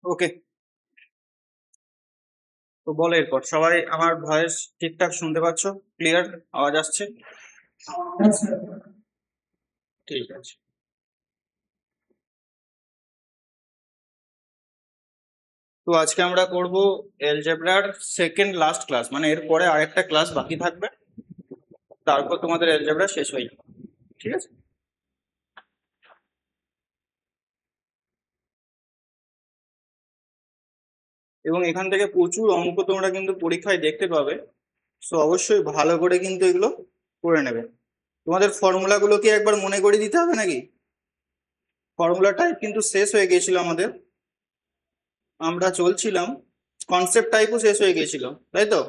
ওকে, তো বলো এরপর সবাই আমার ভয়েস ঠিকঠাক শুনতে পাচ্ছ? ক্লিয়ার আওয়াজ আসছে? ঠিক আছে। তো আজকে আমরা করব এলজেব্রার সেকেন্ড লাস্ট ক্লাস, মানে এরপরে আরেকটা ক্লাস বাকি থাকবে, তারপর তোমাদের এলজেব্রা শেষ হয়ে যাবে। ঠিক আছে? এবং এখান থেকে প্রচুর অঙ্ক তোমরা কিন্তু পরীক্ষায় দেখতে পাবে, সো অবশ্যই ভালো করে কিন্তু এগুলো করে নেবে। তোমাদের ফর্মুলাগুলো কি একবার মনে করে দিতে হবে নাকি? ফর্মুলা টাইপ কিন্তু শেষ হয়ে গিয়েছিল আমাদের, আমরা চলছিলাম, কনসেপ্ট টাইপও শেষ হয়ে গিয়েছিল, তাই তো?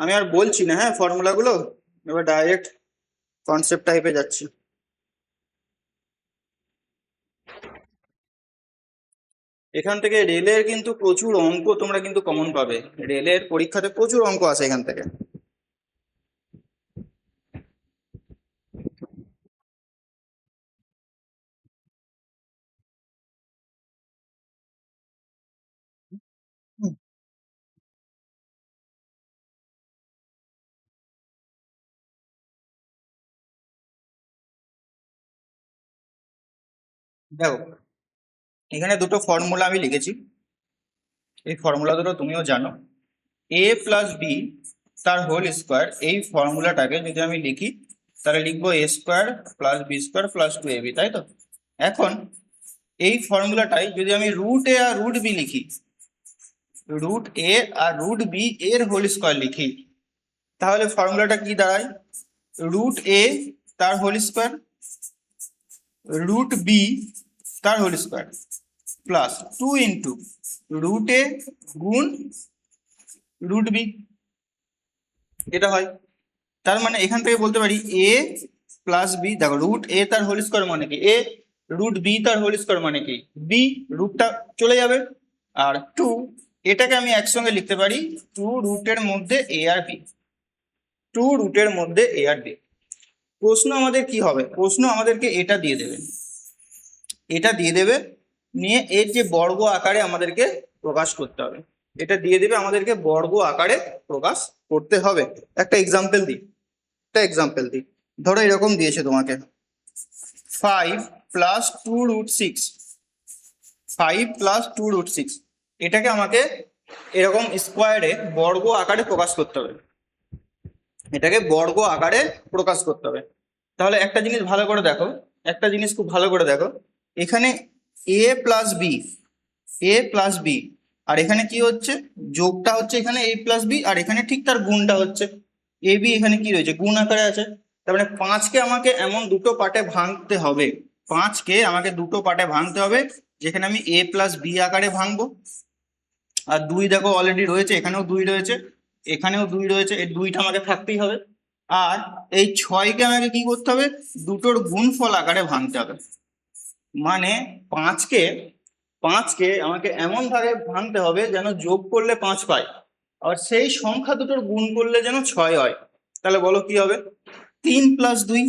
আমি আর বলছি না, হ্যাঁ, ফর্মুলাগুলো এবার ডাইরেক্ট কনসেপ্ট টাইপে যাচ্ছি। এখান থেকে রেলের কিন্তু প্রচুর অঙ্ক তোমরা কিন্তু কমন পাবে, রেলের পরীক্ষাতে প্রচুর অঙ্ক আছে এখান থেকে। দেখো, এখানে দুটো ফর্মুলা আমি লিখেছি, এই ফর্মুলা দুটো তুমিও জানো। এ প্লাস বি তার হোল স্কোয়ার, এই ফর্মুলাটাকে যদি আমি লিখি তাহলে লিখবো a square plus b square plus 2ab, তাই তো? এখন এই ফর্মুলাটাই যদি আমি রুট এ আর রুট বি লিখি, রুট এ আর রুট বি এর হোল স্কোয়ার লিখি, তাহলে ফর্মুলাটা কি দাঁড়ায়? রুট এ তার হোল স্কোয়ার, রুট বি তার whole square plus 2 into root a গুণ রুট বি, এটা হয়। তার মানে এখান থেকে বলতে পারি এ প্লাস বি, দেখো রুট এ তার হোল স্কোয়ার মানে কি এ, রুট বি তার হোল স্কোয়ার মানে কি বি, রুটটা চলে যাবে, আর 2, এটাকে আমি একসঙ্গে লিখতে পারি 2 রুটের মধ্যে এ আর বি, 2 রুটের মধ্যে এ আর বি। প্রশ্ন আমাদের কি হবে? প্রশ্ন আমাদেরকে এটা দিয়ে দেবে, এটা দিয়ে দেবে, নিয়ে এর যে বর্গ আকারে আমাদেরকে প্রকাশ করতে হবে, এটা দিয়ে দেবে আমাদেরকে বর্গ আকারে প্রকাশ করতে হবে। একটা এক্সাম্পল দিই, ধরো এরকম দিয়েছে তোমাকে 5 প্লাস 2 রুট 6, 5 প্লাস 2 রুট 6, এটাকে আমাকে এরকম স্কোয়ারে বর্গ আকারে প্রকাশ করতে হবে, এটাকে বর্গ আকারে প্রকাশ করতে হবে। তাহলে একটা জিনিস ভালো করে দেখো, একটা জিনিস খুব ভালো করে দেখো, এখানে এ প্লাস বি, এ প্লাস বি, আর এখানে কি হচ্ছে, যোগটা হচ্ছে এখানে এ প্লাস বি, আর এখানে ঠিক তার গুণটা হচ্ছে এ বি, এখানে কি রয়েছে গুণ আকারে আছে। তার মানে 5কে আমাকে এমন দুটো পার্টে ভাঙতে হবে, 5কে আমাকে দুটো পার্টে ভাঙতে হবে, যেখানে আমি এ প্লাস বি আকারে ভাঙবো, আর 2 দেখো অলরেডি রয়েছে, এখানেও 2 রয়েছে, এখানেও 2 রয়েছে, এই 2টা আমাকে থাকতেই হবে। আর এই 6কে আমাকে কি করতে হবে, দুটোর গুণফল আকারে ভাঙতে হবে, মানে 5কে, 5কে আমাকে এমন ভাবে ভাঙতে হবে যেন যোগ করলে 5 পাই, আর সেই সংখ্যা দুটোর গুণ করলে যেন 6 হয়। তাহলে বলো কি হবে? 3 প্লাস 2,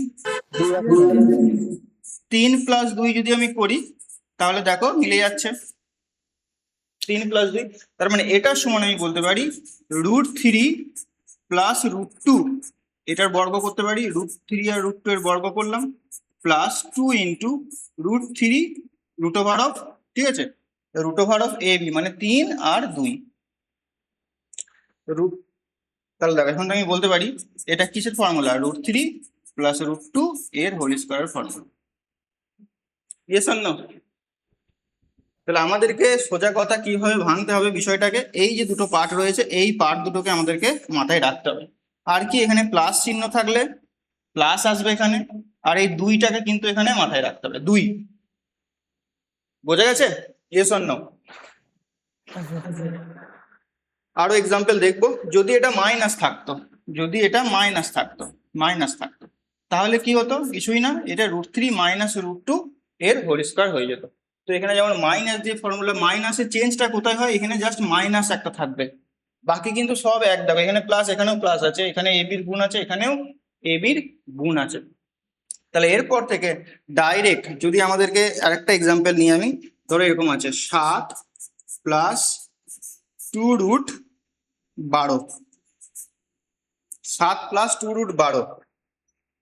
3 প্লাস 2 যদি আমি করি তাহলে দেখো মিলে যাচ্ছে 3 প্লাস 2, তার মানে এটার সমান আমি বলতে পারি √3 প্লাস √2, এটার বর্গ করতে পারি, √3 আর √2 এর বর্গ করলাম, plus 2 into √3 root over of, ঠিক আছে, root over of A B, মানে 3 আর 2 রুট। তাহলে দেখো এখন আমি বলতে পারি এটা কিসের ফর্মুলা, √3 প্লাস √2 এর whole square formula. Yes or no? তাহলে আমাদেরকে সোজা কথা কিভাবে ভাঙতে হবে বিষয়টাকে, এই যে দুটো পার্ট রয়েছে এই পার্ট দুটোকে আমাদেরকে মাথায় রাখতে হবে। আর কি, এখানে প্লাস চিহ্ন থাকলে প্লাস আসবে এখানে, আর এই 2টাকে কিন্তু এখানে মাথায় রাখতে হবে, 2। বোঝা গেছে? Yes or no? আরো এক্সাম্পল দেখবো, যদি এটা মাইনাস থাকতো, যদি এটা মাইনাস থাকতো তাহলে কি হতো, কিছুই না, এটা √3 মাইনাস √2 এর হোল স্কোয়ার হয়ে যেত। তো এখানে যেমন মাইনাস দিয়ে ফর্মুলা, মাইনাসের চেঞ্জটা কোথায় হয়, এখানে জাস্ট মাইনাস একটা থাকবে, বাকি কিন্তু সব এক। দেখো এখানে প্লাস, এখানেও প্লাস আছে, এখানে এ বির গুণ আছে, এখানেও এ বির গুণ আছে। তাহলে এরপর থেকে ডাইরেক্ট যদি আমাদেরকে আরেকটা এক্সাম্পল নিয়ে আমি, ধরো এরকম আছে 7 প্লাস 2√12, 7 প্লাস 2√12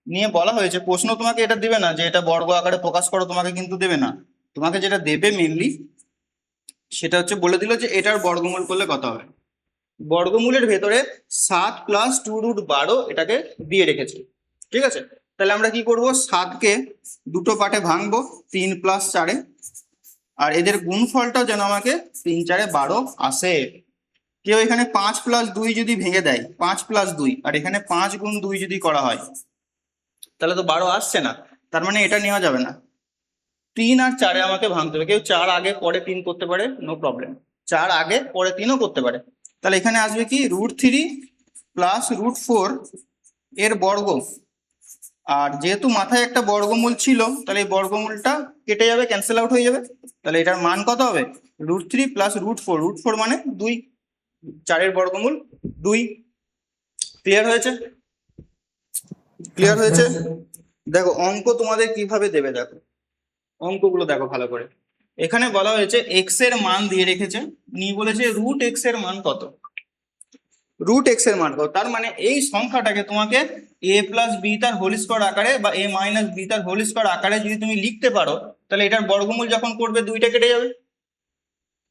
নিয়ে বলা হয়েছে। প্রশ্ন তোমাকে এটা দেবে না যে এটা বর্গ আকারে প্রকাশ করো, তোমাকে কিন্তু দেবে না। তোমাকে যেটা দেবে মেনলি সেটা হচ্ছে বলে দিল যে এটার বর্গমূল করলে কত হবে। বর্গমূলের ভেতরে 7 প্লাস 2√12 এটাকে দিয়ে রেখেছে, ঠিক আছে। তাহলে আমরা কি করব, 7কে দুটো পার্টে ভাঙবো, 3 প্লাস 4-এ, আর এদের গুণফলটা যেন আমাকে 3 4-এ 12 আসে। কেউ এখানে 5 প্লাস 2 যদি ভেঙে দেয়, 5 প্লাস 2, আর এখানে 5 গুণ 2 যদি করা হয়, তাহলে তো 12 আসছে না, তার মানে এটা নেওয়া যাবে না। 3 আর 4-এ আমাকে ভাঙতে হবে। কেউ 4 আগে পরে 3 করতে পারে, নো প্রবলেম, 4 আগে পরে 3ও করতে পারে। তাহলে এখানে আসবে কি √3 প্লাস √4 এর বর্গ, আর যেহেতু মাথায় একটা বর্গমূল ছিল তাহলে এই বর্গমূলটা কেটে যাবে, ক্যান্সেল আউট হয়ে যাবে। তাহলে এটার মান কত হবে, √3 প্লাস √4, √4 মানে 2, 4-এর বর্গমূল 2। ক্লিয়ার হয়েছে? ক্লিয়ার হয়েছে? দেখো অঙ্ক তোমাদের কিভাবে দেবে, দেখো অঙ্কগুলো দেখো ভালো করে। এখানে বলা হয়েছে এক্স এর মান দিয়ে রেখেছে, নিয়ে বলেছে √x এর মান কত, √x এর মান কত। তার মানে এই সংখ্যাটাকে তোমাকে a প্লাস বি তার হোল স্কোয়ার আকারে বা a মাইনাস বি তার হোল স্কোয়ার আকারে যদি তুমি লিখতে পারো, তাহলে এটার বর্গমূল যখন করবে 2টা কেটে যাবে।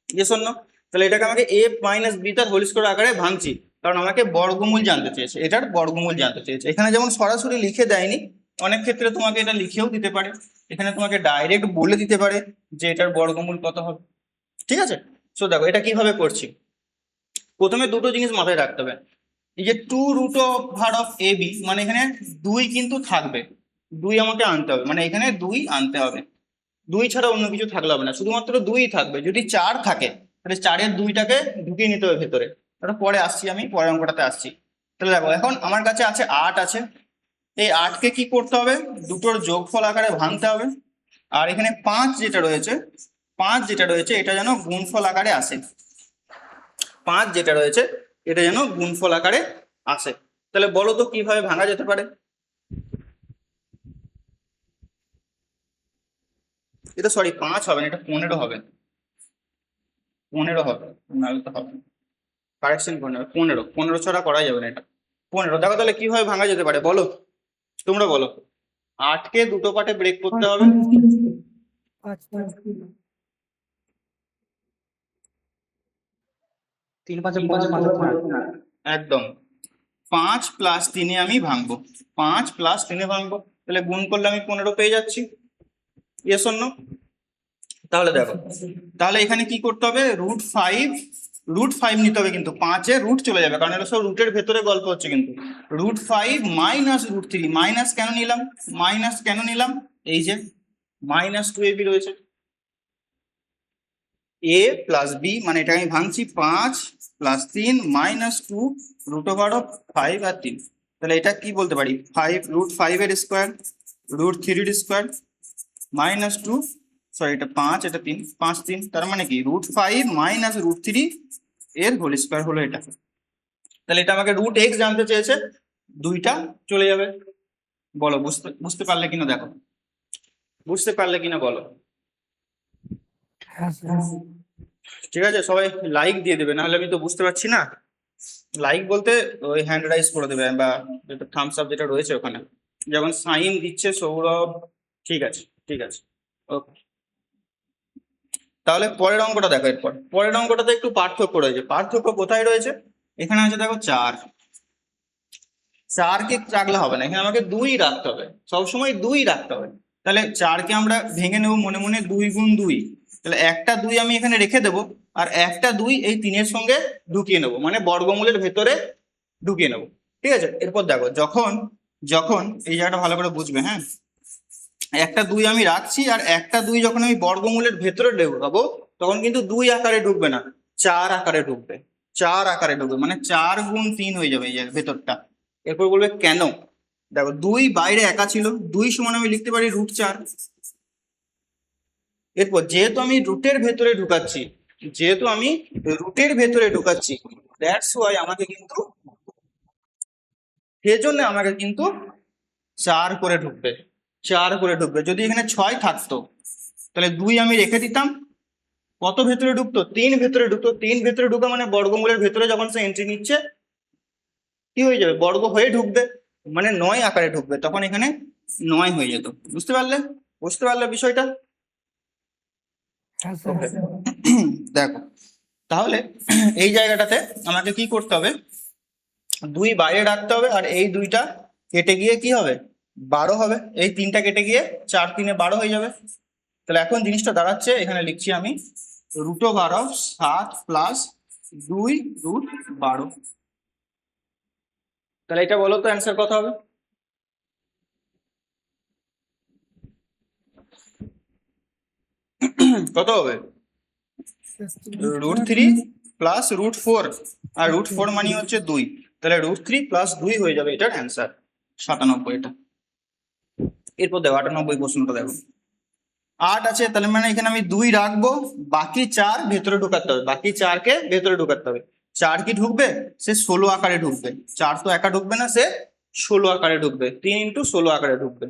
Yes or no? তাহলে এটাকে আমাকে a মাইনাস বি তার হোল স্কোয়ার আকারে ভাঙছি, কারণ আমাকে বর্গমূল জানতে চেয়েছে, এটার বর্গমূল জানতে চেয়েছে। এখানে যেমন সরাসরি লিখে দেয়নি, অনেক ক্ষেত্রে তোমাকে এটা লিখেও দিতে পারে, এখানে তোমাকে ডাইরেক্ট বলে দিতে পারে যে এটার বর্গমূল কত হবে। ঠিক আছে, সো দেখো এটা কিভাবে করছি। প্রথমে দুটো জিনিস মাথায় রাখতে হবে, এই যে 2√(ab) মানে এখানে 2 কিন্তু থাকবে, 2 আমাকে আনতে হবে, মানে এখানে 2 আনতে হবে। 2 ছাড়া অন্য কিছু থাকলে হবে না, শুধুমাত্র 2ই থাকবে। যদি 4 থাকে তাহলে 4-এর 2টাকে ঢুকিয়ে নিতে হবে ভেতরে, ওটা পরে আসছি, আমি পরের অঙ্কটাতে আসছি। তাহলে দেখো এখন আমার কাছে আছে 8 আছে, এই 8কে কি করতে হবে, দুটোর যোগফল আকারে ভাঙতে হবে। আর এখানে 5 যেটা রয়েছে, 5 যেটা রয়েছে এটা যেন গুণফল আকারে আসে, 5 যেটা রয়েছে এটা যেন গুণফল আকারে আসে। তাহলে বলো তো কিভাবে ভাঙা যেতে পারে। এটা সরি 5 হবে না, এটা 15 হবে, 15 হবে, নাহলে তো হবে না। কারেকশন করে নেবে, 15, 15 ছাড়া করা যাবে না এটা, 15। দেখো তাহলে কিভাবে ভাঙা যেতে পারে বলো, তোমরা বলো। 8কে দুটো পার্টে ব্রেক করতে হবে, 3 5 15 একদম। 5 প্লাস 3-এ আমি ভাঙবো, 5 প্লাস 3-এ ভাঙবো, তাহলে গুণ করলে আমি 15 পেয়ে যাচ্ছি। Yes or no? তাহলে দেখো, তাহলে এখানে কি করতে হবে, √5 নিতে হবে, কিন্তু 5-এ রুট চলে যাবে, কারণ এটা সব রুটের ভেতরে গল্প হচ্ছে। কিন্তু √5 মাইনাস √3, মাইনাস কেন নিলাম, মাইনাস কেন নিলাম, এই যে -2ab রয়েছে, a প্লাস b মানে এটা আমি ভাঙছি 5 প্লাস 3 মাইনাস 2 √5 আর 3। তাহলে এটা কি বলতে পারি, 5 √5 এর স্কোয়ার, √3 এর স্কোয়ার, -2, সরি এটা 5 এটা 3, 5 3, তার মানে কি √5 মাইনাস √3 এর হোল স্কোয়ার হলো এটা। তাহলে এটা আমাকে √x জানতে চেয়েছে, 2টা চলে যাবে। বলো বুঝতে পারলে কিনা, দেখো বুঝতে পারলে কিনা বলো। ঠিক আছে, সবাই লাইক দিয়ে দেবে, নাহলে আমি তো বুঝতে পারছি না। লাইক বলতে ওই হ্যান্ড রাইজ করে দেবে, বা যেটা থামস আপ যেটা রয়েছে ওখানে, যেমন সাইন দিচ্ছে সৌরভ। ঠিক আছে, ঠিক আছে, ওকে। তাহলে পরের অঙ্কটা দেখো, এরপর পরের অঙ্কটাতে একটু পার্থক্য রয়েছে। পার্থক্য কোথায় রয়েছে, এখানে আছে দেখো 4, 4কে রাখলে হবে না, এখানে আমাকে 2 রাখতে হবে, সবসময় 2 রাখতে হবে। তাহলে 4কে আমরা ভেঙে নেবো মনে মনে, 2 গুণ 2, তাহলে একটা 2 আমি এখানে রেখে দেবো, আর একটা 2 এই 3-এর সঙ্গে ঢুকিয়ে নেবো, মানে বর্গমূলের ভেতরে ঢুকিয়ে নেবো। ঠিক আছে, এরপর দেখো যখন যখন এই জায়গাটা ভালো করে বুঝবে, হ্যাঁ, একটা 2 আমি রাখছি, আর একটা 2 যখন আমি বর্গমূলের ভেতরে ঢুকাবো তখন কিন্তু 2 আকারে ঢুকবে না, 4 আকারে ঢুকবে, 4 আকারে ঢুকবে, মানে 4 গুণ 3 হয়ে যাবে এই ভেতরটা। এরপর বলবে কেন, দেখো 2 বাইরে একা ছিল, 2 সমান আমি লিখতে পারি √4। এরপর যেহেতু আমি রুটের ভেতরে ঢুকাচ্ছি, যেহেতু আমি রুটের ভেতরে ঢুকাচ্ছি, দ্যাটস ওয়াই আমাকে কিন্তু, সেজন্য আমাকে কিন্তু 4 করে ঢুকবে। 4 করে ঢুকবে। যদি এখানে 6 থাকতো তাহলে 2 আমি রেখে দিতাম, কত ভেতরে ঢুকতো? 3 ভেতরে ঢুকতো। 3 ভেতরে ঢুকা মানে বর্গমূলের ভেতরে যখন সে এন্ট্রি নিচ্ছে কি হয়ে যাবে? বর্গ হয়ে ঢুকবে, মানে 9 আকারে ঢুকবে, তখন এখানে 9 হয়ে যেত। বুঝতে পারলে? বুঝতে পারলে বিষয়টা? হ্যাঁ স্যার। দেখো তাহলে এই জায়গাটাতে আমাকে কি করতে হবে? 2 বাইরে রাখতে হবে, আর এই 2টা কেটে গিয়ে কি হবে? 12 হবে। এই 3টা কেটে গিয়ে 4 3 12 হয়ে যাবে। তাহলে এখন জিনিসটা দাঁড়াচ্ছে, এখানে লিখছি আমি √7 প্লাস 2√12। তাহলে এটা বলো তো অ্যান্সার কত হবে? কত হবে? √3 প্লাস √4, আর √4 মানে হচ্ছে 2, তাহলে √3 প্লাস 2 হয়ে যাবে এটার অ্যান্সার 97। এটা এরপর দেখো 98 প্রশ্নটা দেখো। 8 আছে, তাহলে মানে এখানে আমি 2 রাখবো, বাকি 4 ভেতরে ঢুকাতে হবে, বাকি 4 কে ভেতরে ঢুকাতে হবে। 4 কি ঢুকবে? সে 16 আকারে ঢুকবে। 4 তো একা ঢুকবে না, সে 16 আকারে ঢুকবে, 3 × 16 আকারে ঢুকবে।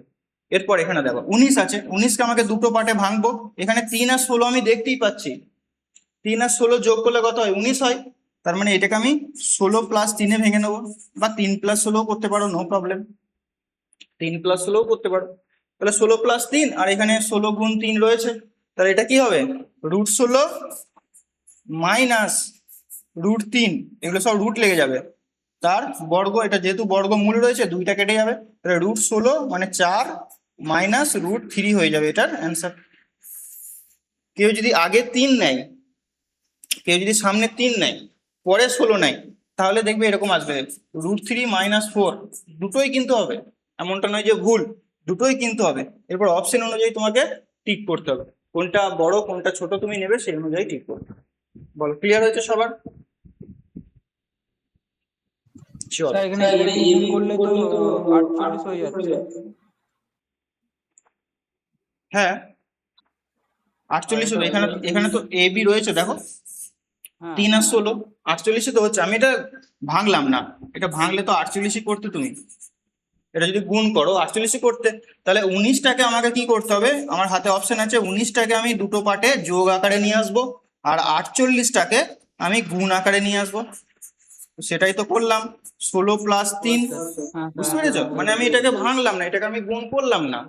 এরপর এখানে দেখো 19 আছে, 19 কে আমাকে দুটো পার্টে ভাঙবো। এখানে 3 আর 16 আমি দেখতেই পাচ্ছি, 3 আর 16 যোগ করলে কত হয়? 19 হয়। তার মানে এটাকে আমি 16 + 3 এ ভেঙে নেবো, বা 3 + 16 করতে পারো, নো প্রবলেম। 3 + 16 করতে পারো। তাহলে 16 + 3, আর এখানে 16 × 3 রয়েছে, তাহলে এটা কি হবে? √16 মাইনাস √3, এগুলো সব রুট লেগে যাবে, তার বর্গ। এটা যেহেতু বর্গমূল রয়েছে 2টা কেটে যাবে, তাহলে √16 মানে 4 মাইনাস √3 হয়ে যাবে এটার অ্যান্সার। কেউ যদি আগে 3 নেয়, কেউ যদি সামনে 3 নেয়, পরে 16 নেয়, তাহলে দেখবে এরকম আসবে √3 - 4, দুটোই কিন্তু হবে, এমনটা নয় যে ভুল, দুটোই কিন্তু হবে। এরপর অপশন অনুযায়ী তোমাকে টিক করতে হবে, কোনটা বড় কোনটা ছোট তুমি নেবে সেই অনুযায়ী টিক করতে হবে। বলো, ক্লিয়ার হয়েছে সবার? চলো। স্যার এখানে এ বি গুণ করলে তো 48 হয়ে যাচ্ছে। হ্যাঁ 48 হলো, এখানে এখানে তো এ বি রয়েছে দেখো, হ্যাঁ 3 আর 16 48 তো হচ্ছে। আমি এটা ভাঙলাম না, এটা ভাঙলে তো 48 করতে তুমি, এটা যদি গুণ করো 48 করতে, তাহলে 19টাকে আমাকে কি করতে হবে? আমার হাতে অপশন আছে, 19টাকে আমি দুটো পার্টে যোগ আকারে নিয়ে আসবো, আর 48টাকে আমি গুণ আকারে নিয়ে আসবো। সেটাই তো করলাম, 16 + 3। হ্যাঁ বুঝতে স্যার। পেরেছো? মানে আমি এটাকে ভাঙলাম না, এটাকে আমি গুণ করলাম না,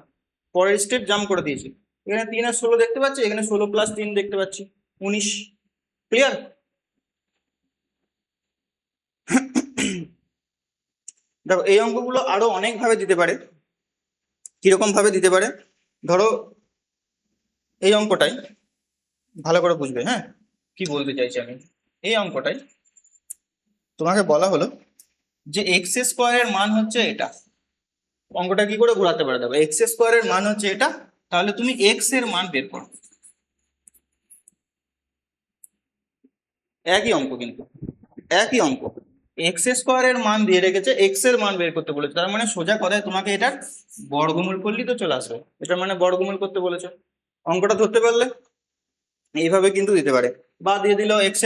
পরের স্টেপ জাম্প করে দিয়েছি। এখানে 3 আর 16 দেখতে পাচ্ছি, এখানে 16 + 3 দেখতে পাচ্ছি, 19। ক্লিয়ার? দেখো এই অঙ্কগুলো আরো অনেক ভাবে দিতে পারে। কিরকম ভাবে দিতে পারে? ধরো এই অঙ্কটাই ভালো করে বুঝবে, হ্যাঁ কি বলতে চাইছি আমি। এই অঙ্কটাই তোমাকে বলা হলো যে x² এর মান হচ্ছে এটা। অঙ্কটা কি করে ঘোরাতে পারে? দেখো x² এর মান হচ্ছে এটা, তাহলে তুমি x এর মান বের করো। একই অঙ্ক, কিন্তু একই অঙ্ক, x² এর মান দিয়ে রেখেছে, x এর মান বের করতে বলেছে, তার মানে সোজা কথায় তোমাকে এটার বর্গমূল করলেই তো চলে আসবে, এটার মানে বর্গমূল করতে বলেছে। অঙ্কটা ধরতে পারলে? এইভাবে কিন্তু দিতে পারে, বা দিয়ে দিল x⁴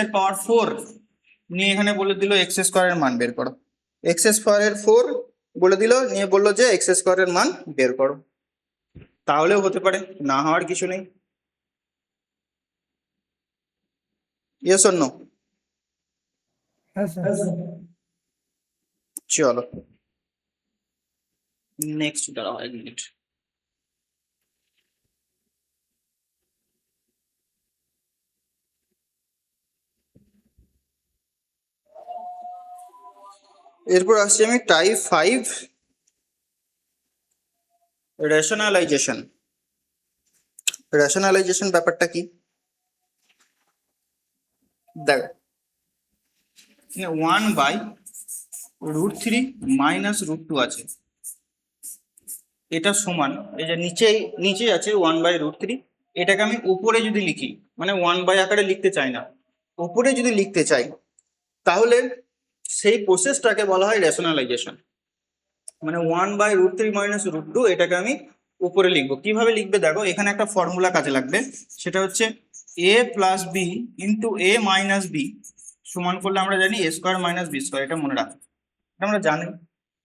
নিয়ে এখানে বলে দিল x² এর মান বের করো, x² 4 বলে দিল, নিয়ে বললো যে x² এর মান বের করো। তাহলেও হতে পারে, না হওয়ার কিছু নেই। Yes or no? হ্যাঁ স্যার। চলো নেক্সট, দাঁড়াও 1 মিনিট। এরপর আসছি আমি টাইপ 5, রেশনালাইজেশন। রেশনালাইজেশন ব্যাপারটা কি? দেখো 1/√3 - √2 আছে, এটা সমান, এই যে নিচে আছে 1/√3, এটাকে আমি উপরে যদি লিখি, মানে 1/, আকারে লিখতে চাই না, উপরে যদি লিখতে চাই, তাহলে সেই প্রসেসটাকে বলা হয় রেশনালাইজেশন। মানে 1/√3 - √2 এটাকে আমি উপরে লিখবো। কিভাবে লিখবে দেখো, এখানে একটা ফর্মুলা কাজে লাগবে, সেটা হচ্ছে a + b × a - b সমান করলে আমরা জানি a² - b², এটা মনে রাখো, এটা আমরা জানি।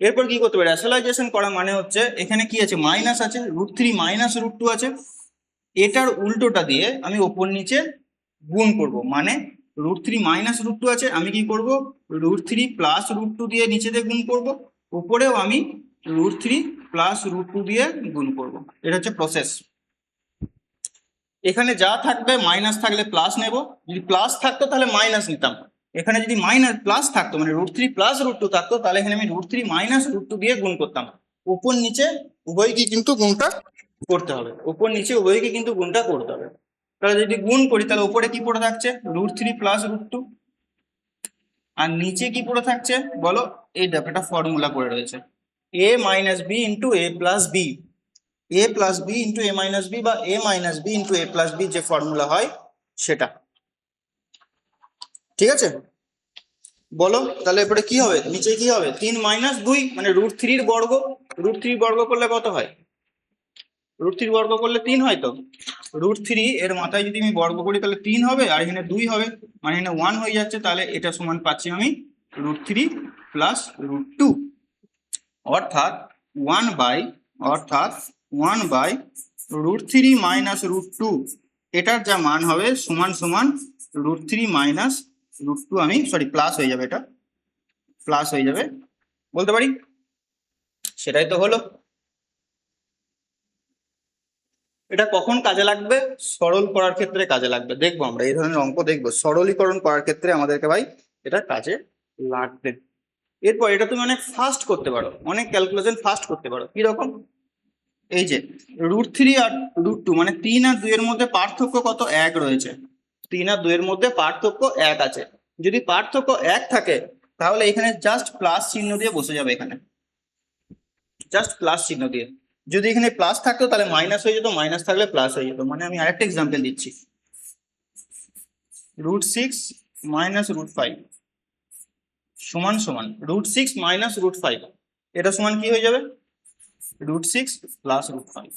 এরপর কি করতে হবে, রেশনালাইজেশন করা মানে হচ্ছে এখানে কি আছে, মাইনাস আছে, √3 মাইনাস √2 আছে, এটার উল্টোটা দিয়ে আমি ওপর নিচে গুণ করব, মানে √3 মাইনাস √2 আছে, আমি কি করব, √3 প্লাস √2 দিয়ে নিচে দিয়ে গুণ করব, উপরেও আমি √3 প্লাস √2 দিয়ে গুণ করব। এটা হচ্ছে প্রসেস। এখানে যা থাকবে মাইনাস থাকলে প্লাস নেব, যদি প্লাস থাকতো তাহলে মাইনাস নিতাম, এখানে যদি মাইনাস প্লাস থাকতো মানে √3 প্লাস √2 থাকতো তাহলে এখানে আমি √3 মাইনাস √2 দিয়ে গুণ করতাম। উপর নিচে উভয়কে কিন্তু গুণটা করতে হবে, উপর নিচে উভয়কে কিন্তু গুণটা করতে হবে। তাহলে যদি গুণ করি তাহলে উপরে কি পড়ে থাকছে, √3 প্লাস √2, আর নিচে কি পড়ে থাকছে বলো, এই দেখো একটা ফর্মুলা পড়ে রয়েছে, a minus B into A plus B, a plus B into A minus B বা a minus B into A plus B যে ফর্মুলা হয় সেটা। ঠিক আছে, বলো তাহলে এরপরে কি হবে, নিচে কি হবে, 3 মাইনাস 2 মানে √3 বর্গ, √3 বর্গ করলে কত হয়, √3 বর্গ করলে 3 হয়, তো √3 এর মাথায় যদি আমি বর্গ করি তাহলে 3 হবে, আর এখানে 2 হবে, মানে এখানে 1 হয়ে যাচ্ছে, তাহলে এটা সমান পাচ্ছি আমি √3 প্লাস √2, অর্থাৎ 1/√3 মাইনাস √2, এটার যা মান হবে সমান সমান √3 মাইনাস √2, আমি সরি প্লাস হয়ে যাবে, এটা প্লাস হয়ে যাবে বলতে পারি, সেটাই তো হলো। এটা কখন কাজে লাগবে, সরল করার ক্ষেত্রে কাজে লাগবে, দেখবো আমরা এই ধরনের অঙ্ক দেখবো, সরলীকরণ করার ক্ষেত্রে আমাদেরকে ভাই এটা কাজে লাগবে। এরপর এটা তুমি অনেক ফাস্ট করতে পারো, অনেক ক্যালকুলেশন ফাস্ট করতে পারো, কিরকম, এই যে √3 আর √2 মানে 3 আর 2 এর মধ্যে পার্থক্য কত, 1 রয়েছে, 3 আর 2 এর মধ্যে পার্থক্য 1 আছে, যদি পার্থক্য 1 থাকে তাহলে এখানে জাস্ট প্লাস চিহ্ন দিয়ে বসে যাবে, এখানে জাস্ট প্লাস চিহ্ন দিয়ে, যদি এখানে প্লাস থাকতো তাহলে মাইনাস হয়ে যেত, মাইনাস থাকলে প্লাস হয়ে যেত। মানে আমি আরেকটা এক্সাম্পল দিচ্ছি, √6 মাইনাস √5 সমান সমান √6 মাইনাস √5, এটা সমান কি হয়ে যাবে, √6 প্লাস √5,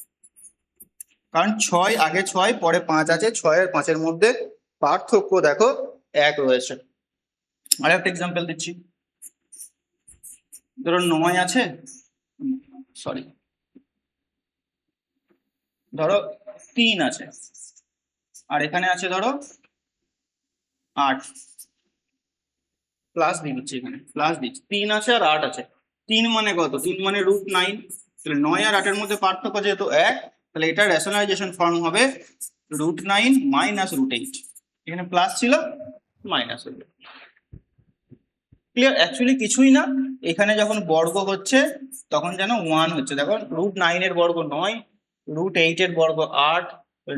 কারণ 6 আগে 6 পরে 5 আছে, 6 আর 5 এর মধ্যে পার্থক্য দেখো 1 রয়েছে। আরেকটা এক্সাম্পল দিচ্ছি, ধরো 9 আছে, সরি ধরো 3 আছে, আর এখানে আছে ধরো 8, প্লাস দিয়ে দিচ্ছি, এখানে প্লাস দিচ্ছি, 3 আছে আর 8 আছে, 3 মানে কত, 3 মানে √9, তাহলে 9 আর 8 এর মধ্যে পার্থক্য যেহেতু 1, তাহলে এটা রেশনালাইজেশন ফর্ম হবে √9 মাইনাস √8, এখানে প্লাস ছিল মাইনাস হয়ে যাবে। ক্লিয়ার, অ্যাকচুয়ালি কিছুই না, এখানে যখন বর্গ হচ্ছে তখন যেন 1 হচ্ছে, দেখো √9 এর বর্গ 9, √8 এর বর্গ 8,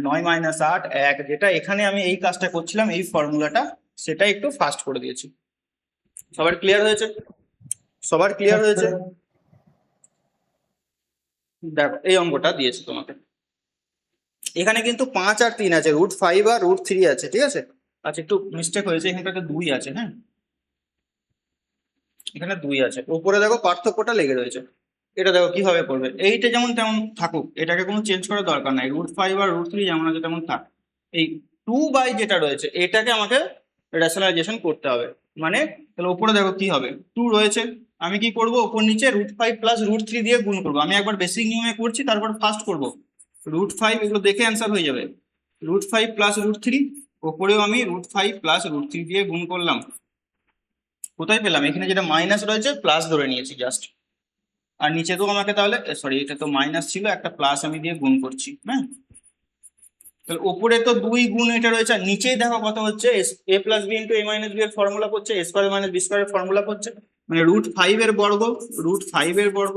9 মাইনাস 8 1, যেটা এখানে আমি এই কাজটা করছিলাম এই ফর্মুলাটা, সেটা একটু ফাস্ট করে দিয়েছি। সবার ক্লিয়ার হয়েছে, সবার ক্লিয়ার হয়েছে, দেখো এই অঙ্কটা দিয়েছে তোমাকে, এখানে কিন্তু 5 আর 3 আছে, √5 আর √3 আছে, ঠিক আছে, আচ্ছা একটু মিস্টেক হয়েছে, এখানটাতে 2 আছে, হ্যাঁ এখানে 2 আছে, উপরে দেখো পার্থক্যটা লেগে রয়েছে, এটা দেখো কিভাবে করবে, এইটা যেমন তেমন থাকুক, এটাকে কোনো চেঞ্জ করার দরকার নাই, √5 আর √3 যেমন আছে তেমন থাক, এই 2 যেটা রয়েছে এটাকে আমাকে রেশনালাইজেশন করতে হবে, মানে তাহলে উপরে দেখো কি হবে, 2 রয়েছে, আমি কি করব, উপর নিচে √5 প্লাস √3 দিয়ে গুণ করবো, আমি একবার বেসিক নিয়মে করছি তারপর ফার্স্ট করব, √5 এগুলো দেখে অ্যান্সার হয়ে যাবে, √5 প্লাস √3, ওপরেও আমি √5 প্লাস √3 দিয়ে গুণ করলাম, কোথায় পেলাম, এখানে যেটা মাইনাস রয়েছে প্লাস ধরে নিয়েছি জাস্ট, আর নিচে তো আমাকে তাহলে সরি এটা তো মাইনাস ছিল, একটা প্লাস আমি দিয়ে গুণ করছি, হ্যাঁ তাহলে উপরে তো 2 গুণ এটা রয়েছে, আর নিচেই দেখো কত হচ্ছে, a plus B into A minus B এর ফর্মুলা করছে, a square minus B square এর ফর্মুলা করছে, মানে √5 এর বর্গ, √5 এর বর্গ,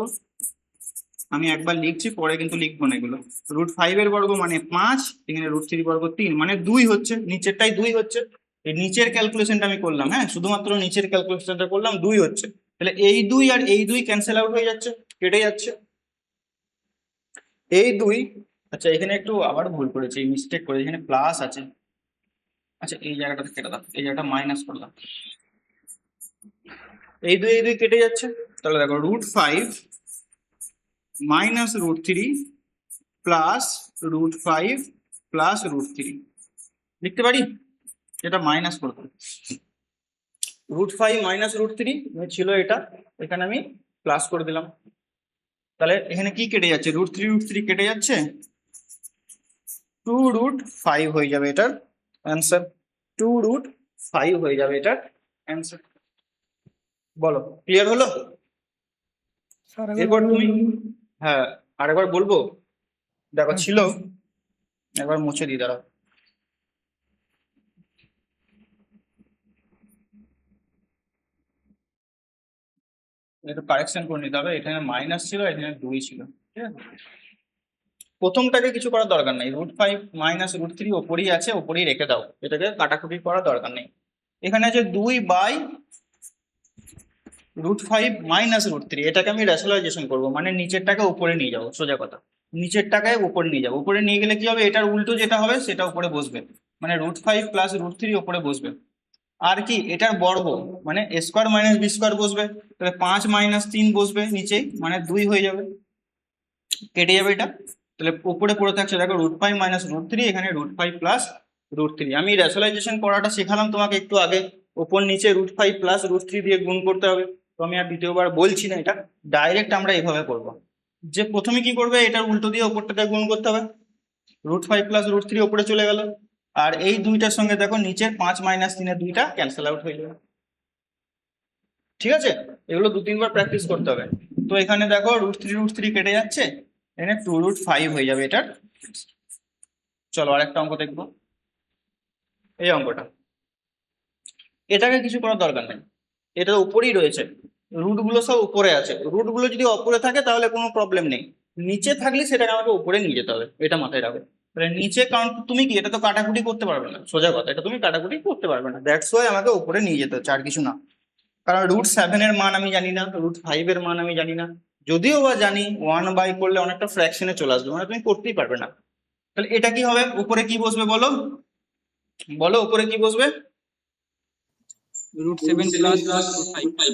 আমি একবার লিখছি পরে কিন্তু লিখবো না এগুলো, √5 এর বর্গ মানে 5, এখানে √3 বর্গ 3 মানে 2 হচ্ছে, নিচেরটাই 2 হচ্ছে, এই নিচের ক্যালকুলেশনটা আমি করলাম, হ্যাঁ শুধুমাত্র নিচের ক্যালকুলেশনটা করলাম, 2 হচ্ছে, তাহলে এই 2 আর এই 2 ক্যান্সেল আউট হয়ে যাচ্ছে, কেটে যাচ্ছে এই 2, আচ্ছা এখানে একটু আবার ভুল করেছি, মিস্টেক করেছি, এখানে প্লাস আছে, আচ্ছা এই জায়গাটা কেটে দাও, এই জায়গাটা মাইনাস করলাম, এই 2 কেটে যাচ্ছে, তাহলে দেখো √5 মাইনাস √3 প্লাস √5 প্লাস √3 লিখতে পারি, এটা মাইনাস করতে, √5 মাইনাস √3 ছিল এটা, এখানে আমি প্লাস করে দিলাম। তাহলে এখানে কি কেটে যাচ্ছে, √3 কেটে যাচ্ছে, 2√5 হয়ে যাবে এটার অ্যান্সার। 2√5 হয়ে যাবে এটার অ্যান্সার। বলো ক্লিয়ার হলো? স্যার এরপর তুমি, হ্যাঁ আরেকবার বলবো, দেখো ছিল, একবার মুছে দিই দাঁড়াও। একটু কারেকশন করে নিতে হবে, এখানে মাইনাস ছিল, এখানে 2 ছিল, ঠিক আছে। প্রথমটাকে কিছু করার দরকার নেই, √5 মাইনাস √3 ওপরেই আছে, ওপরেই রেখে দাও, এটাকে কাটাকুটি করার দরকার নেই। এখানে আছে 2/√5 মাইনাস √3, এটাকে আমি রেশনালাইজেশন করবো, মানে নিচেরটাকে উপরে নিয়ে যাবো, সোজা কথা। নিচেরটাকে উপরে নিয়ে যাবো, উপরে নিয়ে গেলে কি হবে, এটার উল্টো যেটা হবে সেটা উপরে বসবে, মানে √5 প্লাস √3 উপরে বসবে। আর কি, এটার বর্গ মানে স্কোয়ার মাইনাস বি স্কোয়ার বসবে, তাহলে 5 মাইনাস 3 বসবে নিচেই, মানে 2 হয়ে যাবে, কেটে যাবে এটা। তাহলে উপরে পড়ে থাকছে দেখো √5 মাইনাস √3, এখানে √5 প্লাস √3। আমি রেশনালাইজেশন করাটা শেখালাম তোমাকে একটু আগে, উপর নিচে √5 প্লাস √3 দিয়ে গুণ করতে হবে, তো আমি আর দ্বিতীয়বার বলছি না, এটা ডাইরেক্ট আমরা এইভাবে করব। যে প্রথমে কি করবে, এটার উল্টো দিয়ে ওপরটাতে গুণ করতে হবে, √5 প্লাস √3 ওপরে চলে গেল, আর এই দুইটার সঙ্গে দেখো নিচের 5 মাইনাস 3 দুইটা ক্যান্সেল আউট হয়ে যাবে, ঠিক আছে। এগুলো 2-3 বার প্র্যাকটিস করতে হবে। তো এখানে দেখো √3 কেটে যাচ্ছে, এখানে 2√5 হয়ে যাবে এটার। চলো আরেকটা অঙ্ক দেখবো, এই অঙ্কটা। এটাকে কিছু করার দরকার নেই, এটা উপরেই রয়েছে, রুট গুলো সব উপরে আছে, রুট গুলো যদি উপরে থাকে তাহলে কোনো প্রবলেম নেই, নিচে থাকলে সেটাকে আমাকে উপরে নিয়ে যেতে হবে, এটা মাথায় রাখবে। তাহলে নিচে, কারণ তুমি কি এটা তো কাটাকুটি করতে পারবে না, সোজা কথা, এটা তুমি কাটাকুটি করতে পারবে না, দ্যাটস ওয়াই আমাকে উপরে নিয়ে যেতে হচ্ছে, আর কিছু না। কারণ √7 এর মান আমি জানি না, √5 এর মান আমি জানি না, যদিও বা জানি 1/, করলে অনেকটা ফ্র্যাকশনে চলে আসবে, মানে তুমি করতেই পারবে না। তাহলে এটা কি হবে, উপরে কি বসবে বলো, বলো উপরে কি বসবে, √7 প্লাস √5।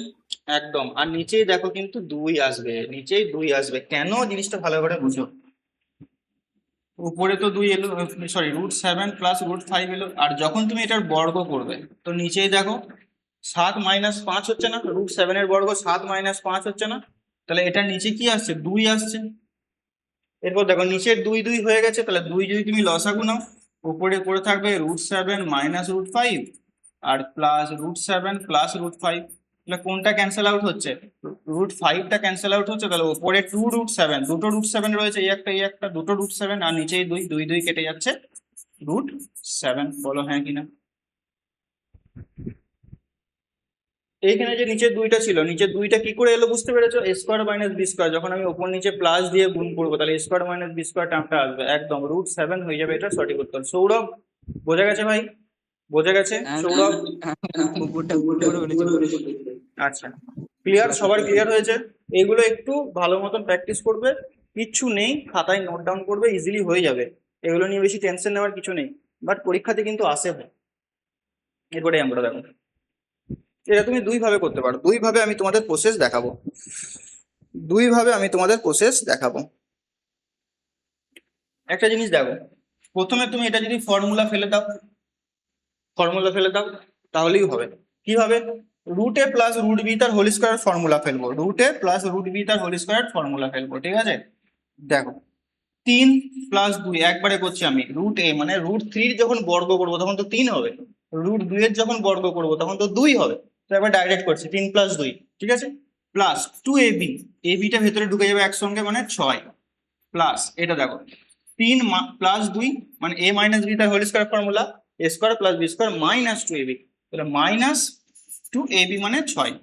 একদম। আর নিচেই দেখো কিন্তু 2 আসবে, নিচেই 2 আসবে, কেন জিনিসটা ভালো করে বুঝো। উপরে তো 2 এলো, সরি √7 প্লাস √5 এলো, আর যখন তুমি এটার বর্গ করবে তো নিচেই দেখো 7 মাইনাস 5 হচ্ছে না, √7 এর বর্গ 7 মাইনাস 5 হচ্ছে না, তাহলে এটা নিচে কি আসছে, 2 আসছে। এরপর দেখো নিচের 2 হয়ে গেছে, তাহলে 2 যদি তুমি লসাগু নাও, উপরে পড়ে থাকবে √7 মাইনাস √5 আর প্লাস √7 প্লাস √5, তাহলে কোনটা ক্যান্সেল আউট হচ্ছে, √5টা ক্যান্সেল আউট হচ্ছে, তাহলে উপরে 2√7, দুটো √7 রয়েছে, এই একটা দুটো √7, আর নিচেই 2 কেটে যাচ্ছে √7। বলো হ্যাঁ কিনা। এইখানে যে নিচের 2টা ছিল, নিচের 2টা কি করে এলো বুঝতে পেরেছো, স্কোয়ার মাইনাস বি স্কোয়ার, যখন আমি উপর নিচে প্লাস দিয়ে গুণ করবো তাহলে স্কোয়ার মাইনাস বি স্কোয়ার টার্মটা আসবে, একদম √7 হয়ে যাবে, এটা সঠিক উত্তর। সৌরভ বোঝা গেছে ভাই, বোঝা গেছে সৌরভ? উপরটা উপরে বলেছিল। আচ্ছা ক্লিয়ার, সবার ক্লিয়ার হয়েছে? এগুলো একটু ভালো মতন প্র্যাকটিস করবে, কিচ্ছু নেই, খাতায় নোট ডাউন করবে, ইজিলি হয়ে যাবে, এগুলো নিয়ে বেশি টেনশন নেওয়ার কিছু নেই, বাট পরীক্ষাতে কিন্তু আসে ভাই। এরপরে আমরা দেখো, এটা তুমি 2 ভাবে করতে পারো, 2 ভাবে আমি তোমাদের প্রসেস দেখাবো, 2 ভাবে আমি তোমাদের প্রসেস দেখাবো। একটা জিনিস দেখো, প্রথমে তুমি এটা যদি ফর্মুলা ফেলে দাও, ফর্মুলা ফেলে দাও তাহলেই হবে। কি হবে, √a প্লাস √b তার হোল স্কয়ার ফর্মুলা ফেলবো, √a প্লাস √b তার হোল স্কয়ার ফর্মুলা ফেলবো, ঠিক আছে। দেখো 3 প্লাস 2, একবারে করছি আমি, √a মানে √3 যখন বর্গ করবো তখন তো 3 হবে, √2 এর যখন বর্গ করবো তখন তো 2 হবে, তো একবার ডাইরেক্ট করছি 3 প্লাস 2, ঠিক আছে, প্লাস 2ab, টা ভেতরে ঢুকে যাবে একসঙ্গে মানে 6, প্লাস এটা দেখো 3 প্লাস 2 মানে a মাইনাস b তার whole square formula, a square plus b square minus 2ab, তাহলে মাইনাস 2ab মানে 6।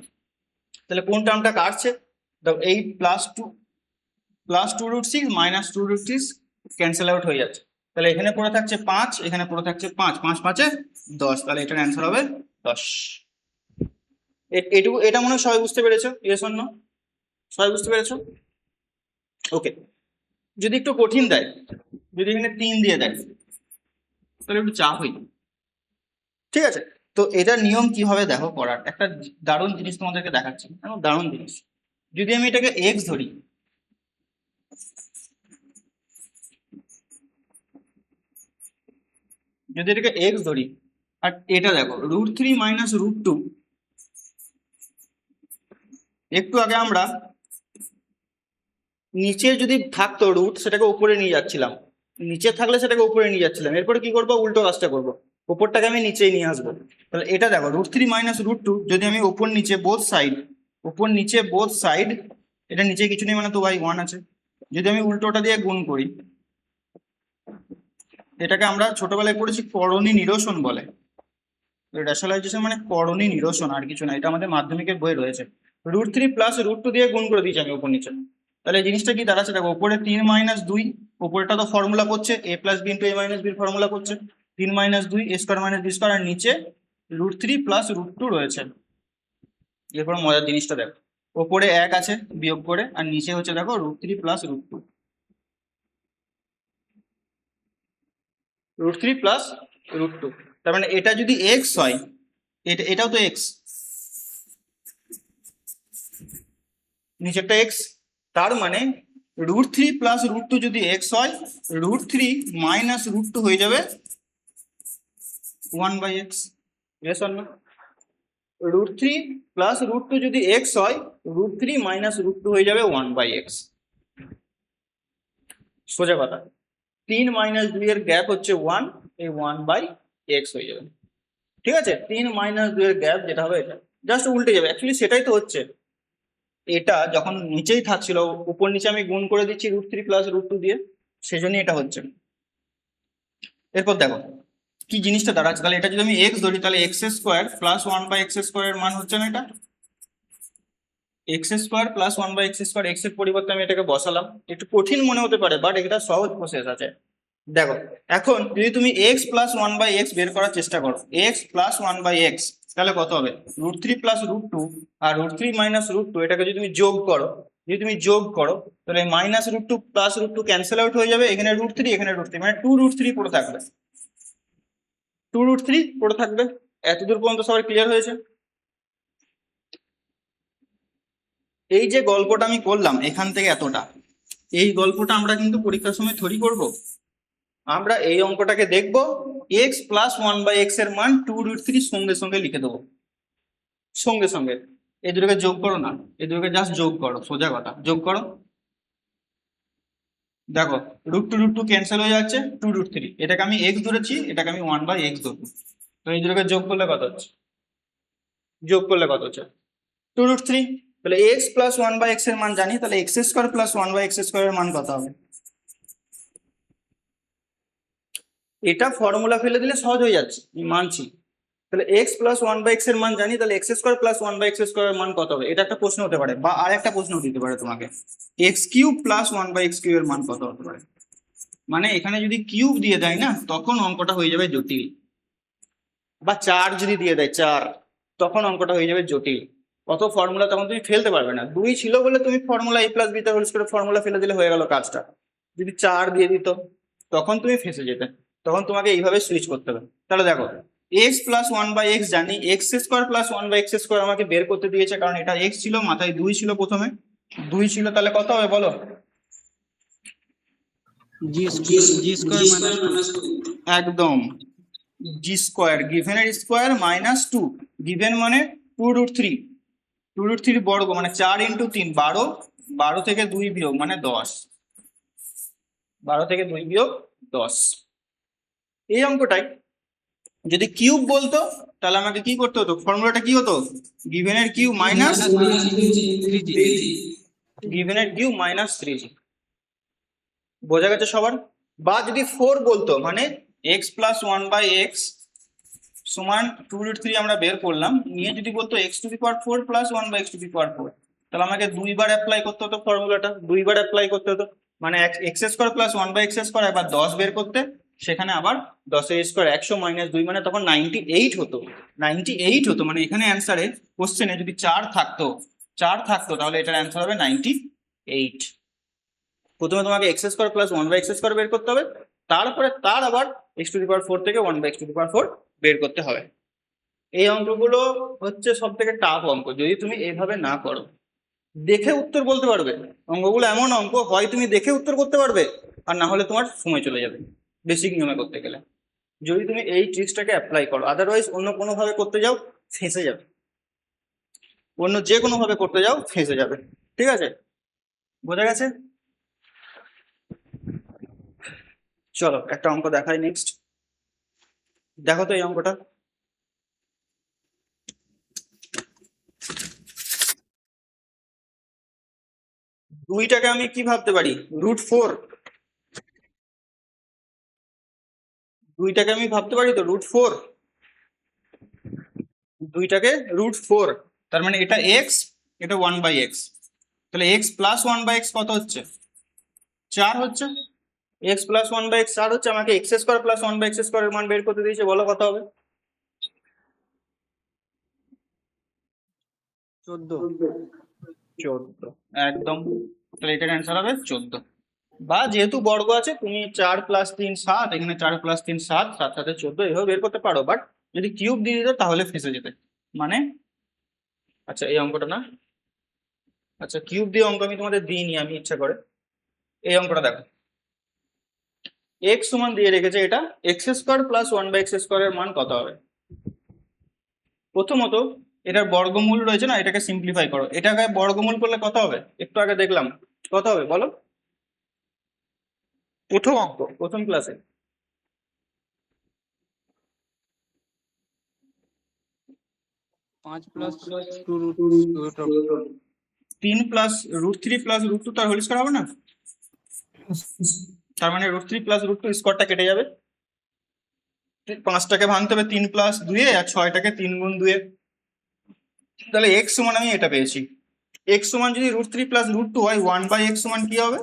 তাহলে কোন টার্মটা কাটছে, দেখো এই +2 মাইনাস 2√6 ক্যান্সেল আউট হয়ে যাচ্ছে, তাহলে এখানে পড়ে থাকছে 5, এখানে পড়ে থাকছে 5, 5 5 10, তাহলে এটার অ্যান্সার হবে 10। এটুকু, এটা মনে হয় সবাই বুঝতে পেরেছো, ইয়েস অর নো, সবাই বুঝতে পেরেছো? ওকে, যদি একটু কঠিন দেয়, যদি এখানে 3 দিয়ে দেয় তাহলে একটু চাপ হয়ে যাবে, ঠিক আছে। তো এটার নিয়ম কিভাবে দেখো করার, একটা দারুণ জিনিস তোমাদেরকে দেখাচ্ছি, দারুণ জিনিস। যদি আমি এটাকে x ধরি, যদি এটাকে x ধরি, আর এটা দেখো √3 মাইনাস √2, একটু আগে আমরা নিচে যদি থাকতো রুট সেটাকে উপরে নিয়ে যাচ্ছিলাম, নিচে থাকলে সেটাকে উপরে নিয়ে যাচ্ছিলাম, এরপরে কি করবো, উল্টো কাজটা করবো, উপরটাকে আমি নিচেই নিয়ে আসবো। তাহলে এটা দেখো √3 মাইনাস √2 যদি আমি উপর নিচে বোথ সাইড, এটা নিচে কিছু নেই মানে তো ভাই 1 আছে, যদি আমি উল্টোটা দিয়ে গুণ করি, এটাকে আমরা ছোটবেলায় পড়েছি করণী নিরসন বলে। রেশনালাইজেশন মানে করণী নিরসন, আর কিছু না, এটা আমাদের মাধ্যমিকের বই রয়েছে। √3 প্লাস √2 দিয়ে গুণ করে দিয়েছি আমি উপর নিচে। তাহলে এই জিনিসটা কি দাঁড়াচ্ছে দেখো, উপরে 3 মাইনাস 2, উপরেটা তো ফর্মুলা করছে a plus B into a minus বির ফর্মুলা করছে, 3 minus 2 a square minus B square, আর নিচে √3 প্লাস √2 রয়েছে। এরপর মজার জিনিসটা দেখো, ওপরে 1 আছে বিয়োগ করে, আর নিচে হচ্ছে দেখো √3 প্লাস √2, √3 প্লাস √2। তার মানে এটা যদি x হয়, এটাও তো x, নিচেরটা x, তার মানে √3 প্লাস √2 যদি x হয়, √3 মাইনাস √2 হয়ে যাবে 1/x। yes or no? √3 plus √2 যদি x হয়, √3 মাইনাস √2 হয়ে যাবে 1/x। সোজা কথা, 3 মাইনাস 2 এর গ্যাপ হচ্ছে 1, এই 1/x হয়ে যাবে। ঠিক আছে, 3 মাইনাস 2 এর গ্যাপ যেটা হবে এটা জাস্ট উল্টে যাবে, অ্যাকচুয়ালি সেটাই তো হচ্ছে। এটা যখন নিচেই থাকছিল, উপর নিচে আমি গুণ করে দিচ্ছি √3 প্লাস √2 দিয়ে, সেজন্য এটা হচ্ছে। এরপর দেখো কি জিনিসটা দাঁড়াচ্ছে, তাহলে এটা যদি আমি x ধরি, তাহলে x² প্লাস 1/x² এর মান হচ্ছে না এটা, x² প্লাস 1/x², x এর পরিবর্তে আমি এটাকে বসালাম, একটু কঠিন মনে হতে পারে বাট এটা সহজ প্রসেস আছে। দেখো এখন যদি তুমি x প্লাস 1/x বের করার চেষ্টা করো, x প্লাস 1/x, তাহলে কত হবে, √3 প্লাস √2, আর √3 মাইনাস √2 এটাকে যদি তুমি যোগ করো, তাহলে মাইনাস √2 প্লাস √2 ক্যান্সেল আউট হয়ে যাবে, এখানে √3 এখানে √3, মানে 2√3 পড়ে থাকবে, 2√3 পড়ে থাকবে। এতদূর পর্যন্ত সবাই ক্লিয়ার হয়েছে? এই যে গল্পটা আমি করলাম এখান থেকে এতটা, এই গল্পটা আমরা কিন্তু পরীক্ষার সময় থরি করব। আমরা এই অঙ্কটাকে দেখব, x প্লাস 1/x এর মান 2√3 সঙ্গে সঙ্গে লিখে দেবো, সঙ্গে সঙ্গে। এই দুটোকে যোগ করো না, এই দুটোকে জাস্ট যোগ করো, সোজা কথা, যোগ করো। দেখো √2 ক্যান্সেল হয়ে যাচ্ছে, 2√3, এটাকে আমি x ধরেছি, এটাকে আমি 1/x ধরবো, তো এই দুটোকে যোগ করলে কত হচ্ছে, 2√3। তাহলে x প্লাস 1/x এর মান জানি, তাহলে x² প্লাস 1/x² এর মান কত হবে, এটা ফর্মুলা ফেলে দিলে সহজ হয়ে যাচ্ছে, আমি মানছি। তাহলে x প্লাস 1/x এর মান জানি, তাহলে x² প্লাস 1/x² এর মান কত হবে, এটা একটা প্রশ্ন হতে পারে, বা আর একটা প্রশ্ন দিতে পারে তোমাকে, x³ প্লাস 1/x³ এর মান কত হতে পারে। মানে এখানে যদি কিউব দিয়ে দেয় না, তখন অঙ্কটা হয়ে যাবে জটিল, বা 4 যদি দিয়ে দেয় 4, তখন অঙ্কটা হয়ে যাবে জটিল। কত ফর্মুলা তখন তুমি ফেলতে পারবে না, 2 ছিল বলে তুমি ফর্মুলা a প্লাস b তে হোল স্কয়ার ফর্মুলা ফেলে দিলে হয়ে গেল কাজটা। যদি 4 দিয়ে দিত তখন তুমি ফেঁসে যেতে, তখন তোমাকে এইভাবে সুইচ করতে হবে। তাহলে দেখো x প্লাস 1/x জানি, x² প্লাস 1/x² আমাকে বের করতে দিয়েছে, কারণ এটা x ছিল, মাথায় 2 ছিল, প্রথমে 2 ছিল, তাহলে কত হবে বলো, জি স্কোয়ার মাইনাস 2। একদম g², গিভেনের স্কোয়ার মাইনাস 2, গিভেন মানে 2√3, 2√3 বর্গ মানে 4 ইন্টু 3 12, 12 থেকে 2 বিয়োগ মানে 10, 12 থেকে 2 বিয়োগ 10। এই অঙ্কটাই যদি কিউব বলতো তাহলে আমাকে কি করতে হতো, ফর্মুলাটা কি হতো, গিভেনের কিউব মাইনাস 3g। বোঝা গেছে সবার? বা যদি 4 বলতো, মানে x প্লাস 1/x সমান 2√3 আমরা বের করলাম, নিয়ে যদি বলতো x⁴ প্লাস 1/x⁴, তাহলে আমাকে 2 বার অ্যাপ্লাই করতে হতো ফর্মুলাটা, 2 বার অ্যাপ্লাই করতে হতো, মানে x² প্লাস 1/x² একবার 10 বের করতে, সেখানে আবার 10 এর স্কোয়ার 100 মাইনাস 2, মানে তখন 98 হতো, 98 হতো, মানে এখানে অ্যান্সারে কোশ্চেনে যদি 4 থাকতো তাহলে এটার অ্যান্সার হবে 98। প্রথমে তোমাকে x² প্লাস 1/x² বের করতে হবে, তারপরে তার আবার x⁴ থেকে 1/x⁴ বের করতে হবে। এই অঙ্কগুলো হচ্ছে সব থেকে টাফ অঙ্ক, যদি তুমি এইভাবে না করো। দেখে উত্তর বলতে পারবে, অঙ্কগুলো এমন অঙ্ক, হয় তুমি দেখে উত্তর করতে পারবে, আর না হলে তোমার সময় চলে যাবে বেসিক নিয়মে করতে গেলে। যদি তুমি এই ট্রিক্সটাকে অ্যাপ্লাই করো, আদারওয়াইজ অন্য কোনো ভাবে করতে যাও ফেঁসে যাবে, অন্য যে কোনো ভাবে করতে যাও ফেঁসে যাবে। ঠিক আছে, বোঝা গেছে? চলো একটা অঙ্ক দেখাই নেক্সট। দেখো তো এই অঙ্কটা। দুইটাকে আমি কি ভাবতে পারি? √4। দুইটাকে আমি ভাবতে পারি তো √4। দুইটাকে √4, তার মানে এটা এক্স, এটা 1/x। তাহলে এক্স প্লাস 1/x কত হচ্ছে? 4 হচ্ছে। এক্স প্লাস 1/x 4 হচ্ছে। আমাকে এক্স স্কোয়ার প্লাস 1/x স্কোয়ারের মান বের করতে দিয়েছে, বলো কত হবে? 14। 14 একদম। তাহলে এটার অ্যান্সার হবে 14। বা যেহেতু বর্গ আছে, তুমি 4 + 3 7, এখানে 4 + 3 7, 7 7 14 এভাবে বের করতে পারো। বাট যদি কিউব দিয়ে দিত তাহলে ফেঁসে যেতে। মানে আচ্ছা এই অঙ্কটা না, আচ্ছা কিউব দিয়ে অঙ্ক আমি তোমাদের দিইনি আমি ইচ্ছা করে। এই অঙ্কটা দেখো, এক্স সমান দিয়ে রেখেছে, এটা x² প্লাস 1/x স্কোয়ারের মান কত হবে? প্রথমত এটার বর্গমূল রয়েছে না, এটাকে সিম্পলিফাই করো। এটাকে বর্গমূল করলে কত হবে? একটু আগে দেখলাম, কত হবে বলো? প্রথম অঙ্ক, প্রথম ক্লাসে। 5 প্লাস 2 রুট 3 প্লাস √3 প্লাস √2 তার হোল স্কোয়ার হবে না? তার মানে √3 প্লাস √2 স্কোয়ারটা কেটে যাবে। 5টাকে ভাঙতে হবে 3 + 2 আর 6টাকে 3 × 2। তাহলে এক্স সমান আমি এটা পেয়েছি। এক্স সমান যদি √3 প্লাস √2 হয়, 1/x সমান কি হবে?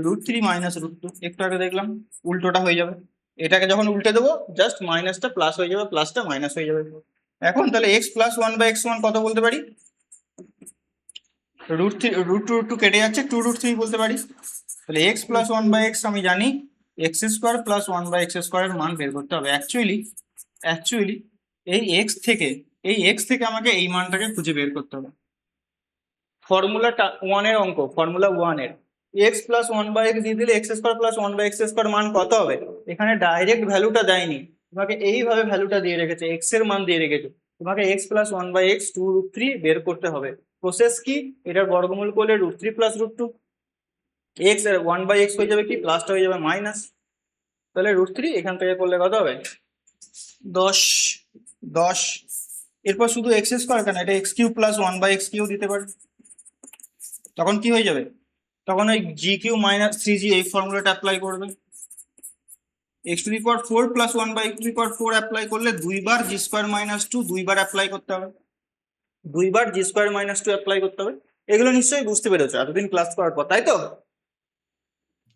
√3 মাইনাস √2। একটু আগে দেখলাম উল্টোটা হয়ে যাবে। এটাকে যখন উল্টে দেবো জাস্ট মাইনাসটা প্লাস হয়ে যাবে, প্লাসটা মাইনাস হয়ে যাবে। এখন তাহলে এক্স প্লাস 1/x সমান কত বলতে পারি? √2 কেটে যাচ্ছে, 2√3 বলতে পারি। তাহলে এক্স প্লাস 1/x আমি জানি x² প্লাস 1/x স্কোয়ারের মান বের করতে হবে। অ্যাকচুয়ালি এই এক্স থেকে আমাকে এই মানটাকে খুঁজে বের করতে হবে। ফর্মুলাটা 1 এর অঙ্ক, ফর্মুলা 1 এর এক্স প্লাস 1/x দিয়ে দিলে x² প্লাস 1/x স্কোয়ার মান কত হবে? এখানে ডাইরেক্ট ভ্যালুটা দেয়নি, তোমাকে এইভাবে ভ্যালুটা দিয়ে রেখেছে, এক্স এর মান দিয়ে রেখেছে। তোমাকে x প্লাস 1/x 2√3 বের করতে হবে। প্রসেস কি? এটার বর্গমূল করলে √3 প্লাস √2, এক্স এর 1/x হয়ে যাবে কি, প্লাসটা হয়ে যাবে মাইনাস। তাহলে √3 এখান থেকে করলে কত হবে? 10। এরপর শুধু x² কেন, এটা x³ প্লাস 1/x³ দিতে পারে। তখন কি হয়ে যাবে? তখন ওই g³ - 3g এই ফর্মুলাটা অ্যাপ্লাই করবে। x⁴ প্লাস 1/x⁴ অ্যাপ্লাই করলে দুইবার g² - 2 দুইবার অ্যাপ্লাই করতে হবে, দুইবার g² - 2 অ্যাপ্লাই করতে হবে। এগুলো নিশ্চয়ই বুঝতে পেরেছো এতদিন ক্লাস করার পর, তাই তো?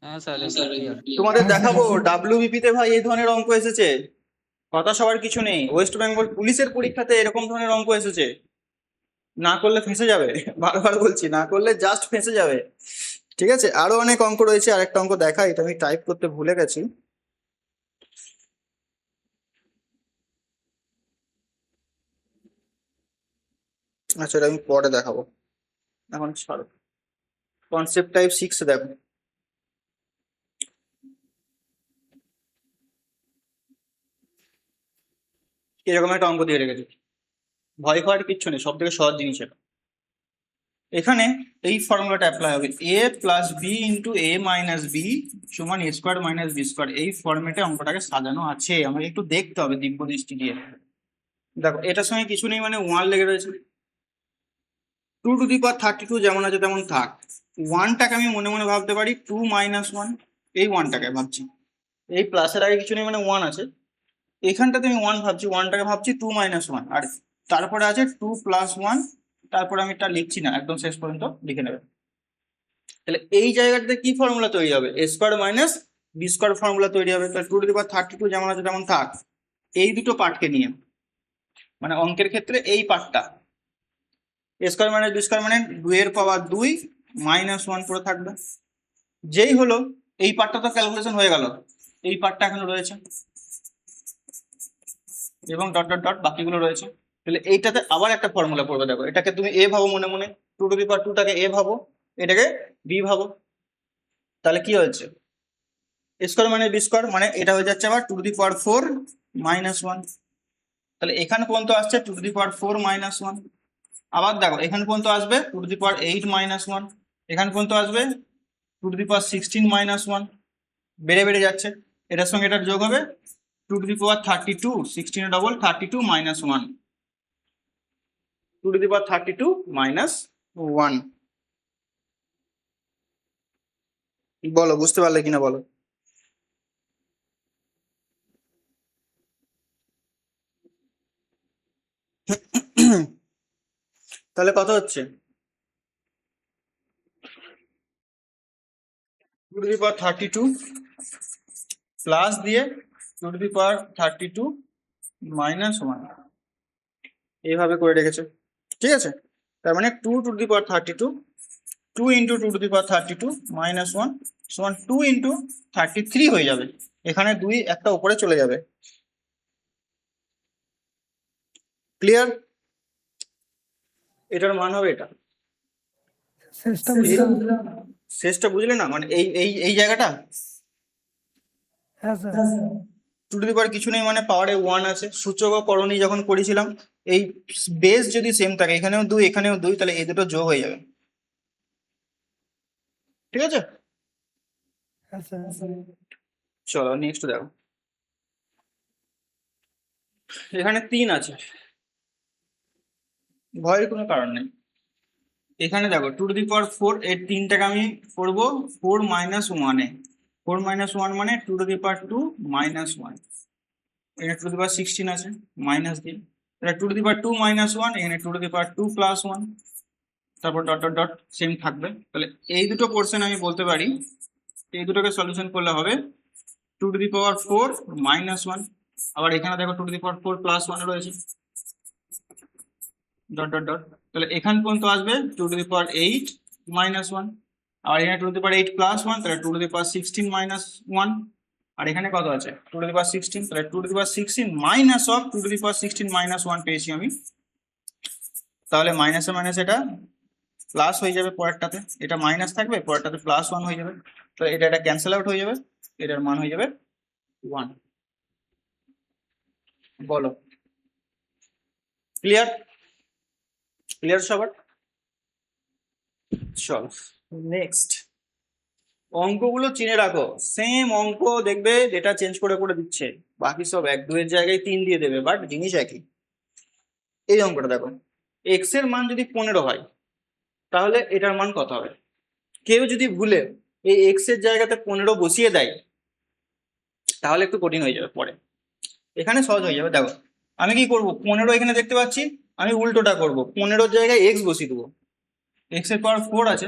হ্যাঁ স্যার, এটা ক্লিয়ার। তোমাদের দেখাবো WBP তে ভাই এই ধরনের অঙ্ক এসেছে। কথা সবার কিছু নেই, ওয়েস্ট বেঙ্গল পুলিশের পরীক্ষাতে এরকম ধরনের অঙ্ক এসেছে। না করলে ফেঁসে যাবে, বারবার বলছি, না করলে জাস্ট ফেঁসে যাবে। ঠিক আছে, আরো অনেক অঙ্ক রয়েছে। আরেকটা অঙ্ক দেখা, এটা আমি টাইপ করতে ভুলে গেছি। আচ্ছা এটা আমি পরে দেখাবো, এখন ছাড়ো। কনসেপ্ট টাইপ 6 দেখো, এরকম একটা অঙ্ক দিয়ে রেখেছে। ভয় পাওয়ার কিচ্ছু নেই, সব থেকে সহজ জিনিস এটা। এখানে এই ফর্মুলাটা অ্যাপ্লাই হবে, a plus B into a minus B সমান a square minus B square. এই ফর্মেটে অঙ্কটাকে সাজানো আছে, আমাকে একটু দেখতে হবে দিব্য দৃষ্টি দিয়ে। দেখো এটার সঙ্গে কিছু নেই, মানে 1 লেগে রয়েছে। 2^32 যেমন আছে তেমন থাক। 1টাকে আমি মনে মনে ভাবতে পারি 2 - 1, এই 1টাকে ভাবছি। এই প্লাসের আগে কিছু নেই মানে 1 আছে। এখানটাতে আমি 1 ভাবছি, 1টাকে ভাবছি 2 - 1, আর তারপরে আছে 2 + 1। তারপরে আমি এটা লিখছি না, একদম শেষ পর্যন্ত লিখে নেবে। তাহলে এই জায়গাটাতে কি ফর্মুলা তৈরি হবে? a² - b² ফর্মুলা তৈরি হবে। তাহলে 2^32 যেমন আছে তেমন থাক। এই দুটো পার্টকে নিয়ে, মানে অঙ্কের ক্ষেত্রে এই পার্টটা a² - b² মানে 2^2 - 1 পড়ে থাকবে। যেই হলো এই পার্টটা তো ক্যালকুলেশন হয়ে গেল, এই পার্টটা এখনো রয়েছে এবং ডট ডট ডট বাকিগুলো রয়েছে। তাহলে এইটাতে আবার একটা ফর্মুলা পড়বে। দেখো এটাকে তুমি a ভাবো মনে মনে, 2^2টাকে a ভাবো, এটাকে b ভাবো। তাহলে কি হচ্ছে? a² - b² মানে এটা হয়ে যাচ্ছে আবার 2^4 - 1। তাহলে এখানে পর্যন্ত আসছে 2^4 - 1। আবার দেখো এখানে পর্যন্ত আসবে 2^8 - 1। এখানে পর্যন্ত আসবে 2^16 - 1। বেড়ে বেড়ে যাচ্ছে। এটার সঙ্গে এটার যোগ হবে 2^32 16 ডবল 32 মাইনাস 1 2^32 মাইনাস 1। বলো বুঝতে পারলে কিনা বলো। তাহলে কত হচ্ছে 2^32 প্লাস দিয়ে 2^32 মাইনাস 1 এইভাবে করে রেখেছে, ঠিক আছে। তার মানে 2^32 2 ইন্টু 2^32 মাইনাস 1 সমান 2 ইন্টু 33 হয়ে যাবে। এখানে 2 একটা উপরে চলে যাবে। ক্লিয়ার? এটার মান হবে এটা। শেষটা বুঝলে না, মানে এই এই এই জায়গাটা হ্যাঁ স্যার। 2 কিছু নেই মানে পাওয়ারে 1 আছে। সূচক ও করণী যখন করেছিলাম এই বেস যদি সেম থাকে, এখানেও 2 এখানেও 2, তাহলে এই দুটো যোগ হয়ে যাবে, ঠিক আছে। হ্যাঁ স্যার। চলো নেক্সট দেখো, এখানে 3 আছে, ভয়ের কোনো কারণ নেই। এখানে দেখো 2^4 এর 3টাকে আমি করবো 4 মাইনাস 1 এ। 4 মাইনাস 1 মানে 2^2 মাইনাস 1। এখানে 2^16 আছে মাইনাস দিয়ে, এটা 2^2 মাইনাস 1, এখানে 2^2 প্লাস 1, তারপর ডট ডট ডট সেম থাকবে। তাহলে এই দুটো পোর্শন আমি বলতে পারি, এই দুটোকে সলিউশন করলে হবে 2^4 মাইনাস 1। আবার এখানে দেখো 2^4 প্লাস 1 রয়েছে, ডট ডট ডট। তাহলে এখান পর্যন্ত আসবে 2^8 মাইনাস 1, আর এখানে 2^8 প্লাস 1, তাহলে 2^16 মাইনাস 1। আর এখানে কত আছে 2^16, তাহলে 2^16 মাইনাস অফ 2^16 মাইনাস 1 পেয়েছি আমি। তাহলে মাইনাসে মাইনাস এটা প্লাস হয়ে যাবে, পরেরটাতে এটা মাইনাস থাকবে, পরেরটাতে প্লাস 1 হয়ে যাবে। তো এটা ক্যান্সেল আউট হয়ে যাবে, এটার মান হয়ে যাবে 1। বলো ক্লিয়ার? ক্লিয়ার সবার? চল নেক্সট অঙ্কগুলো চিনে রাখো। সেম অঙ্ক দেখবে ডেটা চেঞ্জ করে করে দিচ্ছে, বাকি সব 1 2 এর জায়গায় 3 দিয়ে দেবে, বাট জিনিস একই। এই অঙ্কটা দেখো, এক্স এর মান যদি 15 হয় তাহলে এটার মান কত হবে। কেউ যদি ভুলে এই এক্স এর জায়গাতে 15 বসিয়ে দেয় তাহলে একটু কঠিন হয়ে যাবে পরে, এখানে সহজ হয়ে যাবে। দেখো আমি কি করব, 15 এখানে দেখতে পাচ্ছি, আমি উল্টোটা করব, 15 জায়গায় এক্স বসিয়ে দেবো। এক্স এর পাওয়ার 4 আছে,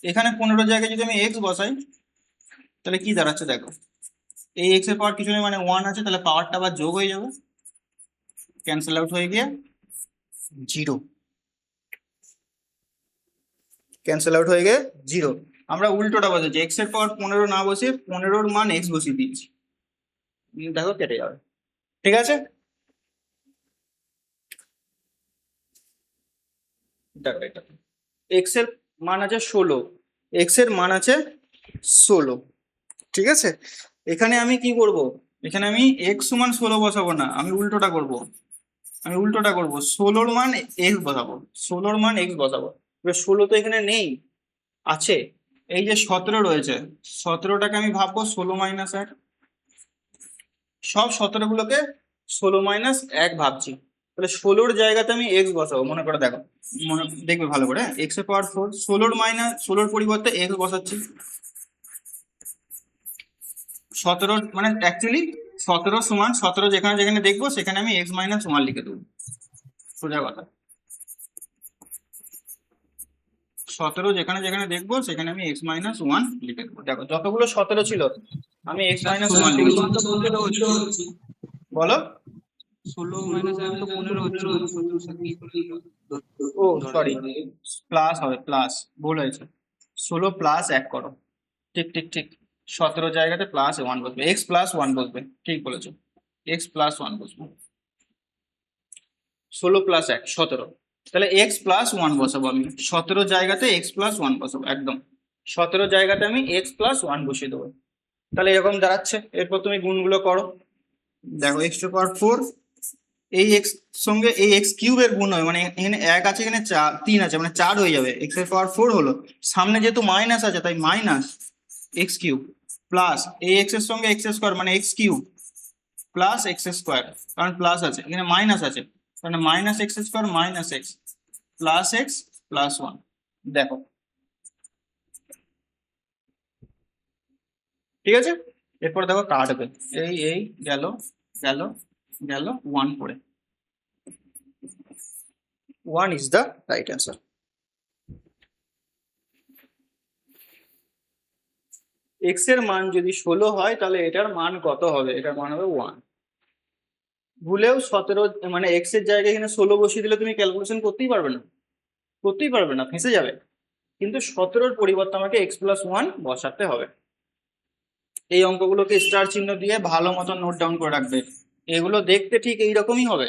এখানে 15 জায়গায় যদি আমি এক্স বসাই তাহলে কি দাঁড়াচ্ছে দেখো, এই এক্স এর পাওয়ার কিছু নেই মানে 1 আছে, তাহলে পাওয়ারটা আবার যোগ হয়ে যাবে, ক্যান্সেল আউট হয়ে গিয়ে 0, ক্যান্সেল আউট হয়ে গিয়ে 0। আমরা উল্টোটা বসেছি, এক্স এর পাওয়ার 15 না বসে 15-র মান এক্স বসিয়ে দিয়েছি, দেখো কেটে যাবে, ঠিক আছে। দেখো এটা এক্স এর মান আছে 16, এক্স এর মান আছে 16, ঠিক আছে। এখানে আমি কি করব, এখানে আমি এক্স সমান 16 বসাবো না, আমি উল্টোটা করব, 16-র মান এক্স বসাবো, 16-র মান এক্স বসাবো। এবার 16 তো এখানে নেই, আছে এই যে 17 রয়েছে, 17টাকে আমি ভাববো 16 মাইনাস 1, সব 17 গুলোকে 16 মাইনাস 1 ভাবছি। তাহলে 16-র জায়গাতে আমি এক্স বসাবো, মনে করে দেখো, মনে দেখবে ভালো করে, এক্স এর পাওয়ার 4, 16-র মাইনাস 16-র পরিবর্তে এক্স বসাচ্ছি। 17 মানে অ্যাকচুয়ালি 17 সমান 17 যেখানে যেখানে দেখবো সেখানে আমি এক্স মাইনাস 1 লিখে দেবো, সোজা কথা। 17 যেখানে যেখানে দেখবো সেখানে আমি এক্স মাইনাস 1 লিখে দেবো। দেখো যতগুলো 17 ছিল আমি এক্স মাইনাস 1 লিখেছি। বলো 16 মাইনাস 1 তো 15 হচ্ছে। ও সরি, প্লাস হবে, প্লাস ভুল হয়েছে, 16 প্লাস 1 করো, ঠিক ঠিক ঠিক, 17 জায়গাতে প্লাস 1 বসবে, এক্স প্লাস 1 বসবে, ঠিক বলেছো, এক্স প্লাস 1 বসবে, 16 প্লাস 1 17, তাহলে এক্স প্লাস 1 বসাবো আমি, 17 জায়গাতে এক্স প্লাস 1 বসাবো, একদম 17 জায়গাতে আমি এক্স প্লাস 1 বসিয়ে দেবো। তাহলে এরকম দাঁড়াচ্ছে, এরপর তুমি গুণগুলো করো, দেখো এক্স টু পাওয়ার 4, এই এক্স সঙ্গে এই এক্স কিউবের গুণ হবে, মানে এখানে 1 আছে, এখানে 3 আছে, মানে 4 হয়ে যাবে, এক্স এর পাওয়ার 4 হলো, সামনে যেহেতু মাইনাস আছে তাই মাইনাস এক্স কিউব, প্লাস এই এক্স এর সঙ্গে এক্স স্কোয়ার মানে x cube plus x square, কারণ প্লাস আছে এখানে মাইনাস আছে, মানে minus x square minus x plus 1। দেখো ঠিক আছে, এরপর দেখো কাটবে, এই গেল গেল গেল 1 করে, 1 is the right answer. X এর মান যদি 16 হয় তাহলে এটার মান কত হবে? এটার মান হবে 1। ভুলেও 17 মানে এক্স এর জায়গায় এখানে 16 বসিয়ে দিলে তুমি ক্যালকুলেশন করতেই পারবে না, ফেঁসে যাবে। কিন্তু 17-র পরিবর্তে আমাকে এক্স প্লাস 1 বসাতে হবে। এই অঙ্কগুলোকে স্টার চিহ্ন দিয়ে ভালো মতো নোট ডাউন করে রাখবে। এগুলো দেখতে ঠিক এইরকমই হবে,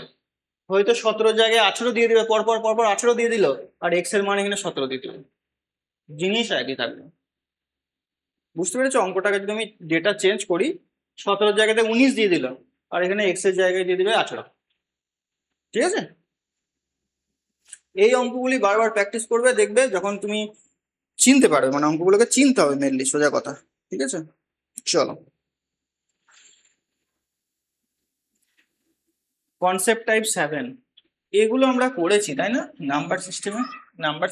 হয়তো 17 জায়গায় 18 দিয়ে দিবে, পরপর 18 দিয়ে দিল, আর এক্স এর মান এখানে 17 দিয়ে দিল, জিনিস একই থাকবে। বুঝতে পেরেছো? অঙ্কটাকে যদি আমি ডেটা চেঞ্জ করি, 17 জায়গাতে 19 দিয়ে দিল, আর এখানে এক্স এর জায়গায় দিয়ে দিবে 18। ঠিক আছে, এই অঙ্কগুলি বারবার প্র্যাকটিস করবে, দেখবে যখন তুমি চিনতে পারবে, মানে অঙ্কগুলোকে চিনতে হবে মেনলি, সোজা কথা। ঠিক আছে, চলো কনসেপ্ট টাইপ 7 এগুলো আমরা করেছি তাই না? নাম্বার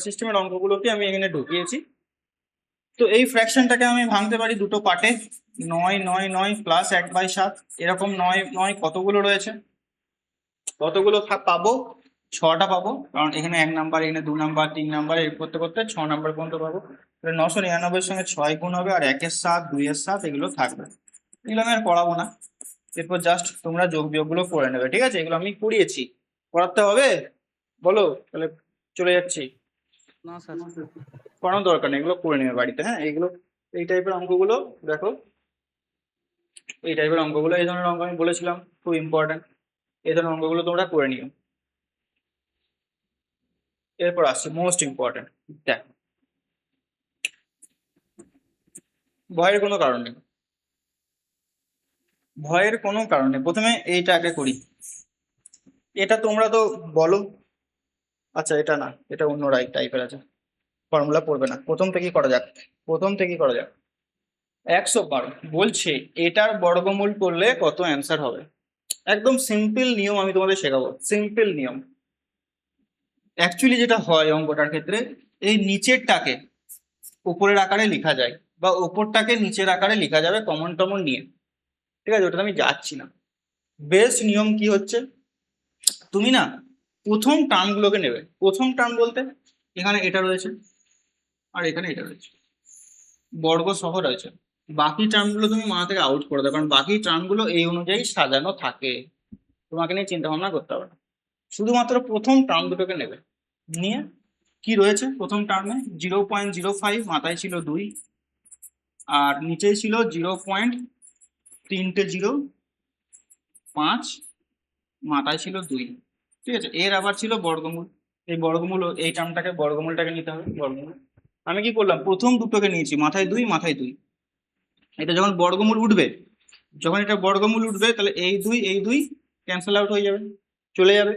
সিস্টেমের অঙ্কগুলোকে আমি এখানে ঢুকিয়েছি। তো এই ফ্র্যাকশনটাকে আমি ভাঙতে পারি দুটো পার্টে, 9 প্লাস 1/7, এরকম 9 কতগুলো রয়েছে? কতগুলো পাবো? 6টা পাবো, কারণ এখানে 1 নাম্বার, এখানে 2 নাম্বার, 3 নাম্বার, এই করতে করতে 6 নাম্বার পর্যন্ত পাবো। 999 সঙ্গে 6 গুণ হবে, আর 1 এর 7, 2 এর 7, এগুলো থাকবে। এগুলো আমি আর পড়াবো না, এরপর জাস্ট তোমরা যোগ বিয়োগ গুলো করে নেবে। ঠিক আছে, এগুলো আমি করিয়েছি, পড়াতে হবে? বলো তাহলে, চলে যাচ্ছি। না স্যার। পড়ানোর দরকার নেই, এগুলো করে নেবে বাড়িতে। হ্যাঁ, এগুলো এই টাইপের অঙ্কগুলো দেখো, এই টাইপের অঙ্কগুলো, এই ধরনের অঙ্ক আমি বলেছিলাম খুব ইম্পর্টেন্ট, এই ধরনের অঙ্কগুলো তোমরা করে নিও। এরপর আসছে মোস্ট ইম্পর্টেন্ট, দেখো ভয়ের কোনো কারণ নেই, ভয়ের কোনো কারণ নেই। প্রথমে এইটাকে করি, এটা তোমরা তো বলো, আচ্ছা এটা না, এটা অন্য টাইপের আছে, ফর্মুলা পড়বে না, প্রথম থেকেই করা যাক। 112 বলছে এটার বর্গমূল করলে কত অ্যান্সার হবে? একদম সিম্পল নিয়ম আমি তোমাদের শেখাবো, সিম্পল নিয়ম। অ্যাকচুয়ালি যেটা হয় অঙ্কটার ক্ষেত্রে, এই নিচেরটাকে উপরের আকারে লেখা যায়, বা ওপরটাকে নিচের আকারে লেখা যাবে কমন টমন নিয়ে। ঠিক আছে, ওটা আমি যাচ্ছি না। বেস্ট নিয়ম কি হচ্ছে, তুমি না প্রথম টার্মগুলোকে নেবে। প্রথম টার্ম বলতে এখানে এটা রয়েছে, আর এখানে এটা রয়েছে, বর্গ সহ রয়েছে। বাকি টার্মগুলো তুমি মাথা থেকে আউট করে দাও, কারণ বাকি টার্মগুলো এই অনুযায়ী সাজানো থাকে, তোমাকে নিয়ে চিন্তা ভাবনা করতে হবে না। শুধুমাত্র প্রথম টার্ম দুটোকে নেবে, নিয়ে কি রয়েছে প্রথম টার্মে? 0.05, মাথায় ছিল 2, আর নিচে ছিল 0.305, মাথায় ছিল 2। ঠিক আছে, এর আবার ছিল বর্গমূল, এই বর্গমূল, এই টার্মটাকে বর্গমূলটাকে নিতে হবে, বর্গমূল। আমি কি করলাম, প্রথম দুটোকে নিয়েছি, মাথায় 2 মাথায় 2। এটা যখন বর্গমূল উঠবে, যখন এটা বর্গমূল উঠবে, তাহলে এই 2 ক্যান্সেল আউট হয়ে যাবে, চলে যাবে।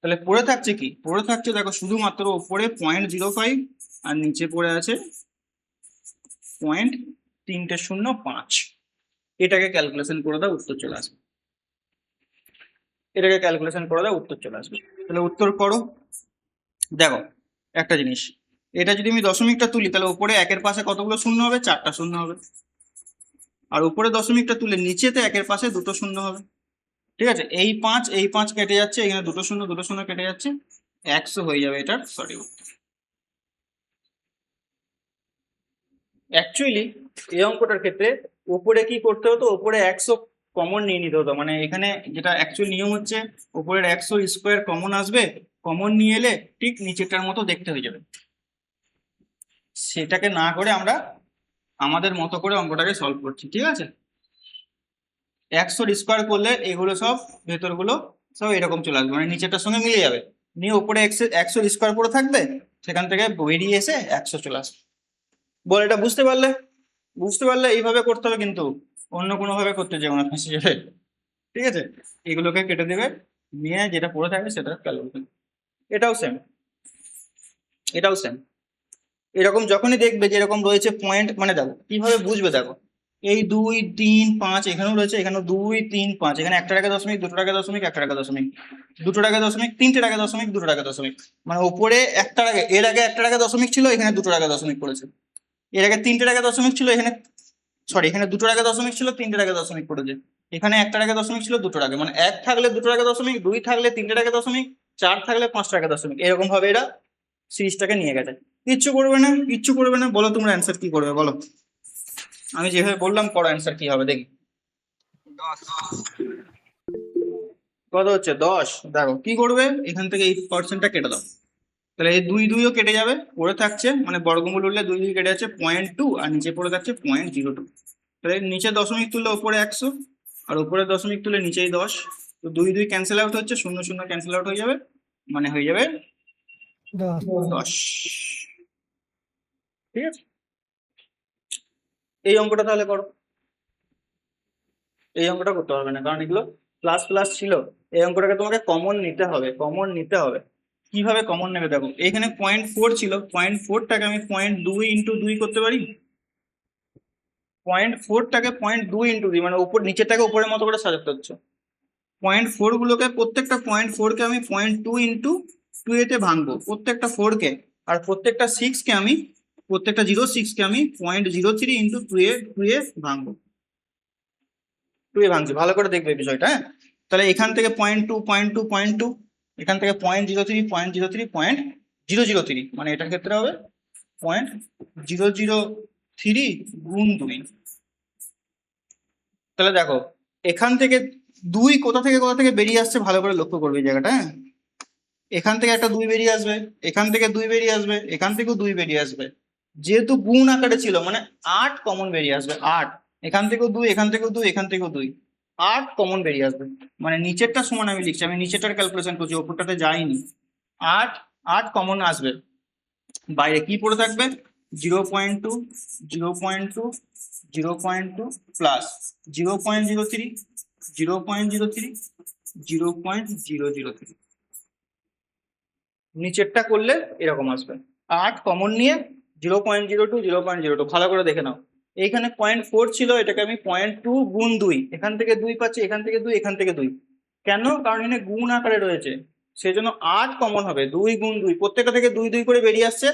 তাহলে পড়ে থাকছে কি? পড়ে থাকছে দেখো শুধুমাত্র উপরে 0.05, আর নিচে পড়ে আছে 0.305। এটাকে ক্যালকুলেশন করে দাও, উত্তর চলে আসবে। এটাকে ক্যালকুলেশন করে দাও, উত্তর চলে আসবে। তাহলে উত্তর করো। দেখো একটা জিনিস, এটা যদি আমি দশমিকটা তুলি, তাহলে উপরে 1-এর পাশে কতগুলো শূন্য হবে? 4টা শূন্য হবে। আর উপরে দশমিকটা তুলে নিচেতে 1-এর পাশে 2টো শূন্য হবে। ঠিক আছে, এই 5 কেটে যাচ্ছে, এখানে 2টো শূন্য কেটে যাচ্ছে, 100 হয়ে যাবে এটার সঠিক উত্তর। অ্যাকচুয়ালি এই অঙ্কটার ক্ষেত্রে উপরে কি করতে হতো, উপরে 100 কমন নিয়ে নিতে হতো। মানে এখানে যেটা অ্যাকচুয়াল নিয়ম হচ্ছে, উপরের 100 স্কোয়ার কমন আসবে, কমন নিয়ে এলে ঠিক নিচেরটার মতো দেখতে হয়ে যাবে। সেটাকে না করে আমরা আমাদের মতো করে অঙ্কটাকে সলভ করছি। ঠিক আছে, 100 স্কোয়ার করলে এগুলো সব ভেতরগুলো সব এরকম চলে আসবে, মানে নিচেরটার সঙ্গে মিলে যাবে, নিয়ে উপরে 100 স্কোয়ার করে থাকবে, সেখান থেকে বেরিয়ে এসে 100 চলে আসবে। বল, এটা বুঝতে পারলে? বুঝতে পারলে এইভাবে করতে হবে, কিন্তু অন্য কোনো ভাবে করতে যাবো না, ফেঁসে যাবে। ঠিক আছে, এগুলোকে কেটে দেবে, নিয়ে যেটা পড়ে থাকবে সেটা ক্যালকুলেশন। এটাও সেম, এটাও সেম। এরকম যখনই দেখবে যে এরকম রয়েছে পয়েন্ট, মানে দেখো কিভাবে বুঝবে, দেখো এই 2 3 5 এখানেও রয়েছে, এখানেও 2 3 5, এখানে 1 টাকা দশমিক, 2 টাকা দশমিক, 1 টাকা দশমিক, 2 টাকা দশমিক, 3 টাকা দশমিক, 2 টাকা দশমিক, মানে উপরে 1 টাকা, এর আগে 1 টাকা দশমিক ছিল, এখানে 2 টাকা দশমিক পড়েছে। এর আগে 3 টাকা দশমিক ছিল, এখানে সরি এখানে 2 টাকা দশমিক ছিল, 3 টাকা দশমিক পড়েছে। এখানে 1 টাকা দশমিক ছিল, 2 টাকা, মানে 1 থাকলে 2 টাকা দশমিক, 2 থাকলে 3 টাকা দশমিক, 4 থাকলে 5 টাকা দশমিক, এরকম ভাবে এরা সিরিজটাকে নিয়ে গেছে। কিচ্ছু করবে না, কিচ্ছু করবে না, বলো তোমরা অ্যান্সার কি করবে বলো। আমি যেভাবে বললাম করো, অ্যান্সার কি হবে দেখি। 10। কত হচ্ছে? 10। দেখো কি করবে, এখান থেকে 8%টা কেটে দাও, তাহলে এই 2 2ও কেটে যাবে, পড়ে থাকছে মানে বর্গমূল উঠলে 2 2 কেটে যাচ্ছে 0.2, আর নিচে পড়ে থাকছে 0.02। তাহলে নিচে দশমিক তুললে উপরে 100, আর উপরে দশমিক তুলে নিচেই 10, তো 2 2 ক্যান্সেল আউট হচ্ছে, 0 0 ক্যান্সেল আউট হয়ে যাবে, মানে হয়ে যাবে 10। ঠিক আছে, এই অঙ্কটা তাহলে করো। এই অঙ্কটা করতে হবে না, কারণ এগুলো প্লাস প্লাস ছিল। এই অঙ্কটাকে তোমাকে কমন নিতে হবে, কমন নিতে হবে। কিভাবে কমন নেবে দেখো, এখানে 0.4 ছিল, 0.4টাকে আমি 0.2 ইন্টু 2 করতে পারি। 0.4টাকে 0.2 ইন্টু 2, মানে উপর নিচেরটাকে উপরের মতো করে সাজাতে হচ্ছে। 0.4 গুলোকে, প্রত্যেকটা 0.4কে আমি 0.2 ইন্টু 2 এতে ভাঙবো, প্রত্যেকটা 4কে, আর প্রত্যেকটা 6কে আমি, প্রত্যেকটা 06কে আমি 0.03 ইন্টু 2 এ ভাঙবো। 2 এ ভাঙছি, ভালো করে দেখবে বিষয়টা, হ্যাঁ। তাহলে এখান থেকে 0.2 0.2 0.2, এখান থেকে 0.03 0.03 0.003, মানে এটার ক্ষেত্রে হবে 0.003 গুণ 2। তাহলে দেখো এখান থেকে 2 কোথা থেকে বেরিয়ে আসছে, ভালো করে লক্ষ্য করবে এই জায়গাটা, হ্যাঁ। এখান থেকে একটা 2 বেরিয়ে আসবে, এখান থেকে 2 বেরিয়ে আসবে, এখান থেকেও 2 বেরিয়ে আসবে। যেহেতু গুণ আকারে ছিল, মানে 8 কমন বেরিয়ে আসবে, 8। এখান থেকেও 2, এখান থেকেও 2, এখান থেকেও 2, 8 কমন বেরিয়ে আসবে। মানে নিচেরটা সমান আমি লিখছি, আমি নিচেরটার ক্যালকুলেশন করছি, ওপরটাতে যাইনি। 8 8 কমন আসবে, বাইরে কি পড়ে থাকবে? 0.2 0.2 0.2 প্লাস 0.03 0.03 0.003। নিচেরটা করলে এরকম আসবে, 8 কমন নিয়ে 0.02 0.02, ভালো করে দেখে নাও। এইখানে 0.4 ছিল, এটাকে আমি 0.2 গুণ 2, এখান থেকে 2 পাচ্ছি, এখান থেকে 2, এখান থেকে 2, কেন? কারণ এখানে গুণ আকারে রয়েছে, সেই জন্য 8 কমন হবে। 2 গুণ 2, প্রত্যেকটা থেকে 2 2 করে বেরিয়ে আসছে,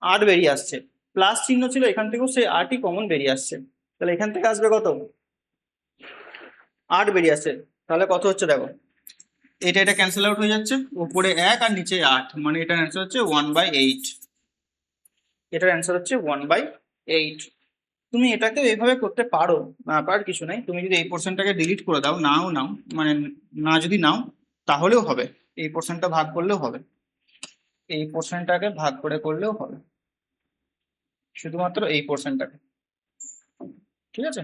8 বেরিয়ে আসছে। প্লাস চিহ্ন ছিল, এখান থেকেও সেই 8ই কমন বেরিয়ে আসছে, তাহলে এখান থেকে আসবে কত? 8 বেরিয়ে আসছে। তাহলে কত হচ্ছে দেখো, এটা ক্যান্সেল আউট হয়ে যাচ্ছে, উপরে 1 আর নিচে 8, মানে এটার অ্যান্সার হচ্ছে 1/8। এটার অ্যান্সার হচ্ছে 1/8। তুমি এটাকে এইভাবে করতে পারো, না পার কিছু নাই। তুমি যদি এই পোর্শনটাকে ডিলিট করে দাও, নাও নাও, মানে না যদি নাও তাহলেও হবে, এই পোর্শনটা ভাগ করলেও হবে, এই পোর্শনটাকে ভাগ করে করলেও হবে, শুধুমাত্র এই পোর্শনটাকে। ঠিক আছে,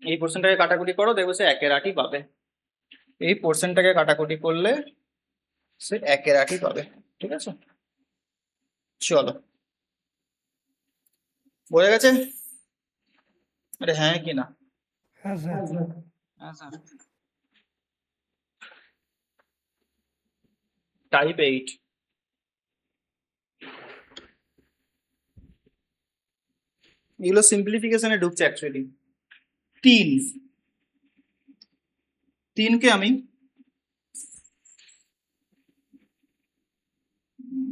এই পোর্শনটাকে কাটাকুটি করো, দেখবে সে 1 এর 8ই পাবে। এই পোর্শনটাকে কাটাকুটি করলে সে 1 এর 8ই পাবে। ঠিক আছে, চলো, বোঝা গেছে? আরে হ্যাঁ কি না? হ্যাঁ স্যার। হ্যাঁ স্যার। টাইপ 8, এগুলো সিম্পলিফিকেশনে ঢুকছে অ্যাকচুয়ালি। 3কে আমি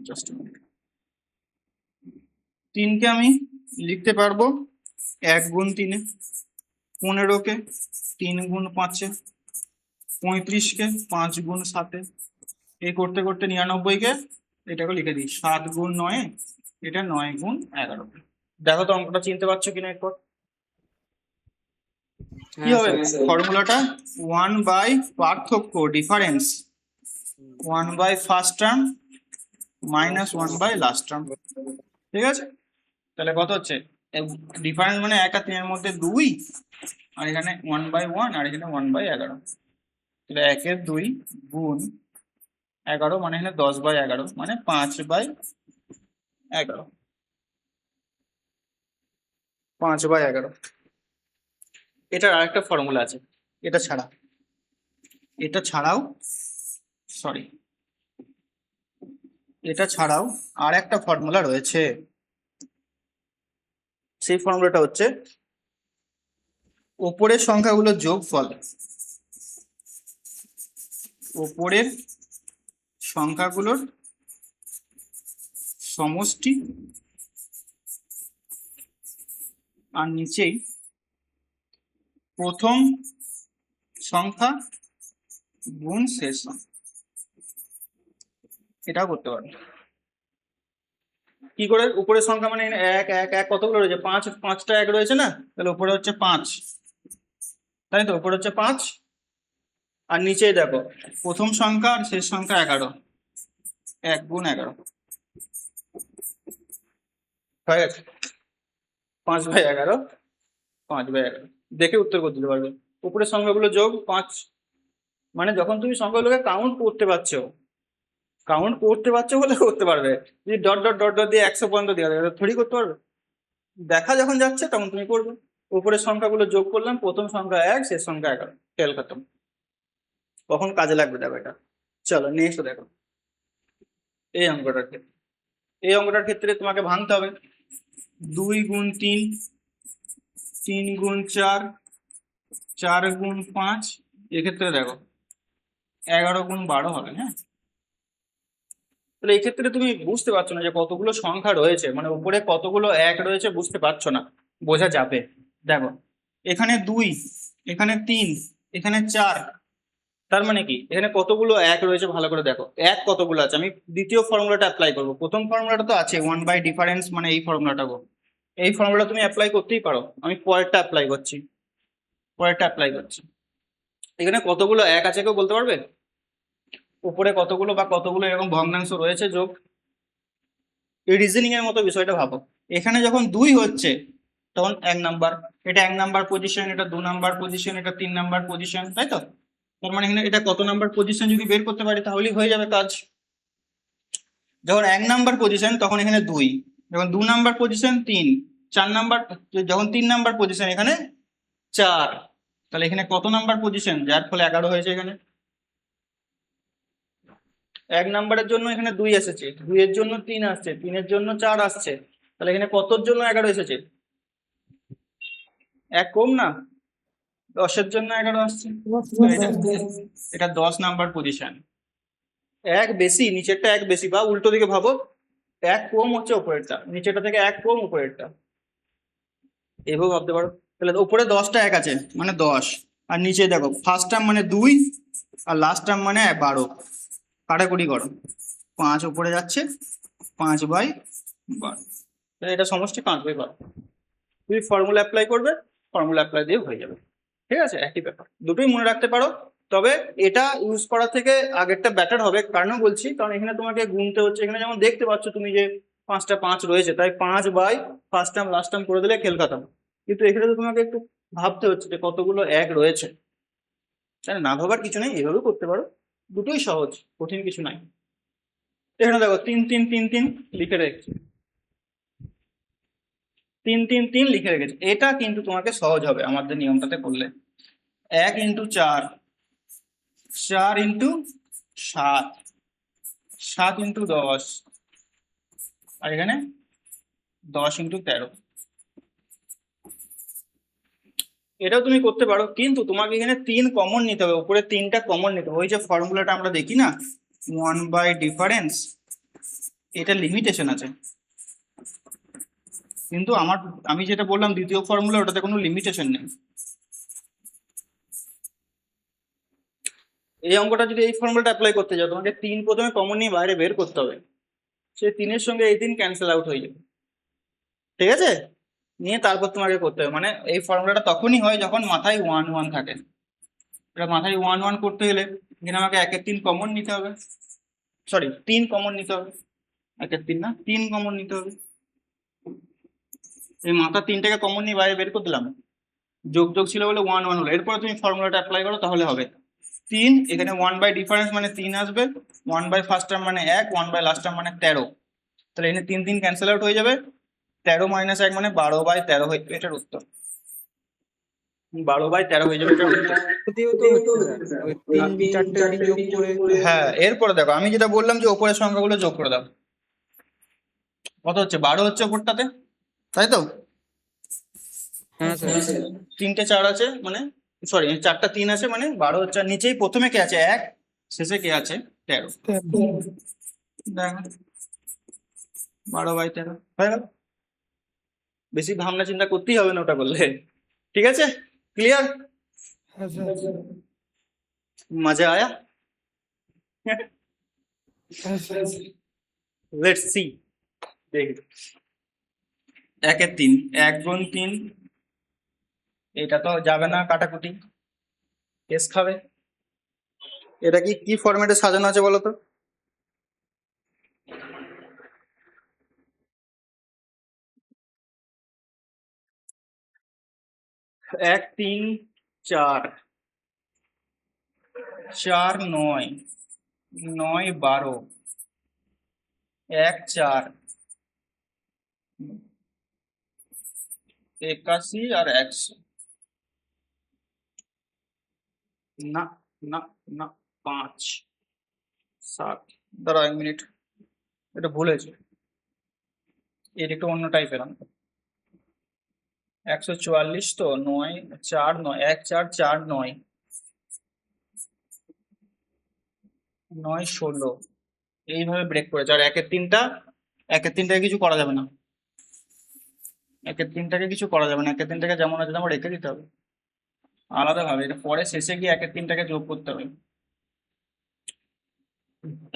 জাস্ট 3কে আমি লিখতে পারবো 1 গুণ 3-এ, 15কে 3 গুণ 5-এ, 35কে 5 গুণ 7-এ, এই করতে করতে 99কে এটাকে লিখে দিই 7 গুণ 9-এ, এটা 9 গুণ 11। দেখো তো অঙ্কটা চিনতে পারছো কিনা একবার। কি হ্যাঁ হবে স্যার। ফর্মুলাটা? 1 বাই পার্থক্য, difference, 1 by first term minus 1 by last term. ঠিক আছে, তাহলে কত হচ্ছে? ডিফারেন্স মানে 1 আর 3-এর মধ্যে 2, আর এখানে 1/1, আর এখানে 1/11। তাহলে 1-এর 2 গুণ 11, মানে এখানে 10/11, মানে 5/11, 5/11। এটার আরেকটা ফর্মুলা আছে, এটা ছাড়াও সরি, এটা ছাড়াও আর একটা ফর্মুলা রয়েছে। সেই ফর্মুলাটা হচ্ছে ওপরের সংখ্যাগুলোর যোগফল ওপরের সংখ্যাগুলোর সমষ্টি আর নিচেই প্রথম সংখ্যা গুণ শেষ সংখ্যা। এটাও করতে পারো। কি করে? উপরের সংখ্যা মানে এক এক এক কতগুলো রয়েছে? পাঁচটা এক রয়েছে না, তাহলে উপরে হচ্ছে 5, তাই তো? উপরে হচ্ছে 5 আর নিচেই দেখো প্রথম সংখ্যা আর শেষ সংখ্যা 11, 1 গুণ 11 হয়ে গেছে। 5/11, 5/11 দেখে উত্তর করে দিতে পারবে। উপরের সংখ্যাগুলো যোগ 5, মানে যখন তুমি সংখ্যাগুলোকে কাউন্ট করতে পারছো বলে করতে পারবে। যদি ডট ডট ডট ডট দিয়ে 100 পর্যন্ত দেওয়া যাবে, থোড়ি করতে পারবে? দেখা যখন যাচ্ছে তখন তুমি করবে। উপরের সংখ্যাগুলো যোগ করলাম, প্রথম সংখ্যা 1, শেষ সংখ্যা 11, খেয়াল খতম। কখন কাজে লাগবে দেখো এটা। চলো নেক্সট দেখো। এই অঙ্কটার ক্ষেত্রে তোমাকে ভাঙতে হবে 2 গুণ 3, 3 গুণ 4, 4 গুণ 5, এক্ষেত্রে দেখো 11 গুণ 12 হবে। হ্যাঁ, তাহলে এই ক্ষেত্রে তুমি বুঝতে পারছো না যে কতগুলো সংখ্যা রয়েছে, মানে উপরে কতগুলো এক রয়েছে বুঝতে পারছো না। বোঝা যাবে। দেখো এখানে 2, এখানে 3, এখানে 4, তার মানে কি এখানে কতগুলো এক রয়েছে ভালো করে দেখো। এক কতগুলো আছে? আমি দ্বিতীয় ফর্মুলাটা অ্যাপ্লাই করব। প্রথম ফর্মুলাটা তো আছে 1/ডিফারেন্স, মানে এই ফর্মুলাটা এই ফর্মুলা তুমি অ্যাপ্লাই করতেই পারো। আমি পরেরটা অ্যাপ্লাই করছি। এখানে কতগুলো এক আছে কেউ বলতে পারবে? উপরে কতগুলো বা কতগুলো এরকম ভগ্নাংশ রয়েছে যোগ? এই রিজনিং এর মতো বিষয়টা ভাবো। এখানে যখন 2 হচ্ছে তখন 1 নাম্বার, এটা 1 নাম্বার পজিশন, এটা 2 নাম্বার পজিশন, এটা 3 নাম্বার পজিশন, তাই তো? তার মানে এখানে এটা কত নাম্বার পজিশন যদি বের করতে পারি তাহলেই হয়ে যাবে কাজ। যখন 1 নাম্বার পজিশন তখন এখানে 2, যখন 2 নাম্বার পজিশন 3, 4 নাম্বার, যখন 3 নাম্বার পজিশন এখানে 4, তাহলে এখানে কত নাম্বার পজিশন? যার ফলে 11 হয়েছে। এখানে 1 নাম্বারের জন্য এখানে 2 এসেছে, 2 এর জন্য 3 আসছে, 3 এর জন্য 4 আসছে, তাহলে এখানে কতর জন্য 11 এসেছে? 1 কম না, 10 এর জন্য 11 আসছে। এটা 10 নাম্বার পজিশন। 1 বেশি, নিচেরটা 1 বেশি, বা উল্টো দিকে ভাবো, 1 কম হচ্ছে উপরেরটা, নিচেরটা থেকে 1 কম উপরেরটা, এইভাবে ভাবতে পারো। তাহলে উপরে 10টা 1 আছে মানে 10, আর নিচে দেখো ফার্স্ট টার্ম মানে 2 আর লাস্ট টার্ম মানে 12, কাটাকুটি করো, 5 উপরে যাচ্ছে, 5/12, এটা সমষ্টি 5/12। তুমি ফর্মুলা অ্যাপ্লাই করবে, ফর্মুলা অ্যাপ্লাই দিয়ে হয়ে যাবে। ঠিক আছে, একই ব্যাপার, দুটোই মনে রাখতে পারো। তবে এটা ইউজ করা থেকে আগেরটা বেটার হবে। কারণ বলছি, কারণ এখানে তোমাকে গুনতে হচ্ছে। এখানে যেমন দেখতে পাচ্ছ তুমি যে 5টা 5 রয়েছে, তাই 5/, ফার্স্ট টার্ম লাস্ট টার্ম করে দিলে খেল খতম। কিন্তু এখানে তো তোমাকে একটু ভাবতে হচ্ছে যে কতগুলো এক রয়েছে। তাই না ভাবার কিছু নেই, এভাবেও করতে পারো, দুটোই সহজ, কঠিন কিছু নাই। এখানে দেখো 3 3 3 3 লিখে রেখেছি, 3 3 3 লিখে রেখেছি। এটা কিন্তু তোমাকে সহজ হবে আমাদের নিয়মটাতে করলে। 1 × 4, 4 × 7, 7 × 10, আর এখানে 10 × 13। এটাও তুমি করতে পারো, কিন্তু তোমাকে এখানে 3 কমন নিতে হবে, উপরে 3টা কমন নিতে হবে। ওই যে ফর্মুলাটা আমরা দেখি না 1/ডিফারেন্স, এটা লিমিটেশন আছে। কিন্তু আমি যেটা বললাম দ্বিতীয় ফর্মুলা, ওটাতে কোনো লিমিটেশন নেই। এই অঙ্কটা যদি এই ফর্মুলাটা অ্যাপ্লাই করতে যাও, তোমাকে 3 প্রথমে কমন নিয়ে বাইরে বের করতে হবে। সেই 3-এর সঙ্গে এই 3 ক্যান্সেল আউট হয়ে যাবে। ঠিক আছে, নিয়ে তারপর তোমাকে করতে হবে। মানে এই ফর্মুলাটা তখনই হয় যখন মাথায় 1 1 থাকে। এটা মাথায় 1 1 করতে গেলে এখানে আমাকে 1 এর 3 কমন নিতে হবে, সরি 3 কমন নিতে হবে, 1 এর 3 না, 3 কমন নিতে হবে। এই মাথা 3টাকে কমন নিয়ে বাইরে বের করে দিলাম, যোগ যোগ ছিল বলে 1 1 হলো। এরপরে তুমি ফর্মুলাটা অ্যাপ্লাই করো, তাহলে হবে 3, এখানে 1/ডিফারেন্স মানে 3 আসবে, 1/, ফার্স্ট টার্ম মানে 1, 1/, লাস্ট টার্ম মানে 13। তাহলে এখানে 3 3 ক্যান্সেল আউট হয়ে যাবে, 13 - 1 মানে 12/13 হয়ে যাবে। এটার উত্তর 12/13 হয়ে যাবে, এটার উত্তর। যদিও তো হচ্ছে না, ওই 3 4টে যোগ করে। হ্যাঁ, এরপরে দেখো আমি যেটা বললাম যে উপরের সংখ্যাগুলো যোগ করে দাও। কত হচ্ছে? 12 হচ্ছে উপরটাতে, তাই তো? হ্যাঁ স্যার। 3টে 4 আছে মানে সরি 4টা 3 আছে মানে 12 হচ্ছে। আর নিচেই প্রথমে কে আছে 1, শেষে কে আছে 13। 13 দেখো 12/13 হয়ে গেল। বেশি ভাবনা চিন্তা করতেই হবে না ওটা করলে। ঠিক আছে, ক্লিয়ার? হ্যাঁ স্যার মজা আয়া? হ্যাঁ স্যার লেটস সি। দেখি 1 এর 3, 1 গুণ 3, এটা তো যাবে না কাটাকুটি, কেস খাবে। এটা কি কি ফরম্যাটে সাজানো আছে বলো তো? এক 3 4, 4 9, 9 12, 1 4, 81 আর 100। না না না 5 7, দাঁড়াও 1 মিনিট, এটা ভুল হয়েছে, এটা একটু অন্য টাইপের। 144 তো 9 4 9, 1 4 4 9, 9 16, এইভাবে ব্রেক করেছে। আর 1 এর 3টা, 1 এর 3টাকে কিছু করা যাবে না, 1 এর 3টাকে কিছু করা যাবে না, 1 এর 3টাকে যেমন আছে তেমন রেখে দিতে হবে আলাদাভাবে। এটা পরে শেষে গিয়ে 1 এর 3টাকে যোগ করতে হবে।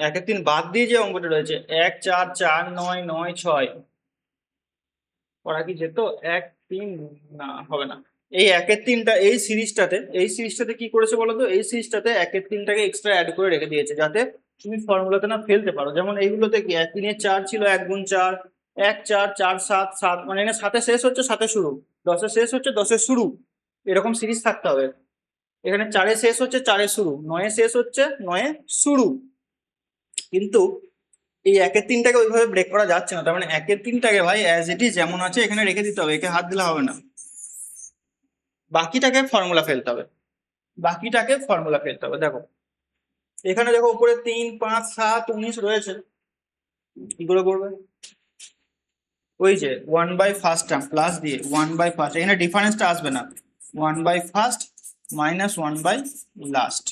1 এর 3 বাদ দিয়ে যে অঙ্কটা রয়েছে 1 4 4 9 9 6, করা কি যেত? 1 3, না হবে না। এই 1 এর 3টা এই সিরিজটাতে কি করেছে বলো তো? এই সিরিজটাতে 1 এর 3টাকে এক্সট্রা অ্যাড করে রেখে দিয়েছে যাতে তুমি ফর্মুলাতে না ফেলতে পারো। যেমন এইগুলোতে কি 1 3 এর 4 ছিল, 1 গুণ 4, 1 4 4 7 7, মানে এখানে 7 শেষ হচ্ছে 7 শুরু, 10 শেষ হচ্ছে 10 শুরু, এরকম সিরিজ থাকতে হবে। এখানে 4 শেষ হচ্ছে 4 শুরু, 9 শেষ হচ্ছে 9 শুরু। কিন্তু এই 1 এর 3টাকে ওইভাবে ব্রেক করা যাচ্ছে না, তার মানে 1 এর 3টাকে ভাই অ্যাজ ইট ইজ যেমন আছে এখানে রেখে দিতে হবে, একে হাত দিলে হবে না। বাকিটাকে ফর্মুলা ফেলতে হবে, দেখো এখানে দেখো উপরে 3 5 7 19 রয়েছে, কি করে করবে? ওই যে 1/1 টার্ম প্লাস দিয়ে 1/1, এখানে ডিফারেন্সটা আসবে না, 1/1 মাইনাস 1/লাস্ট,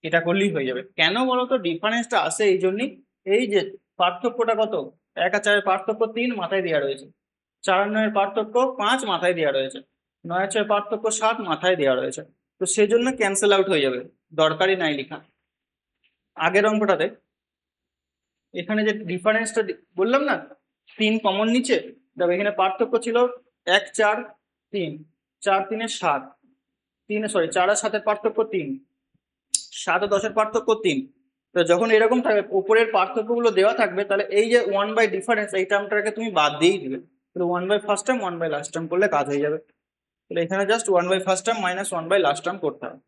এটা করলেই হয়ে যাবে। কেন বলো তো ডিফারেন্সটা আসে? এই জন্যই, এই যে পার্থক্যটা কত, 1 আর 4 পার্থক্য 3 মাথায় দেওয়া রয়েছে, 4 আর 9 পার্থক্য 5 মাথায় দেওয়া রয়েছে, 9 আর 6 পার্থক্য 7 মাথায় দেওয়া রয়েছে। তো সেজন্য ক্যান্সেল আউট হয়ে যাবে, দরকারই নাই লেখা। আগের অঙ্কটাতে এখানে যে ডিফারেন্সটা বললাম না 3 কমন নিচে, দেখো এখানে পার্থক্য ছিল 1 4 3, 4 3 7, 4 আর 7 পার্থক্য 3, 7 ও 10 পার্থক্য 3। তো যখন এরকম থাকবে উপরের পার্থক্যগুলো দেওয়া থাকবে, তাহলে এই যে 1/ডিফারেন্স এই টার্মটাকে তুমি বাদ দিয়েই দিবে, তাহলে 1/ফার্স্ট টার্ম 1/লাস্ট টার্ম করলে কাজ হয়ে যাবে। তাহলে এখানে জাস্ট 1/ফার্স্ট টার্ম মাইনাস 1/লাস্ট টার্ম করতে হবে,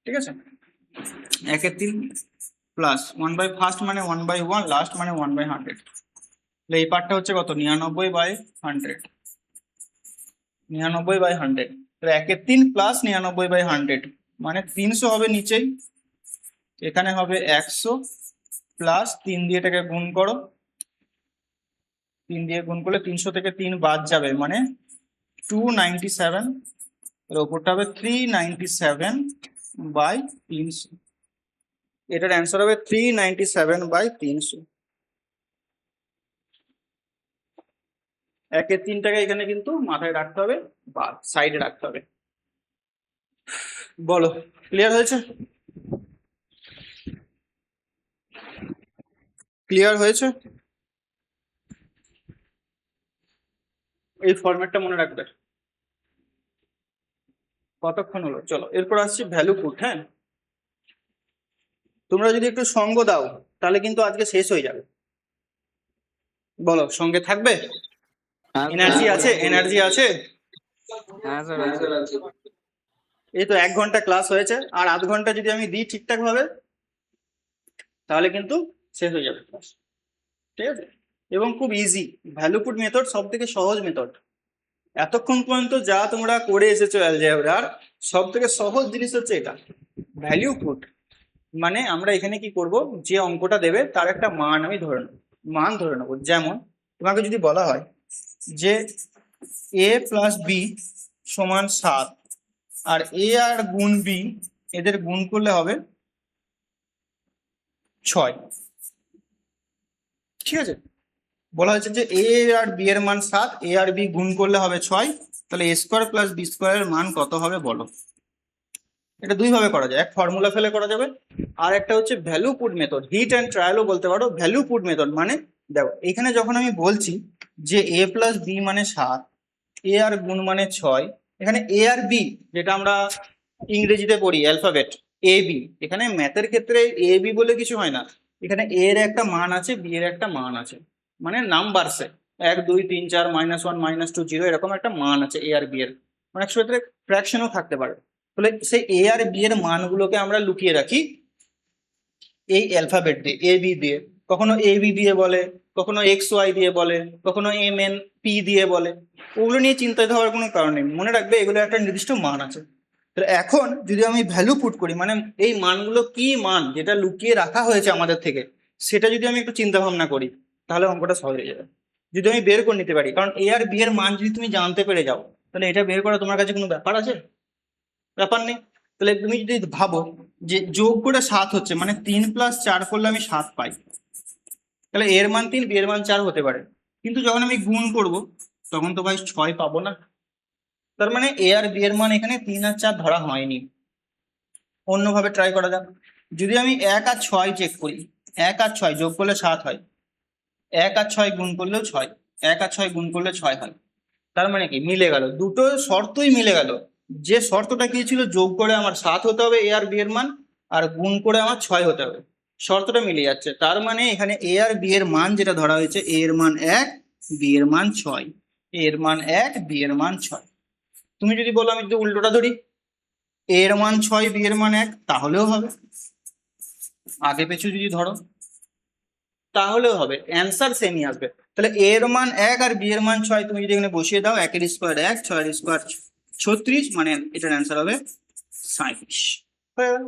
ঠিক আছে? 1 এর 3 প্লাস 1/ফার্স্ট মানে 1/1, লাস্ট মানে 1/100, তাহলে এই পার্টটা হচ্ছে কত? 99/100, 99/100। তাহলে 1 এর 3 প্লাস 99/100 মানে 300 হবে নিচেই, এখানে হবে 100 প্লাস 3 দিয়ে এটাকে গুণ করো, 3 দিয়ে গুণ করলে 300 থেকে 3 বাদ যাবে মানে 297, এর ওপরটা হবে 397/300, এটার অ্যান্সার হবে 397/300। 1 এর 3টাকে এখানে কিন্তু মাথায় রাখতে হবে বা সাইডে রাখতে হবে। বলো ক্লিয়ার হয়েছে? ক্লিয়ার হয়েছে? এই ফরম্যাটটা মনে রাখবে। কতক্ষণ হলো? চলো এরপর আসছি ভ্যালু পুট। হ্যাঁ, তোমরা যদি একটু সঙ্গ দাও তাহলে কিন্তু আজকে শেষ হয়ে যাবে। বলো সঙ্গে থাকবে? এনার্জি আছে? এনার্জি আছে? হ্যাঁ স্যার আছে। এই তো 1 ঘন্টা ক্লাস হয়েছে, আর আধ ঘন্টা যদি আমি দিই ঠিকঠাক ভাবে তাহলে কিন্তু শেষ হয়ে যাবে ক্লাস, ঠিক আছে? এবং খুব ইজি, ভ্যালু পুট মেথড সব থেকে সহজ মেথড। এতক্ষণ পর্যন্ত যা তোমরা করে এসেছো অ্যালজেব্রার সব থেকে সহজ জিনিস হচ্ছে এটা, ভ্যালু পুট। মানে আমরা এখানে কি করব, যে অঙ্কটা দেবে তার একটা মান আমি ধরে নেব, মান ধরে নেবো। যেমন তোমাকে যদি বলা হয় যে a প্লাস বি সমান 7, আর এ আর গুণ বি এদের গুণ করলে হবে 6। ঠিক আছে, বলা হয়েছে যে এ আর বি এর মান 7, এ আর বি গুণ করলে হবে 6, তাহলে এ স্কোয়ার প্লাস বি স্কোয়ারের মান কত হবে বলো। এটা দুই ভাবে করা যায়, এক ফর্মুলা ফেলে করা যাবে, আর একটা হচ্ছে value put method, hit and ট্রায়ালও বলতে পারো। ভ্যালু পুট মেথড মানে দেখো এখানে যখন আমি বলছি যে এ প্লাস বি মানে 7, এ আর গুণ মানে 6, এখানে এ আর বি যেটা আমরা ইংরেজিতে পড়ি অ্যালফাবেট এ বি, এখানে ম্যাথের ক্ষেত্রে এ বি বলে কিছু হয় না, এখানে এ এর একটা মান আছে, বি এর একটা মান আছে, মানে নাম্বারসে 1 2 3 4 -1 -2 0 এরকম একটা মান আছে এ আর বি এর, অনেক ক্ষেত্রে ফ্র্যাকশনও থাকতে পারে। তাহলে সেই এ আর বি এর মানগুলোকে আমরা লুকিয়ে রাখি এই অ্যালফাবেট দিয়ে, এ বি দিয়ে, কখনো এ বি দিয়ে বলে, কখনো এক্স ওয়াই দিয়ে বলে, কখনো এম এন পি দিয়ে বলে। ওগুলো নিয়ে চিন্তিত হওয়ার কোনো কারণ নেই, মনে রাখবে এগুলো একটা নির্দিষ্ট মান আছে। তাহলে এখন যদি আমি ভ্যালু পুট করি, মানে এই মানগুলো কি মান যেটা লুকিয়ে রাখা হয়েছে আমাদের থেকে, সেটা যদি আমি একটু চিন্তা ভাবনা করি, তাহলে অঙ্কটা সহজ হয়ে যাবে। যদি আমি বের করে নিতে পারি, কারণ এ আর বি এর মান যদি তুমি জানতে পেরে যাও, তাহলে এটা বের করা তোমার কাছে কোনো ব্যাপার আছে? ব্যাপার নেই। তাহলে তুমি যদি ভাবো যে যোগ করে 7 হচ্ছে, মানে 3 + 4 করলে আমি 7 পাই, তাহলে এর মান 3, বি এর মান 4 হতে পারে, কিন্তু যখন আমি গুণ করব তখন তো ভাই 6 পাবো না। তার মানে এ আর বি এর মান এখানে 3 আর 4 ধরা হয়নি। অন্যভাবে ট্রাই করা যাক, যদি আমি 1 আর 6 চেক করি, 1 আর 6 যোগ করলে 7 হয়, 1 আর 6 গুণ করলেও 6, 1 আর 6 গুণ করলে 6 হয়। তার মানে কি মিলে গেল, দুটো শর্তই মিলে গেল। যে শর্তটা কি ছিল, যোগ করে আমার 7 হতে হবে এ আর বি এর মান, আর গুণ করে আমার 6 হতে হবে, শর্তটা মিলে যাচ্ছে। তার মানে এখানে এ আর বি এর মান যেটা ধরা হয়েছে, এ এর মান 1, বি এর মান 6, এ এর মান 1, বি এর মান 6। তুমি যদি বলো আমি যদি উল্টোটা ধরি, এ এর মান 6, বি এর মান 1, তাহলেও হবে। আগে পেছু যদি ধরো তাহলেও হবে, অ্যান্সার সেমই আসবে। তাহলে এ এর মান 1 আর বি এর মান 6 তুমি যদি এখানে বসিয়ে দাও, 1 এর স্কোয়ার 1, 6 এর স্কোয়ার 36, মানে এটার অ্যান্সার হবে 37। হয়ে গেল।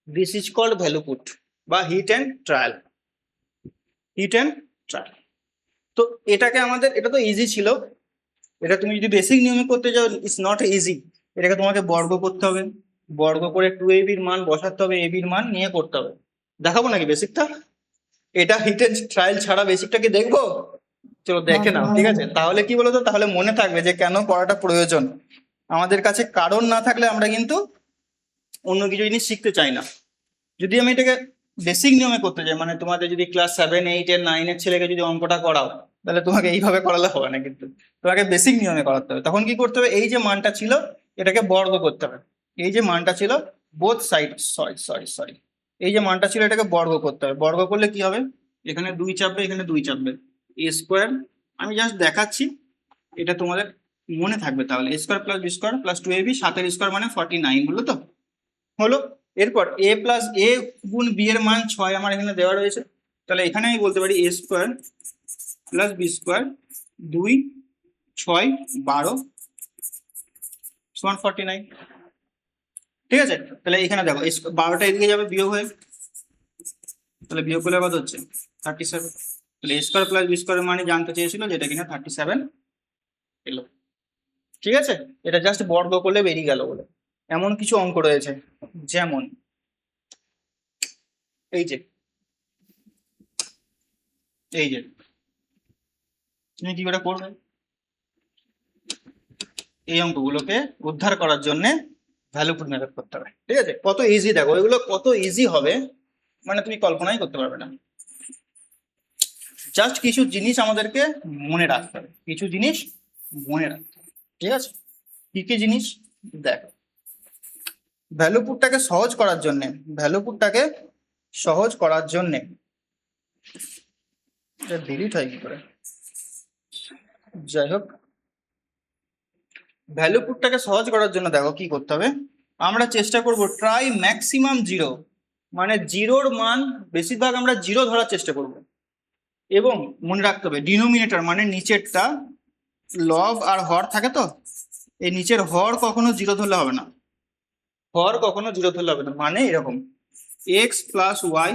This is called value put বা hit and trial. Hit and trial. তো এটাকে আমাদের, এটা তো ইজি ছিল, এটা তুমি যদি বেসিক নিয়মে করতে যাও ইটস নট ইজি। এটাকে তোমাকে বর্গ করতে হবে, বর্গ করে 2ab এর মান বসাতে হবে, ab এর মান নিয়ে করতে হবে। দেখাবো নাকি বেসিকটা? এটা হিট অ্যান্ড ট্রায়াল ছাড়া বেসিকটা কি দেখবো? চলো দেখে নাও, ঠিক আছে? তাহলে কি বলতো, তাহলে মনে থাকবে যে কেন করাটা প্রয়োজন। আমাদের কাছে কারণ না থাকলে আমরা কিন্তু অন্য কিছু জিনিস শিখতে চাই না। যদি আমি এটাকে বেসিক নিয়মে করতে চাই, মানে তোমাদের যদি ক্লাস 7, 8 এর 9 এর ছেলেকে যদি অঙ্কটা করাও, তাহলে তোমাকে এইভাবে করালে হবে না, কিন্তু তোমাকে বেসিক নিয়মে করাতে হবে। তখন কি করতে হবে, এই যে মানটা ছিল এটাকে বর্গ করতে হবে, এই যে মানটা ছিল বোথ সাইড, সরি এই যে মানটা ছিল এটাকে বর্গ করতে হবে। বর্গ করলে কি হবে, এখানে 2 চাপবে, এখানে 2 চাপবে, এ স্কোয়ার, আমি জাস্ট দেখাচ্ছি, এটা তোমাদের মনে থাকবে। তাহলে a square plus b square plus 2ab, 7 এর স্কোয়ার মানে 49 হলো তো, হলো। এরপর এ প্লাস এ গুণ বি এর মান 6 আমার এখানে দেওয়া রয়েছে, তাহলে এখানে আমি বলতে পারি এ স্কোয়ার প্লাস বি স্কোয়ার 2 6 12 সমান 49। ঠিক আছে, তাহলে এখানে দেখো 12টা এদিকে যাবে বিয়োগ হয়ে, তাহলে বিয়োগ করলে কত হচ্ছে 37। তাহলে এ স্কোয়ার প্লাস বি স্কোয়ারের মানে জানতে চেয়েছিল, যেটা কিনা 37 এলো। ঠিক আছে, এটা জাস্ট বর্গ করলে বেরিয়ে গেল বলে। এমন কিছু অঙ্ক রয়েছে, যেমন এই যে তুমি কি করে করবে, এই অঙ্কগুলোকে উদ্ধার করার জন্য ভ্যালু পুট মেথড করতে হবে। ঠিক আছে, কত ইজি দেখো, এগুলো কত ইজি হবে মানে তুমি কল্পনাই করতে পারবে না। জাস্ট কিছু জিনিস আমাদেরকে মনে রাখতে হবে, কিছু জিনিস মনে রাখতে হবে। ঠিক আছে, কি কি জিনিস দেখো, ভ্যালু পুটটাকে সহজ করার জন্য, ডিলিট হয় কি করে, যাই হোক, ভ্যালু পুটটাকে সহজ করার জন্য দেখো কি করতে হবে, আমরা চেষ্টা করব ট্রাই ম্যাক্সিমাম 0, মানে জিরোর মান বেশিরভাগ আমরা 0 ধরার চেষ্টা করব। এবং মনে রাখতে হবে ডিনোমিনেটর মানে নিচেরটা, লব আর হর থাকে তো, এই নিচের হর কখনো 0 ধরলে হবে না, মানে এরকম এক্স প্লাস ওয়াই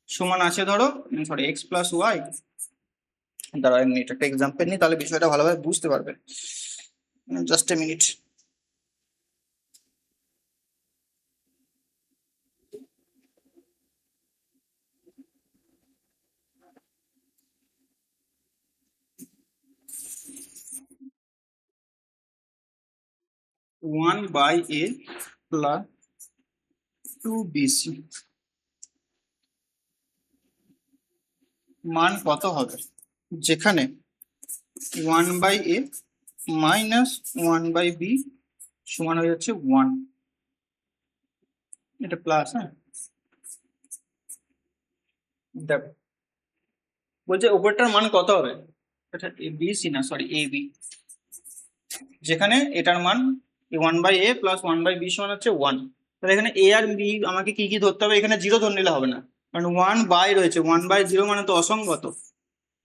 সমান আছে ধরো, সরি এক্স প্লাস ওয়াই, দাঁড়াও এক মিনিট একটা এক্সাম্পল নিই, তাহলে বিষয়টা ভালোভাবে বুঝতে পারবে। Just a minute. One by A plus 2bc মান কত হবে যেখানে 1/a মাইনাস 1/b সমান হয়ে যাচ্ছে 1। এটা প্লাস, হ্যাঁ দেখো বলছে উপরটার মান কত হবে, এটা বিসি না সরি এ বি, যেখানে এটার মান 1/a প্লাস 1/b সমান হচ্ছে 1। তাহলে এখানে এ আর বি আমাকে কি কি ধরতে হবে, এখানে 0 ধরে নিলে হবে না, কারণ 1 রয়েছে, 1/0 মানে তো অসংগত,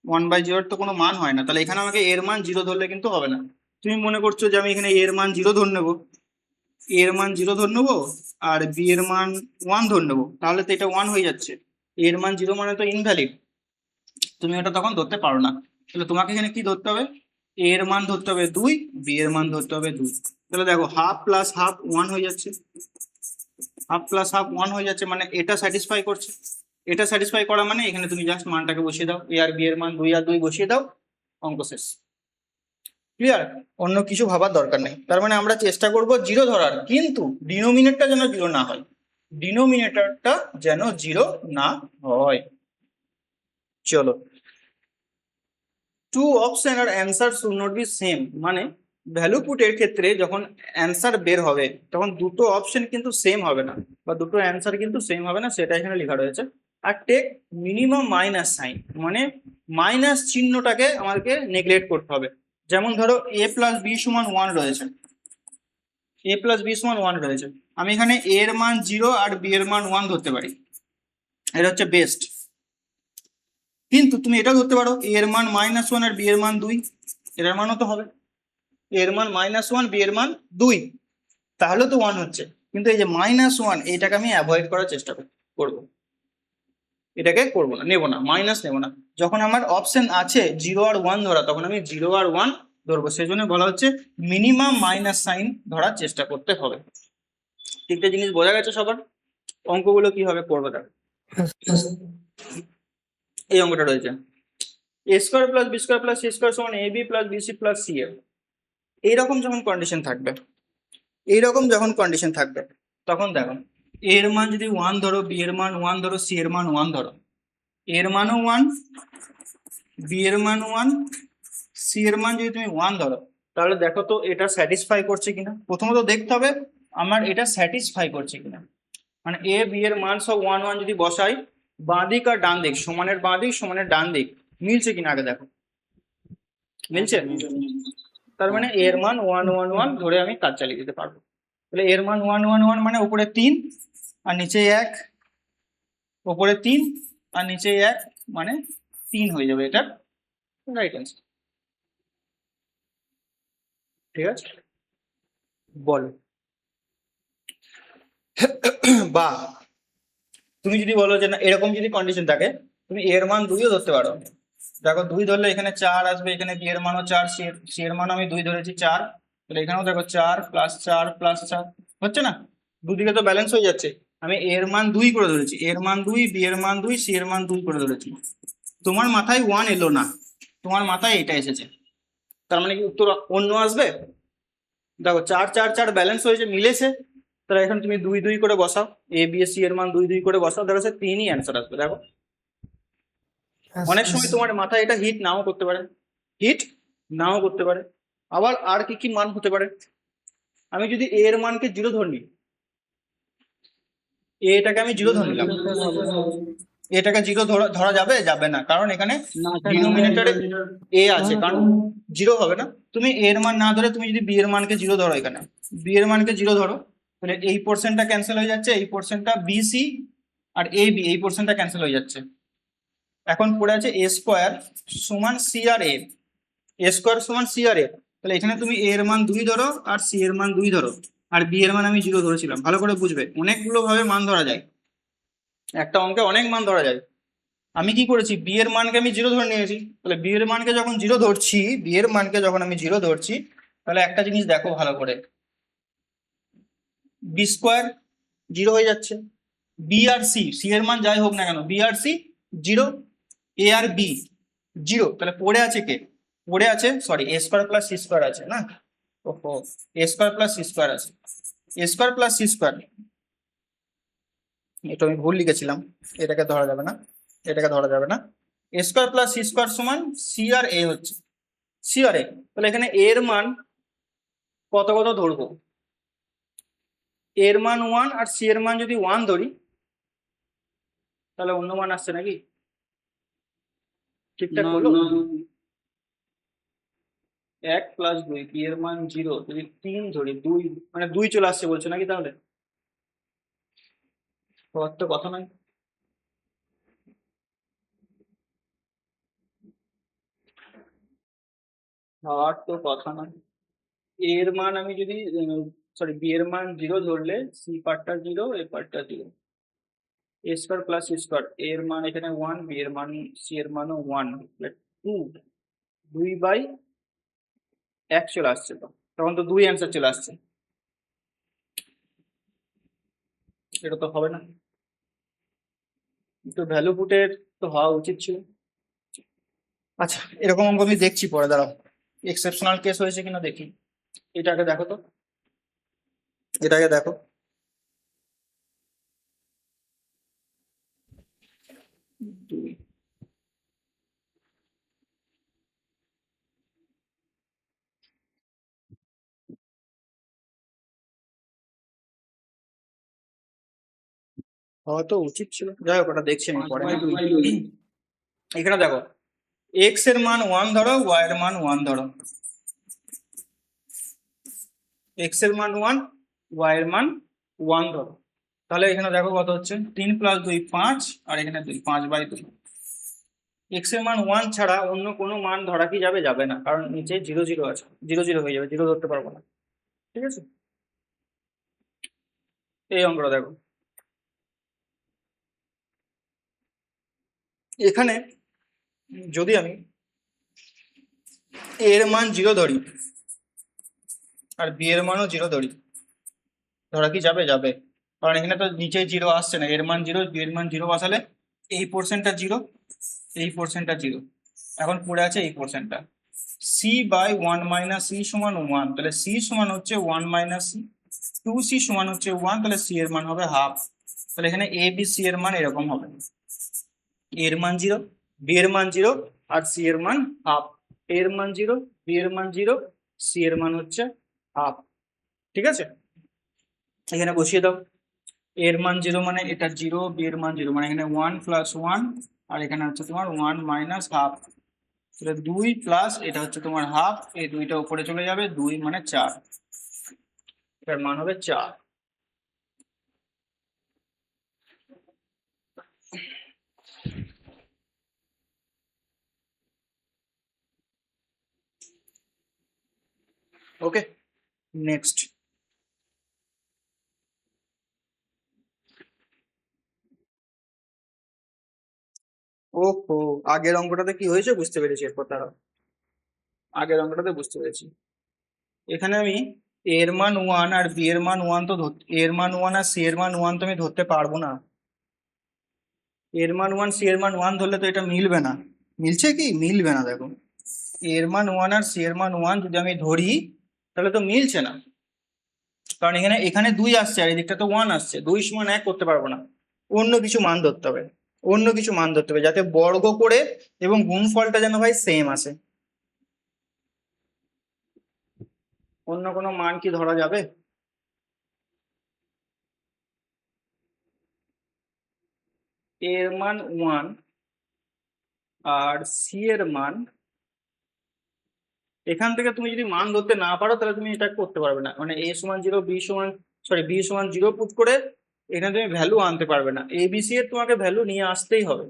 1/0 তো কোনো মান হয় না, তাহলে এখানে আমাকে এর মান 0 ধরলে কিন্তু হবে না। তুমি মনে করছো যে আমি এখানে এর মান 0 ধরে নেবো, এর মান 0 ধরে নেবো আর বি এর মান 1 ধরে নেবো, তাহলে তো এটা 1 হয়ে যাচ্ছে, এর মান 0 মানে তো ইনভ্যালিড, তুমি ওটা তখন ধরতে পারো না। তাহলে তোমাকে এখানে কি ধরতে হবে, এ এর মান ধরতে হবে 2, বি এর মান ধরতে হবে 2। তাহলে দেখো হাফ প্লাস হাফ 1 হয়ে যাচ্ছে, হাফ প্লাস হাফ 1 হয়ে যাচ্ছে, মানে এটা স্যাটিসফাই করছে। এটা স্যাটিসফাই করা মানে এখানে তুমি জাস্ট মানটাকে বসিয়ে দাও, এ আর বি এর মান 2 আর 2 বসিয়ে দাও, অঙ্ক শেষ। ক্লিয়ার, অন্য কিছু ভাবার দরকার নেই। তার মানে আমরা চেষ্টা করব 0 ধরার, কিন্তু ডিনোমিনেটরটা যেন 0 না হয়, ডিনোমিনেটরটা যেন 0 না হয়। চলো, টু অপশন আর answer should not be same, মানে ভ্যালু পুটের ক্ষেত্রে যখন অ্যান্সার বের হবে তখন দুটো অপশন কিন্তু সেম হবে না, বা দুটো অ্যান্সার কিন্তু সেম হবে না, সেটা এখানে লেখা রয়েছে। আর টেক মিনিমাম মাইনাস সাইন, মানে মাইনাস চিহ্নটাকে আমাদেরকে নেগলেক্ট করতে হবে। যেমন ধরো a প্লাস বি সমান 1 রয়েছে, a প্লাস বি সমান 1 রয়েছে, আমি এখানে a এর মান 0 আর b এর মান 1 ধরতে পারি, এটা হচ্ছে বেস্ট। কিন্তু তুমি এটা ধরতে পারো a এর মান -1 আর b এর মান 2, এটার মানও তো হবে, a এর মান -1 b এর মান 2, তাহলে তো 1 হচ্ছে। কিন্তু এই যে -1 এইটাকে আমি অ্যাভয়েড করার চেষ্টা করব, এটাকে করব না, নেব না, মাইনাস নেব না। যখন আমার অপশন আছে 0 আর 1 ধরা, তখন আমি 0 আর 1 ধরবো, সেই জন্য বলা হচ্ছে মিনিমাম মাইনাস সাইন ধরার চেষ্টা করতে হবে। তিনটে জিনিস বোঝা গেছে সবার? অঙ্কগুলো কিভাবে করবো দেখো, এই অঙ্কটা রয়েছে a square plus b square plus c square সমান a b plus bc plus c a. এইরকম যখন কন্ডিশন থাকবে, এইরকম যখন কন্ডিশন থাকবে, তখন দেখো a এর মান যদি 1 ধরো, বি এর মান 1 ধরো, সি এর মান 1 ধরো, এর মানও 1, বি এর মান 1, সি এর মান যদি তুমি 1 ধরো, তাহলে দেখো তো এটা স্যাটিসফাই করছে কিনা। প্রথমত দেখতে হবে আমার এটা স্যাটিসফাই করছে কিনা, মানে এ বি এর মান সব 1 1 যদি বসাই, বাঁ দিক আর ডান দিক, সমানের বাঁ দিক সমানের ডান দিক মিলছে কিনা আগে দেখো, মিলছে? তার মানে এর মান 1 1 1 ধরে আমি কাজ চালিয়ে দিতে পারবো। তাহলে এর মান 1 1 1 মানে উপরে 3 আর নিচে 1, উপরে 3 আর নিচে 1 মানে 3 হয়ে যাবে, এটা রাইট অ্যান্সার। ঠিক আছে, বলো। বা তুমি যদি বলো যে না, এরকম যদি কন্ডিশন থাকে, তুমি এর মান 2ও ধরতে পারো। দেখো 2 ধরলে এখানে 4 আসবে, এখানে বি এর মানও 4, সি এর মান আমি 2 ধরেছি 4, তাহলে এখানেও দেখো 4 প্লাস 4 প্লাস 4 হচ্ছে না, দুদিকে তো ব্যালেন্স হয়ে যাচ্ছে। আমি এর মান 2 করে ধরেছি, এর মান 2, বি এর মান 2, সি এর মান 2 করে ধরেছি। তোমার মাথায় 1 এলো না, তোমার মাথায় এটা এসেছে, তার মানে কি উত্তর অন্য আসবে? দেখো 4 4 4 ব্যালেন্স হয়েছে, মিলেছে, তাহলে এখন তুমি 2 2 করে বসাও, এ বি সি এর মান 2 2 করে বসাও, দেখো সে 3ই অ্যান্সার আসবে। দেখো অনেক সময় তোমার মাথায় এটা হিট নাও করতে পারে, হিট নাও করতে পারে। আবার আর কি কি মান হতে পারে, আমি যদি এ এর মানকে 0 ধরে নিই, এটাকে আমি 0 ধরে নিলাম, এটাকে 0 ধরা যাবে? যাবে না, কারণ এখানে ডিনোমিনেটরে এ আছে, কারণ 0 হবে না। তুমি এ এর মান না ধরে তুমি যদি বি এর মানকে 0 ধরো, এখানে বি এর মানকে 0 ধরো, তাহলে এই পোর্শনটা ক্যান্সেল হয়ে যাচ্ছে, এই পোর্শনটা B C R A B, এই পোর্শনটা ক্যান্সেল হয়ে যাচ্ছে। এখন পড়ে আছে এ স্কোয়ার সমান সি আর এ, এ স্কোয়ার সমান সি আর এ, তাহলে এখানে তুমি এ এর মান 2 ধরো আর সি এর মান 2 ধরো, আর বি এর মান আমি 0 ধরেছিলাম। ভালো করে বুঝবে, অনেকগুলো ভাবে মান ধরা যায়, একটা অঙ্কে অনেক মান ধরা যায়। আমি কি করেছি, বি এর মানকে আমি 0 ধরে নিয়েছি, তাহলে বি এর মানকে যখন 0 ধরছি, বি এর মানকে যখন আমি 0 ধরছি, তাহলে একটা জিনিস দেখো ভালো করে, বি স্কোয়ার 0 হয়ে যাচ্ছে, বি আর সি, সি এর মান যাই হোক না কেন, বি আর সি 0, এ আর বি 0, তাহলে পড়ে আছে কে, পড়ে আছে সরি এ স্কোয়ার প্লাস সি স্কোয়ার আছে না, ওহো এ স্কোয়ার প্লাস সি স্কোয়ার আছে, এ স্কোয়ার প্লাস সি স্কোয়ার, এটা আমি ভুল লিখেছিলাম, এটাকে ধরা যাবে না, এটাকে ধরা যাবে না, এ স্কোয়ার প্লাস সি স্কোয়ার সমান সি আর এ হচ্ছে, সি আর এ, তাহলে এখানে এর মান কত কত ধরবো, এর মান 1 আর সি এর মান যদি 1 ধরি তাহলে অন্য মান আসছে নাকি, ঠিকঠাক না, হলো, না। 1 প্লাস 2, পি এর মান 0, যদি 3 ধরি 2, মানে 2 চলে আসছে বলছে নাকি, তাহলে হওয়ার তো কথা নয়, হওয়ার তো কথা নয়, এর মান আমি যদি সরি বি এর মান 0 ধরলে সি পার্টটা 0, এ পার্টটা 0, এ স্কোয়ার প্লাস সি স্কোয়ার, এর মান এখানে 1, বি এর মান সি এর মানও 1, 2, 2/1 চলে আসছে, তো তখন তো 2 অ্যান্সার চলে আসছে, এটা তো হবে না, তো ভ্যালু পুটের তো হওয়া উচিত ছিল। আচ্ছা এরকম অঙ্ক আমি দেখছি পরে, দাঁড়াও এক্সেপশনাল কেস হয়েছে কিনা দেখি, এটাকে দেখো তো, এটাকে দেখো, দুই। হওয়া তো উচিত ছিল, যাই হোক ওটা দেখছি আমি পরে, না 5/2। এখানে দেখো এক্স এর মান 1 ধরো, ওয়াই এর মান 1 ধরো, এক্স এর মান 1, ওয়াই এর মান 1 ধরো, তাহলে এখানে দেখো কত হচ্ছে, 3 প্লাস 2 5, আর এখানে 2, 5/2, এক্স এর মান 1 ছাড়া অন্য কোনো মান ধরা কি যাবে, যাবে না, কারণ নিচে 0 0 আছে, 0 0 হয়ে যাবে, 0 ধরতে পারবো না, ঠিক আছে, এই অঙ্কটা দেখো, এখানে যদি আমি এ এর মান 0 ধরি আর বি এর মানও 0 ধরি, ধরা কি যাবে, যাবে, কারণ এখানে তো নিচে 0 আসছে না, এর মান 0, বি এর মান 0 বসালে এই পোর্শনটা 0, এই পোর্শনটা 0, এখন পড়ে আছে এই পোর্শনটা, সি বাই 1 মাইনাস সি সমান 1, তাহলে সি সমান হচ্ছে 1 মাইনাস সি, 2c সমান হচ্ছে 1, তাহলে সি এর মান হবে হাফ, তাহলে এখানে এ বি সি এর মান এরকম হবে, এর মান 0, বি এর মান 0, আর সি এর মান হাফ, এর মান 0, বি এর মান 0, সি এর মান হচ্ছে হাফ, ঠিক আছে, এখানে বসিয়ে দাও, এর মান 0 মানে এটা 0, বি এর মান 0 মানে এখানে 1 প্লাস 1, আর এখানে হচ্ছে তোমার 1 মাইনাস হাফ, তাহলে 2 প্লাস এটা হচ্ছে তোমার হাফ, এই 2টা উপরে চলে যাবে, 2 মানে 4, এটার মান হবে 4, ওকে নেক্সট, ওহো আগের অঙ্কটাতে কি হয়েছে বুঝতে পেরেছি, এরপর তারা আগের অঙ্কটাতে বুঝতে পেরেছি, এখানে আমি এর মান 1 আর বি এর মান 1 তো এর মান 1 আর সি এর মান 1 তো আমি ধরতে পারবো না, এর মান 1 সি এর মান 1 ধরলে তো এটা মিলবে না, মিলছে কি, মিলবে না, দেখো এর মান 1 আর সি এর মান 1 যদি আমি ধরি তাহলে তো মিলছে না, কারণ এখানে এখানে 2 আসছে আর এদিকটা তো 1 আসছে, 2 সমান 1 করতে পারবো না, অন্য কিছু মান ধরতে হবে, অন্য কিছু মান ধরতে হবে যাতে বর্গ করে এবং গুণফলটা যেন ভাই সেম আসে, অন্য কোনো মান কি ধরা যাবে, এর মান 1 আর সি এর মান, এখান থেকে তুমি যদি মান ধরতে না পারো তাহলে তুমি এটা করতে পারবে না, মানে এ সমান 0, বি সমান সরি বি সমান 0 পুট করে এখানে তুমি ভ্যালু আনতে পারবে না, এবিসি এর তোমাকে ভ্যালু নিয়ে আসতেই হবে,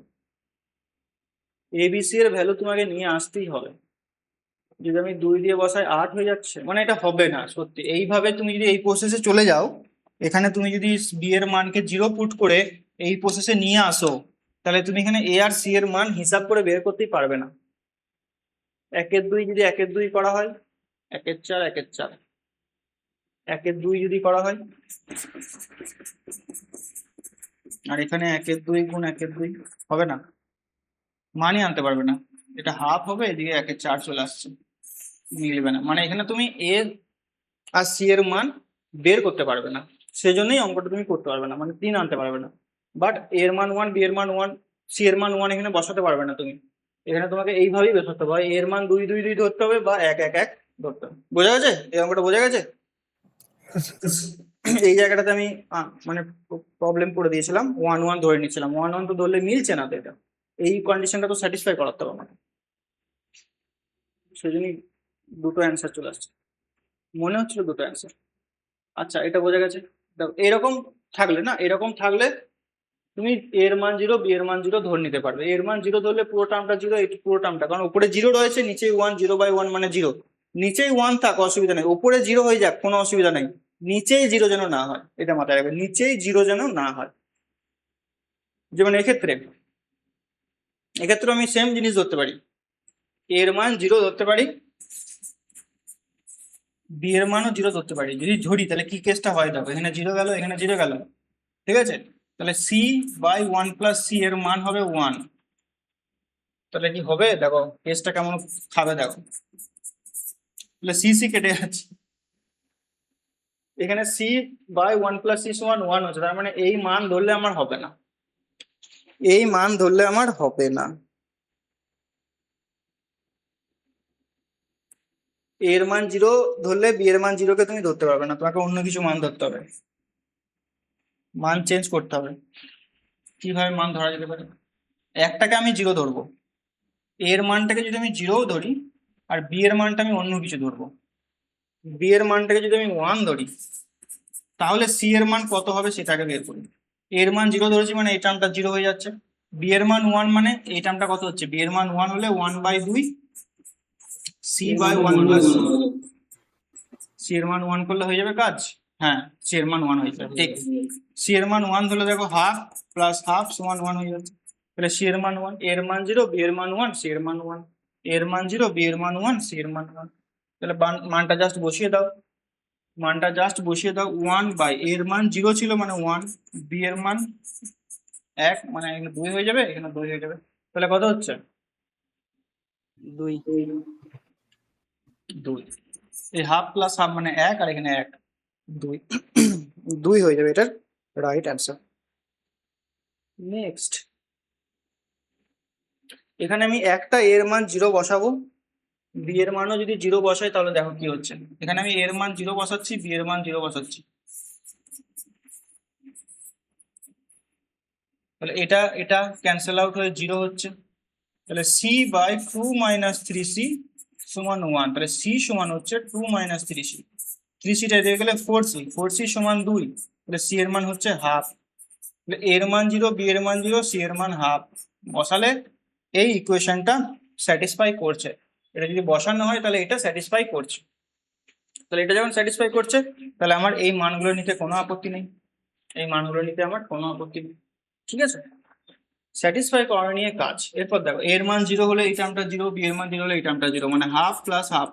এবিসি এর ভ্যালু তোমাকে নিয়ে আসতেই হবে, যদি আমি 2 দিয়ে বসাই 8 হয়ে যাচ্ছে, মানে এটা হবে না সত্যি, এইভাবে তুমি যদি এই প্রসেসে চলে যাও, এখানে তুমি যদি বি এর মানকে 0 পুট করে এই প্রসেসে নিয়ে আসো, তাহলে তুমি এখানে এ আর সি এর মান হিসাব করে বের করতেই পারবে না, 1 এর 2 যদি 1 এর 2 করা হয় 1 এর 4 1 এর 4 1 এর 2 যদি করা হয়, আর এখানে 1 এর 2 গুণ 1 এর 2 হবে না, মানই আনতে পারবে না। এটা হাফ হবে, এদিকে 1 এর 4 চলে আসছে, মিলবে না। মানে এখানে তুমি এ আর সি এর মান বের করতে পারবে না, সেজন্যই অঙ্কটা তুমি করতে পারবে না, মানে 3 আনতে পারবে না। বাট এর মান 1, বি এর মান 1, সি এর মান 1 এখানে বসাতে পারবে না তুমি। এখানে তোমাকে এইভাবেই বের করতে হবে, এর মান 2 2 2 ধরতে হবে বা 1 1 1 ধরতে হবে। বোঝা গেছে? এই অঙ্কটা বোঝা গেছে? এই জায়গাটাতে আমি মানে প্রবলেম করে দিয়েছিলাম, 1 1 ধরে নিয়েছিলাম। 1 1 তো ধরলে মিলছে না, তো এটা এই কন্ডিশনটা তো স্যাটিসফাই করাতে হবে আমাকে, সেজন্যই দুটো অ্যান্সার চলে আসছে। মনে হচ্ছিল দুটো অ্যান্সার। আচ্ছা, এটা বোঝা গেছে। দেখো এরকম থাকলে না, এরকম থাকলে তুমি এর মান 0, বি এর মান 0 ধরে নিতে পারবে। এর মান 0 ধরলে পুরো টার্মটা 0, এই পুরো টার্মটা, কারণ উপরে 0 রয়েছে, নিচেই 1, 0/1 মানে 0। নিচেই 1 থাক, অসুবিধা নেই, উপরে 0 হয়ে যাক, কোনো অসুবিধা নেই, নিচেই 0 যেন না হয়, এটা মাথায় রাখবে, নিচেই 0 যেন না হয়। যেমন এক্ষেত্রে আমি সেম জিনিস ধরতে পারি, এর মান 0 ধরতে পারি, বি এর মানও 0 ধরতে পারি। যদি ধরি তাহলে কি কেসটা হয়, দেখো এখানে 0 গেল, এখানে 0 গেল, ঠিক আছে? তাহলে c/1 + c এর মান হবে 1। তাহলে কি হবে দেখো, কেসটা কেমন খাবে দেখো। তাহলে c কেটে যাচ্ছে, এখানে c/1 + c = 1 হচ্ছে, তার মানে এই মান ধরলে আমার হবে না, এই মান ধরলে আমার হবে না। এর মান 0 ধরলে বি এর মান 0 কে তুমি ধরতে পারবে না, তোমাকে অন্য কিছু মান ধরতে হবে, মান চেঞ্জ করতে হবে। কিভাবে মান ধরা যেতে পারে? একটাকে আমি 0 ধরবো, এর মানটাকে যদি আমি 0 ধরি, আর বি এর মানটা আমি অন্য কিছু ধরবো। বি এর মানটাকে যদি আমি 1 ধরি, তাহলে সি এর মান কত হবে সেটাকে বের করি। এর মান 0 ধরেছি মানে এই টার্মটা 0 হয়ে যাচ্ছে, বি এর মান 1 মানে এই টার্মটা কত হচ্ছে, বি এর মান 1 হলে 1/2 c/1 + c। সি এর মান 1 করলে হয়ে যাবে কাজ। হ্যাঁ, সি এর মান 1 হয়ে যাবে, ঠিক। সি এর মান 1 ধরলে দেখো হাফ প্লাস হাফ সমান 1 হয়ে যাচ্ছে। তাহলে সি এর মান 1, এর মান 0, বি এর মান 1, সি এর মান 1, এর মান 0, বি এর মান 1, সি এর মান 1। তাহলে মানটা জাস্ট বসিয়ে দাও, মানটা জাস্ট বসিয়ে দাও। 1 বাই এর মান 0 ছিল মানে 1, বি এর মান 1 মানে এখানে 2 হয়ে যাবে, এখানে 2 হয়ে যাবে। তাহলে কত হচ্ছে? 2 2। এই হাফ প্লাস হাফ মানে 1, আর এখানে 1, 2 2 হয়ে যাবে এটার রাইট অ্যান্সার। নেক্সট, এখানে আমি একটা এর মান 0 বসাবো, বি এর মানও যদি 0 বসাই তাহলে দেখো কি হচ্ছে। এখানে আমি এর মান 0 বসাচ্ছি, বি এর মান 0 বসাচ্ছি, তাহলে এটা এটা ক্যান্সেল আউট হয়ে 0 হচ্ছে। তাহলে c/2 - 3c = 1। তাহলে c সমান হচ্ছে 2 - 3c, 3cটা দিয়ে গেলে 4c, 4c = 2। তাহলে c এর মান হচ্ছে হাফ। তাহলে এর মান 0, বি এর মান 0, সি এর মান হাফ বসালে এই ইকুয়েশনটা স্যাটিসফাই করছে। এটা যদি বসানো হয় তাহলে এটা স্যাটিসফাই করছে। তাহলে এটা যখন স্যাটিসফাই করছে তাহলে আমার এই মানগুলো নিতে কোনো আপত্তি নেই, এই মানগুলো নিতে আমার কোনো আপত্তি নেই, ঠিক আছে? স্যাটিসফাই করা নিয়ে কাজ। এরপর দেখো এর মান 0 হলে এই টার্মটা 0, বি এর মান 0 হলে এই টার্মটা 0, মানে half plus half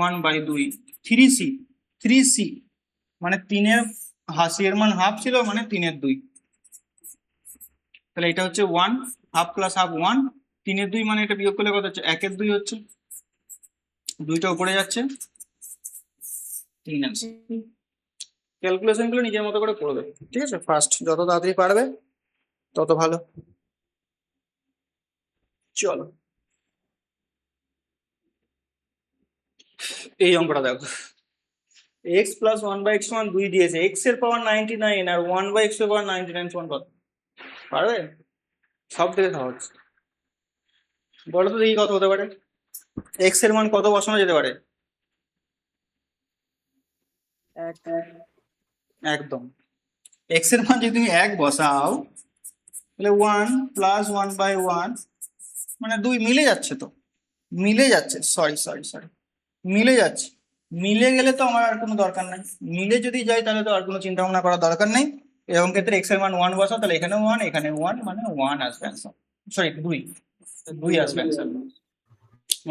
1/2। 3c, 3c মানে 3 এর সি এর মান হাফ ছিল মানে 3 এর 2। তাহলে এটা হচ্ছে 1, হাফ প্লাস হাফ 1, 3 এর 2 মানে এটা বিয়োগ করলে কত হচ্ছে, 1 এর 2 হচ্ছে, 2টা উপরে যাচ্ছে, 3 আছে। ক্যালকুলেশন গুলো নিজের মতো করে করবে, ঠিক আছে? ফার্স্ট যত তাড়াতাড়ি পারবে তত ভালো। চলো এই অঙ্কটা দেখো, x + 1/x = 2 দিয়েছে, x এর পাওয়ার 99 আর 1/x এর পাওয়ার 99 সমান কত? পারবে? সব থেকে সহজ। বলো তো দেখি কত হতে পারে, x এর মান কত বসানো যেতে পারে? 1 একদম, x এর মান যদি তুমি 1 বসাও তাহলে 1 + 1/1 মানে 2 মিলে যাচ্ছে, তো মিলে যাচ্ছে, সরি মিলে যাচ্ছে। মিলে গেলে তো আমার আর কোনো দরকার নাই, মিলে যদি যাই তাহলে তো আর কোনো চিন্তা ভাবনা করার দরকার নেই। এরকম ক্ষেত্রে x এর মান 1 বসাও, তাহলে এখানেও 1, এখানে 1 মানে 1 আসবে অ্যান্সার। সরি 2 আসবে অ্যান্সার,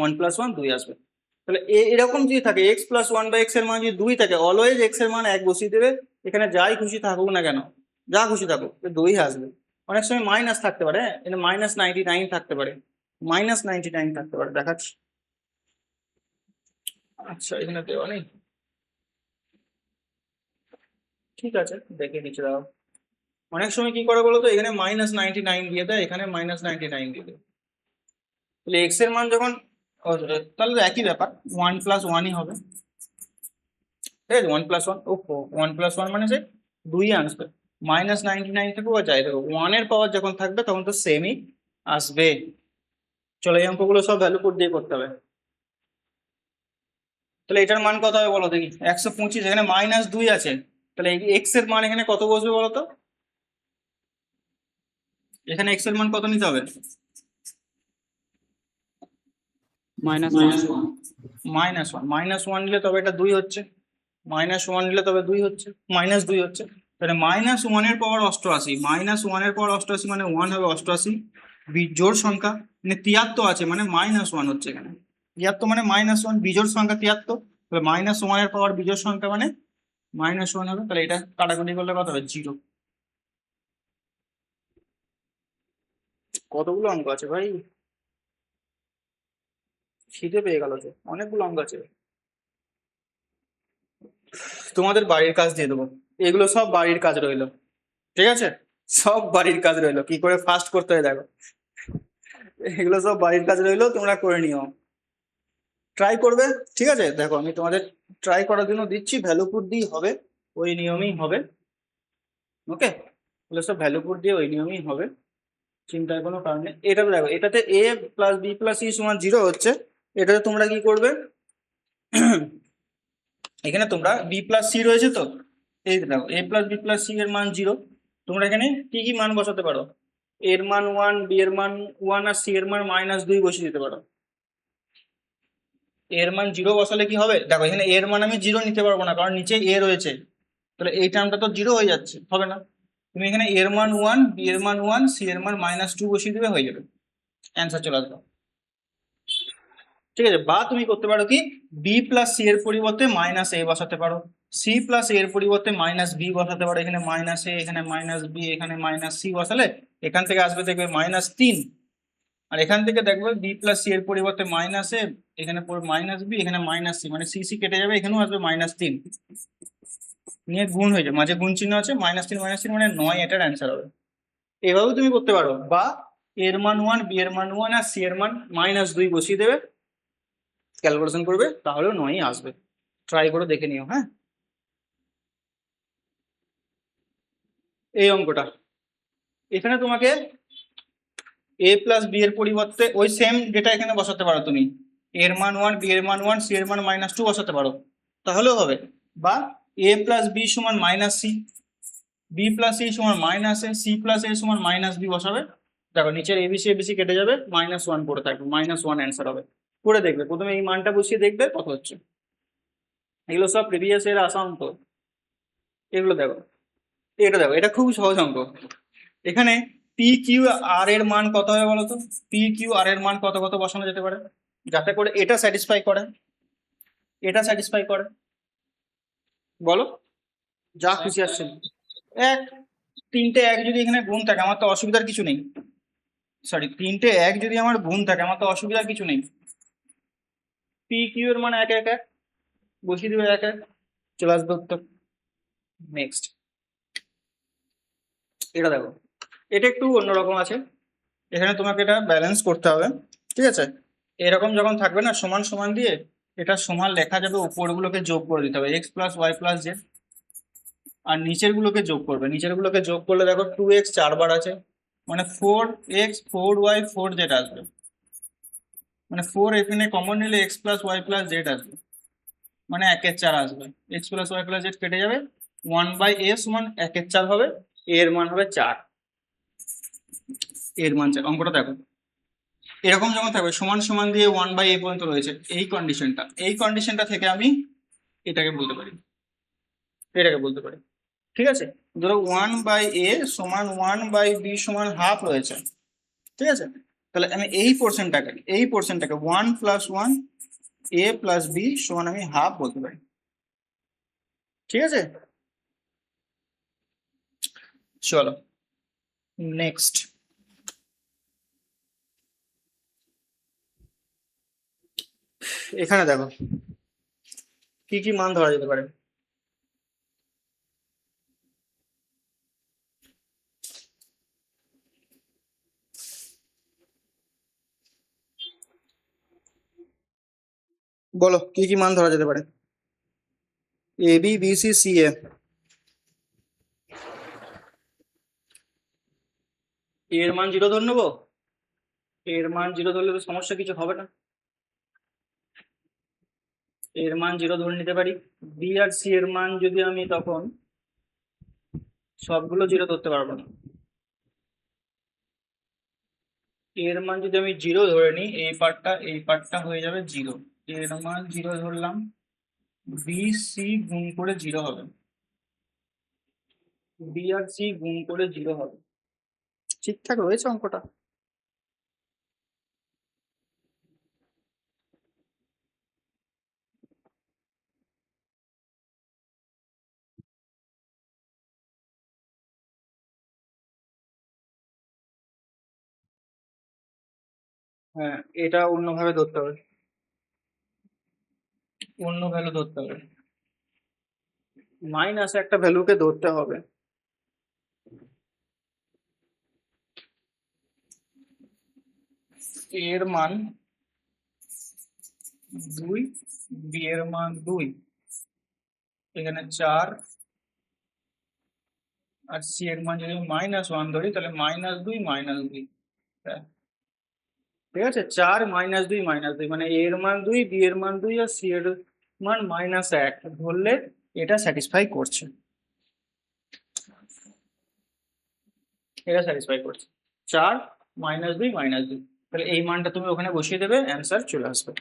1 + 1 2 আসবে। তাহলে এরকম যদি থাকে X plus one by X এর মান যদি 2 থাকে, অলওয়েজ এক্স এর মান 1 বসিয়ে দেবে, এখানে যাই খুশি থাকুক না কেন, যা খুশি থাকুক 2 আসবে। অনেক সময় মাইনাস থাকতে পারে, হ্যাঁ এটা -99 থাকতে পারে, -99 থাকতে পারে, দেখাচ্ছি। আচ্ছা এখানে দেওয়া নেই, ঠিক আছে দেখে নিচে দাও। অনেক সময় কি করে বলো তো, এখানে -99 দিয়ে দেয়, এখানে -99 দিয়ে দেয়। তাহলে এক্স এর মান যখন তাহলে তো একই ব্যাপার, 1 + 1ই হবে, ঠিক আছে 1 + 1, ওহো 1 + 1 মানে যে 2ই আসবে, -99 থেকে ও যাই দেখো 1 এর পাওয়ার যখন থাকবে তখন তো সেমই আসবে। চলো এই অঙ্কগুলো সব ভ্যালু কোড দিয়ে করতে হবে। তাহলে এটার মান কত হবে বলো দেখি, 125, এখানে -2 আছে, তাহলে এক্স এর মান এখানে কত বসবে বলো তো, এখানে এক্স এর মান কত নিতে হবে, -1 -1 নিলে তবে এটা 2 হচ্ছে, -1 নিলে তবে 2 হচ্ছে, -2 হচ্ছে, তাহলে -1 এর পাওয়ার 88, -1 এর পাওয়ার 88 মানে 1 হবে 88, বিজোড় সংখ্যা মানে 73 আছে, মানে -1 হচ্ছে এখানে, 73 মানে -1, বিজোড় সংখ্যা 73, তাহলে -1 এর পাওয়ার বিজোড় সংখ্যা মানে -1 হবে, তাহলে এটা কাটাকুটি করলে কত হবে 0। কতগুলো অঙ্ক আছে ভাই, খিদে পেয়ে গেল, যে অনেকগুলো অঙ্ক আছে। তোমাদের বাড়ির কাজ দিয়ে দেবো, এগুলো সব বাড়ির কাজ রইলো, ঠিক আছে, সব বাড়ির কাজ রইলো, কি করে ফাস্ট করতে হয় দেখো, এগুলো সব বাড়ির কাজ রইলো, তোমরা করে নিও, ট্রাই করবে, ঠিক আছে। দেখো আমি তোমাদের ট্রাই করার জন্য দিচ্ছি, ভ্যালু পুট দিয়ে হবে, ওই নিয়মেই হবে, ওকে, এগুলো সব ভ্যালু পুট দিয়ে ওই নিয়মেই হবে, চিন্তার কোনো কারণ নেই। এটা দেখো, এটাতে a + b + c = 0 হচ্ছে, এটাতে তোমরা কি করবে, এখানে তোমরা b + c রয়েছে তো, এই দেখো a + b + c এর মান 0, তোমরা এখানে কি কি মান বসাতে পারো, a এর মান 1, b এর মান 1 আর c এর মান -2 বসিয়ে দিতে পারো। a এর মান 0 বসালে কি হবে, দেখো এখানে a এর মান আমি 0 নিতে পারবো না, কারণ নিচে a রয়েছে, তাহলে এই টার্মটা তো 0 হয়ে যাচ্ছে, হবে না, তুমি এখানে a এর মান 1, b এর মান 1, c এর মান -2 বসিয়ে দেবে, হয়ে যাবে, অ্যান্সার চলে আসবে, ঠিক আছে। বা তুমি করতে পারো কি, b + c এর পরিবর্তে -a বসাতে পারো, c + a এর পরিবর্তে -b বসাতে পারো, এখানে -a, এখানে -b, এখানে -c বসালে এখান থেকে আসবে দেখবে -3, আর এখান থেকে দেখবে b + c এর পরিবর্তে -a, এখানে পড়বে -b, এখানে -c, মানে c কেটে যাবে, এখানেও আসবে -3, নিয়ে গুণ হয়ে যাবে, মাঝে গুণ চিহ্ন আছে, -3 মানে 9, এটার অ্যান্সার হবে। এভাবেও তুমি করতে পারো, বা a এর মান 1, b এর মান 1 আর c এর মান -2 বসিয়ে দেবে, ক্যালকুলেশন করবে, তাহলেও 9ই আসবে, ট্রাই করে দেখে নিও, হ্যাঁ। এই অঙ্কটা এখানে তোমাকে a + b এর পরিবর্তে ওই সেম ডেটা এখানে বসাতে পারো তুমি, a এর মান 1, b এর মান 1, c এর মান -2 বসাতে পারো, তাহলেও হবে, বা a + b = -c, b + c = -a, c + a = -b বসাবে, দেখো নিচের abc abc কেটে যাবে, -1 পড়ে থাকবে, -1 অ্যান্সার হবে। করে দেখবে, প্রথমে এই মানটা বসিয়ে দেখবে কত হচ্ছে, এগুলো সব প্রিভিয়াস এর আসা অঙ্ক, এগুলো দেখো, এটা দেখো, এটা খুব সহজ অঙ্ক, এখানে পি কিউ আর এর মান কত হবে বলো তো, পি কিউ আর এর মান কত কত বসানো যেতে পারে, যাতে করে এটা স্যাটিসফাই করে, এটা স্যাটিসফাই করে, বলো, যা খুশি আসছে, এক, 3টে 1 যদি এখানে গুণ থাকে আমার তো অসুবিধার কিছু নেই, সরি 3টে 1 যদি আমার গুণ থাকে আমার তো অসুবিধার কিছু নেই, পি কিউ এর মান 1 1 1 বসিয়ে দিবে, 1 1 চলে আসবে উত্তর। নেক্সট এটা দেখো, এটা একটু অন্যরকম আছে, এখানে তোমাকে এটা ব্যালেন্স করতে হবে, ঠিক আছে, এরকম যখন থাকবে না সমান সমান দিয়ে, এটা সমান লেখা যাবে, উপরগুলোকে যোগ করে দিতে হবে, x + y + z, আর নিচের গুলোকে যোগ করবে, নিচের গুলোকে যোগ করলে দেখো 2x 4 বার আছে, মানে 4x 4y 4z আসবে, মানে 4 এখানে কমন নিলে x + y + z আসবে, মানে 1/4 আসবে, x + y + z কেটে যাবে, 1/a = 1/4 হবে, a এর মান হবে 4, এর মান 4, অঙ্কটা দেখো এরকম যখন থাকবে সমান সমান দিয়ে 1/a পর্যন্ত রয়েছে, এই কন্ডিশনটা থেকে আমি এটাকে বলতে পারি, ঠিক আছে, ধরো 1/a = 1/b = হাফ রয়েছে, ঠিক আছে, তাহলে আমি এই পোর্শনটাকে 1 + 1 এ প্লাস বি সমান আমি হাফ বলতে পারি। ঠিক আছে, চলো নেক্সট। এখানে দেখো কি কি মান ধরা যেতে পারে। বলো কি কি মান ধরা যেতে পারে। A B B C C এ। এর মান 0 ধরে নেবো। এর মান 0 ধরলে তো সমস্যা কিছু হবে না। এর মান 0 ধরে নিতে পারি। বি আর সি এর মান যদি আমি তখন সবগুলো 0 ধরতে পারবো না। এর মান যদি আমি 0 ধরে নিই, এই পার্টটা হয়ে যাবে 0। এর মান 0 ধরলাম, বি সি গুণ করে 0 হবে, বি আর সি গুণ করে 0 হবে। ঠিকঠাক রয়েছে অঙ্কটা? হ্যাঁ, এটা অন্যভাবে ধরতে হবে, অন্য ভ্যালু ধরতে হবে, মাইনাস একটা ভ্যালুকে ধরতে হবে। এর মান 2, বি এর মান 2, এখানে 4, আর সি এর মান যদি -1 ধরি তাহলে -2 -2। ঠিক আছে, 4 -2 -2 মানে এ এর মান 2, বি এর মান 2 আর সি এর মান -1 ধরলে এটা স্যাটিসফাই করছে, এটা স্যাটিসফাই করছে। 4 -2 -2, তাহলে এই মানটা তুমি ওখানে বসিয়ে দেবে, অ্যান্সার চলে আসবে।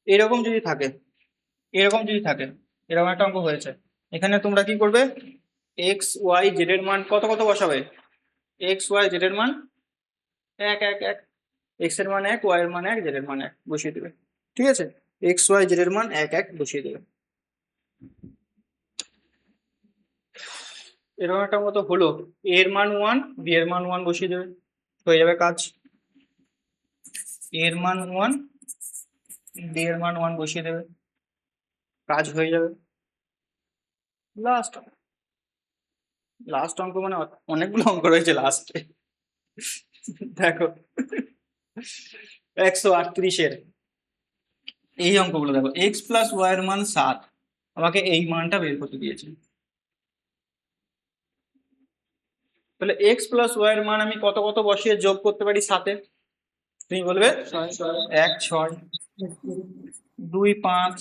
এরকম যদি থাকে, এরকম যদি থাকে, এরকম একটা অঙ্ক হয়েছে, এখানে তোমরা কি করবে, এক্স ওয়াই জেড এর মান কত কত বসাবে। এক্স ওয়াই জেড এর মান 1 1 1, এক্স এর মান 1, ওয়াই এর মান 1, জেড এর মান 1 বসিয়ে দেবে। ঠিক আছে, এক্স ওয়াই জেড এর মান 1 1 বসিয়ে দেবে। এরকম একটা মতো হলো, এ এর মান 1, বি এর মান 1 বসিয়ে দেবে, হয়ে যাবে কাজ। এ এর মান 1, বি এর মান 1 বসিয়ে দেবে, কাজ হয়ে যাবে। লাস্ট, লাস্ট অঙ্ক মানে অনেকগুলো অঙ্ক রয়েছে লাস্টে। দেখো 138 এই অঙ্কগুলো দেখো, এক্স প্লাস ওয়াই এর মান 7, আমাকে এই মানটা বের করতে দিয়েছে। তাহলে এক্স প্লাস ওয়াই এর মান আমি কত কত বসিয়ে যোগ করতে পারি সাথে, তুমি বলবে 1 6, 2 5,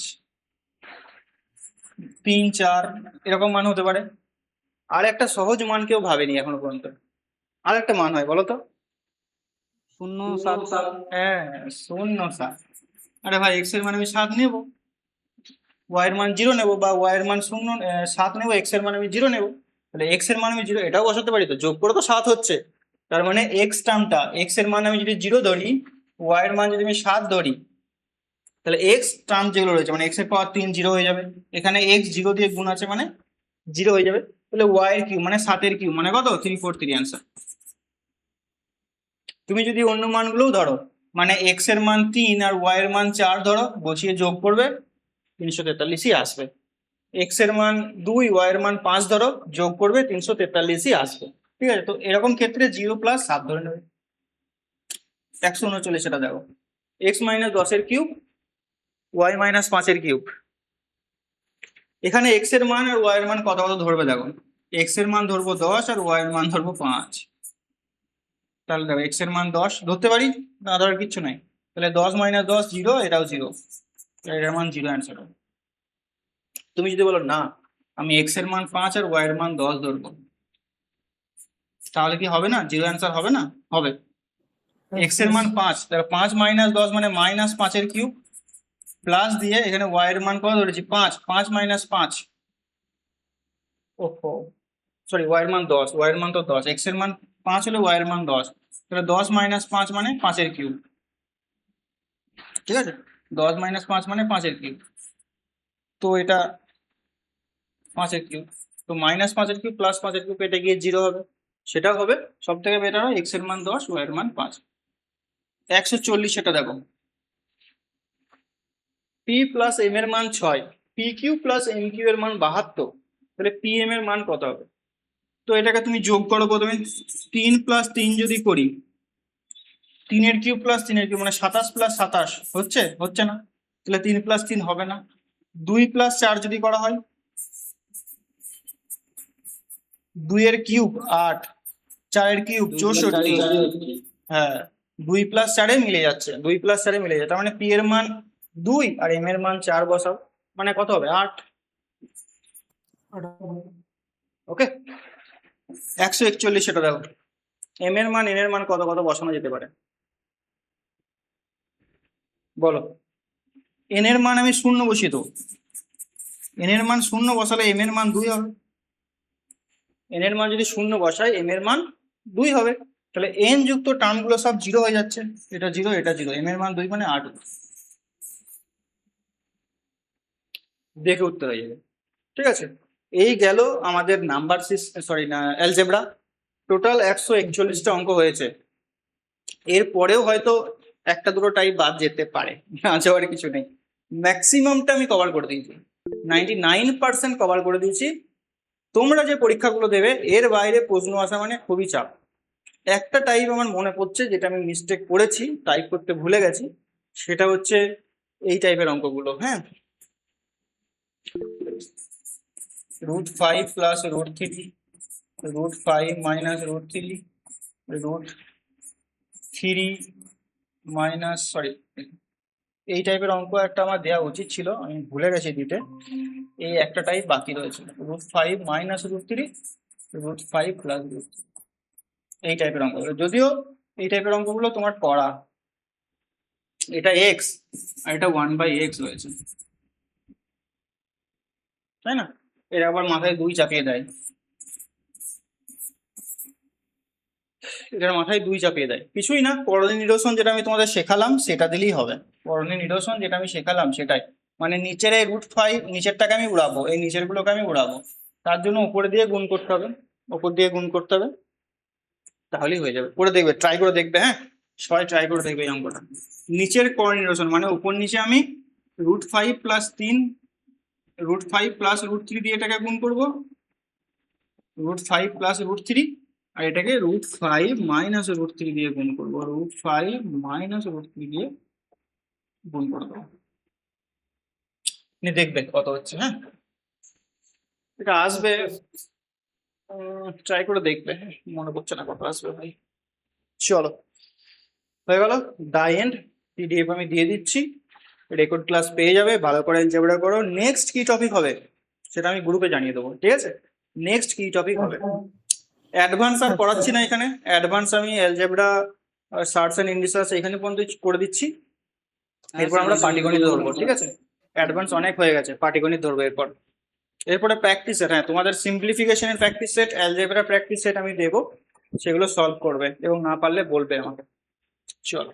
3 4 এরকম মান হতে পারে। আর একটা সহজ মান কেউ ভাবেনি এখনো পর্যন্ত, আর একটা মান হয় বলো তো? 0 7। হ্যাঁ, 0 7। আরে ভাই, এক্স এর মান আমি 7 নেব, ওয়াই এর মান 0 নেব, বা ওয়াই এর মান 7 নেব, এক্স এর মান আমি 0 নেব। তাহলে এক্স এর মান আমি 0 এটাও বসাতে পারি, তো যোগ করে তো 7 হচ্ছে। তার মানে এক্স টার্মটা, এক্স এর মান আমি যদি 0 ধরি, ওয়াই এর মান যদি আমি 7 ধরি, তাহলে এক্স টার্ম যেগুলো রয়েছে মানে এক্স এর পাওয়ার 3 0 হয়ে যাবে। এখানে এক্স 0 দিয়ে গুণ আছে মানে 0 হয়ে যাবে। তাহলে ওয়াই এর কিউব মানে 7 এর কিউব মানে কত, 343 অ্যান্সার। তুমি যদি অন্য মানগুলোও ধরো, মানে এক্স এর মান 3 আর ওয়াই এর মান 4 ধরো, বসিয়ে যোগ করবে 343ই আসবে। এক্স এর মান 2, ওয়াই এর মান 5 ধরো, যোগ করবে 343ই আসবে। ঠিক আছে, তো এরকম ক্ষেত্রে 0 প্লাস 7 ধরে নেবে। 139 এটা দেখো, এক্স মাইনাস 10 এর কিউব, ওয়াই মাইনাস 5 এর কিউব। এখানে এক্স এর মান আর ওয়াই এর মান কত কত ধরবে দেখো, এক্স এর মান ধরবো 10 আর ওয়াই এর মান ধরবো 5। তাহলে দেখো এক্স এর মান 10 ধরতে পারি, না ধরার কিচ্ছু নাই। তাহলে 10 - 10 0, এটাও 0, এটার মান 0 অ্যান্সার হবে। তুমি যদি বলো না আমি এক্স এর মান 5 আর ওয়াই এর মান 10 ধরবো, তাহলে কি হবে না, 0 অ্যান্সার হবে না? হবে। এক্স এর মান 5, তাহলে 5 - 10 মানে -5 এর কিউব, প্লাস দিয়ে এখানে ওয়াই এর মান কত ধরেছি 5, 5 - 5, ওহো সরি, ওয়াই এর মান 10, ওয়াই এর মান তো 10, এক্স এর মান 5 হলে ওয়াই এর মান 10, তাহলে 10 - 5 মানে 5 কিউব, ঠিক আছে? 10 - 5 মানে 5 কিউব, তো এটা 5 কিউব, তো -5 কিউব প্লাস 5 কিউব এটা গিয়ে 0 হবে, সেটা হবে সব থেকে বেটার হয় x এর মান 10 y এর মান 5। 140 সেটা দেখো, p প্লাস m এর মান 6, pq প্লাস mq এর মান 72, তাহলে pm এর মান কত হবে? তো এটাকে তুমি যোগ করো প্রথমে, 3 + 3 যদি করি, 3 এর কিউব প্লাস 3 এর কিউব মানে 27 + 27 হচ্ছে না, তাহলে 3 + 3 হবে না। 2 + 4 যদি করা হয়, 2 এর কিউব 8, 4 এর কিউব 64, হ্যাঁ 2 + 4 মিলে যাচ্ছে, 2 + 4 মিলে যাচ্ছে, তার মানে p এর মান 2 আর m এর মান 4 বসাও, মানে কত হবে 8। ওকে, 141 সেটা দেখো, m এর মান n এর মান কত কত বসানো যেতে পারে বলো? n এর মান আমি 0 বসিয়ে দেবো, n এর মান 0 বসালে m এর মান 2 হবে, n এর মান যদি 0 বসাই m এর মান 2 হবে, তাহলে n যুক্ত টার্মগুলো সব 0 হয়ে যাচ্ছে, এটা 0 এটা 0, m এর মান 2 মানে 8, দেখে উত্তর হয়ে যাবে। ঠিক আছে, এই গেল আমাদের নাম্বার সরি না অ্যালজেব্রা, টোটাল 141টা অঙ্ক হয়েছে। এরপরেও হয়তো একটা দুটো টাইপ বাদ যেতে পারে, না যাওয়ার কিছু নেই, ম্যাক্সিমামটা আমি কভার করে দিয়েছি, 99% কভার করে দিয়েছি। তোমরা যে পরীক্ষাগুলো দেবে এর বাইরে প্রশ্ন আসা মানে খুবই চাপ। একটা টাইপ আমার মনে পড়ছে যেটা আমি মিস্টেক করেছি, টাইপ করতে ভুলে গেছি, সেটা হচ্ছে এই টাইপের অঙ্কগুলো, হ্যাঁ, √5 + √3, √5 - √3, √3 সরি, এই টাইপের অঙ্ক একটা আমার দেওয়া উচিত ছিল, আমি ভুলে গেছি দিতে, এই একটা টাইপ বাকি রয়েছে, √5 - √3, √5 + √3, এই টাইপের অঙ্কগুলো, যদিও এই টাইপের অঙ্কগুলো তোমার করা, এটা x আর এটা 1/x রয়েছে, তাই না? এরা আবার মাথায় 2 চাপিয়ে দেয়, এটার মাথায় 2 চাপিয়ে দেয়, কিছুই না, করণীয় নিরসন যেটা আমি তোমাদের শেখালাম সেটা দিলেই হবে, করণীয় নিরসন যেটা আমি শেখালাম সেটাই, মানে নিচের এই √5 নিচেরটাকে আমি উড়াবো, এই নিচের গুলোকে আমি উড়াবো, তার জন্য উপরে দিয়ে গুণ করতে হবে, উপর দিয়ে গুণ করতে হবে, তাহলেই হয়ে যাবে। করে দেখবে, ট্রাই করে দেখবে, হ্যাঁ সবাই ট্রাই করে দেখবে এই অঙ্কটা। নিচের করণীয় নিরসন মানে উপর নিচে আমি √5 + 3, √5 + √3 দিয়ে এটাকে গুণ করবো, √5 + √3, আর এটাকে √5 - √3 দিয়ে গুণ করবো, √5 - √3 দিয়ে গুণ করে দেবো, দেখবে কত হচ্ছে, হ্যাঁ এটা আসবে, ট্রাই করে দেখবে, মনে পড়ছে না কত আসবে ভাই। চলো, হয়ে গেল, দা এন্ড, পিডিএফ আমি দিয়ে দিচ্ছি, রেকর্ড ক্লাস পেয়ে যাবে, ভালো করে অ্যালজেব্রা করো, নেক্সট কি টপিক হবে সেটা আমি গ্রুপে জানিয়ে দেবো, ঠিক আছে? নেক্সট কি টপিক হবে, অ্যাডভান্স আর পড়াচ্ছি না এখানে, অ্যাডভান্স আমি অ্যালজেব্রা, সার্চ এন্ড ইন্ডিসেস এখানে পর্যন্ত করে দিচ্ছি, এরপর আমরা পাটিগণিত ধরবো, ঠিক আছে? অ্যাডভান্স অনেক হয়ে গেছে, পাটিগণিত ধরবো এরপর, এরপরে প্র্যাকটিস সেট, হ্যাঁ তোমাদের সিম্পলিফিকেশনের practice set, algebra practice set আমি দেবো, সেগুলো সলভ করবে এবং না পারলে বলবে আমাকে। চলো।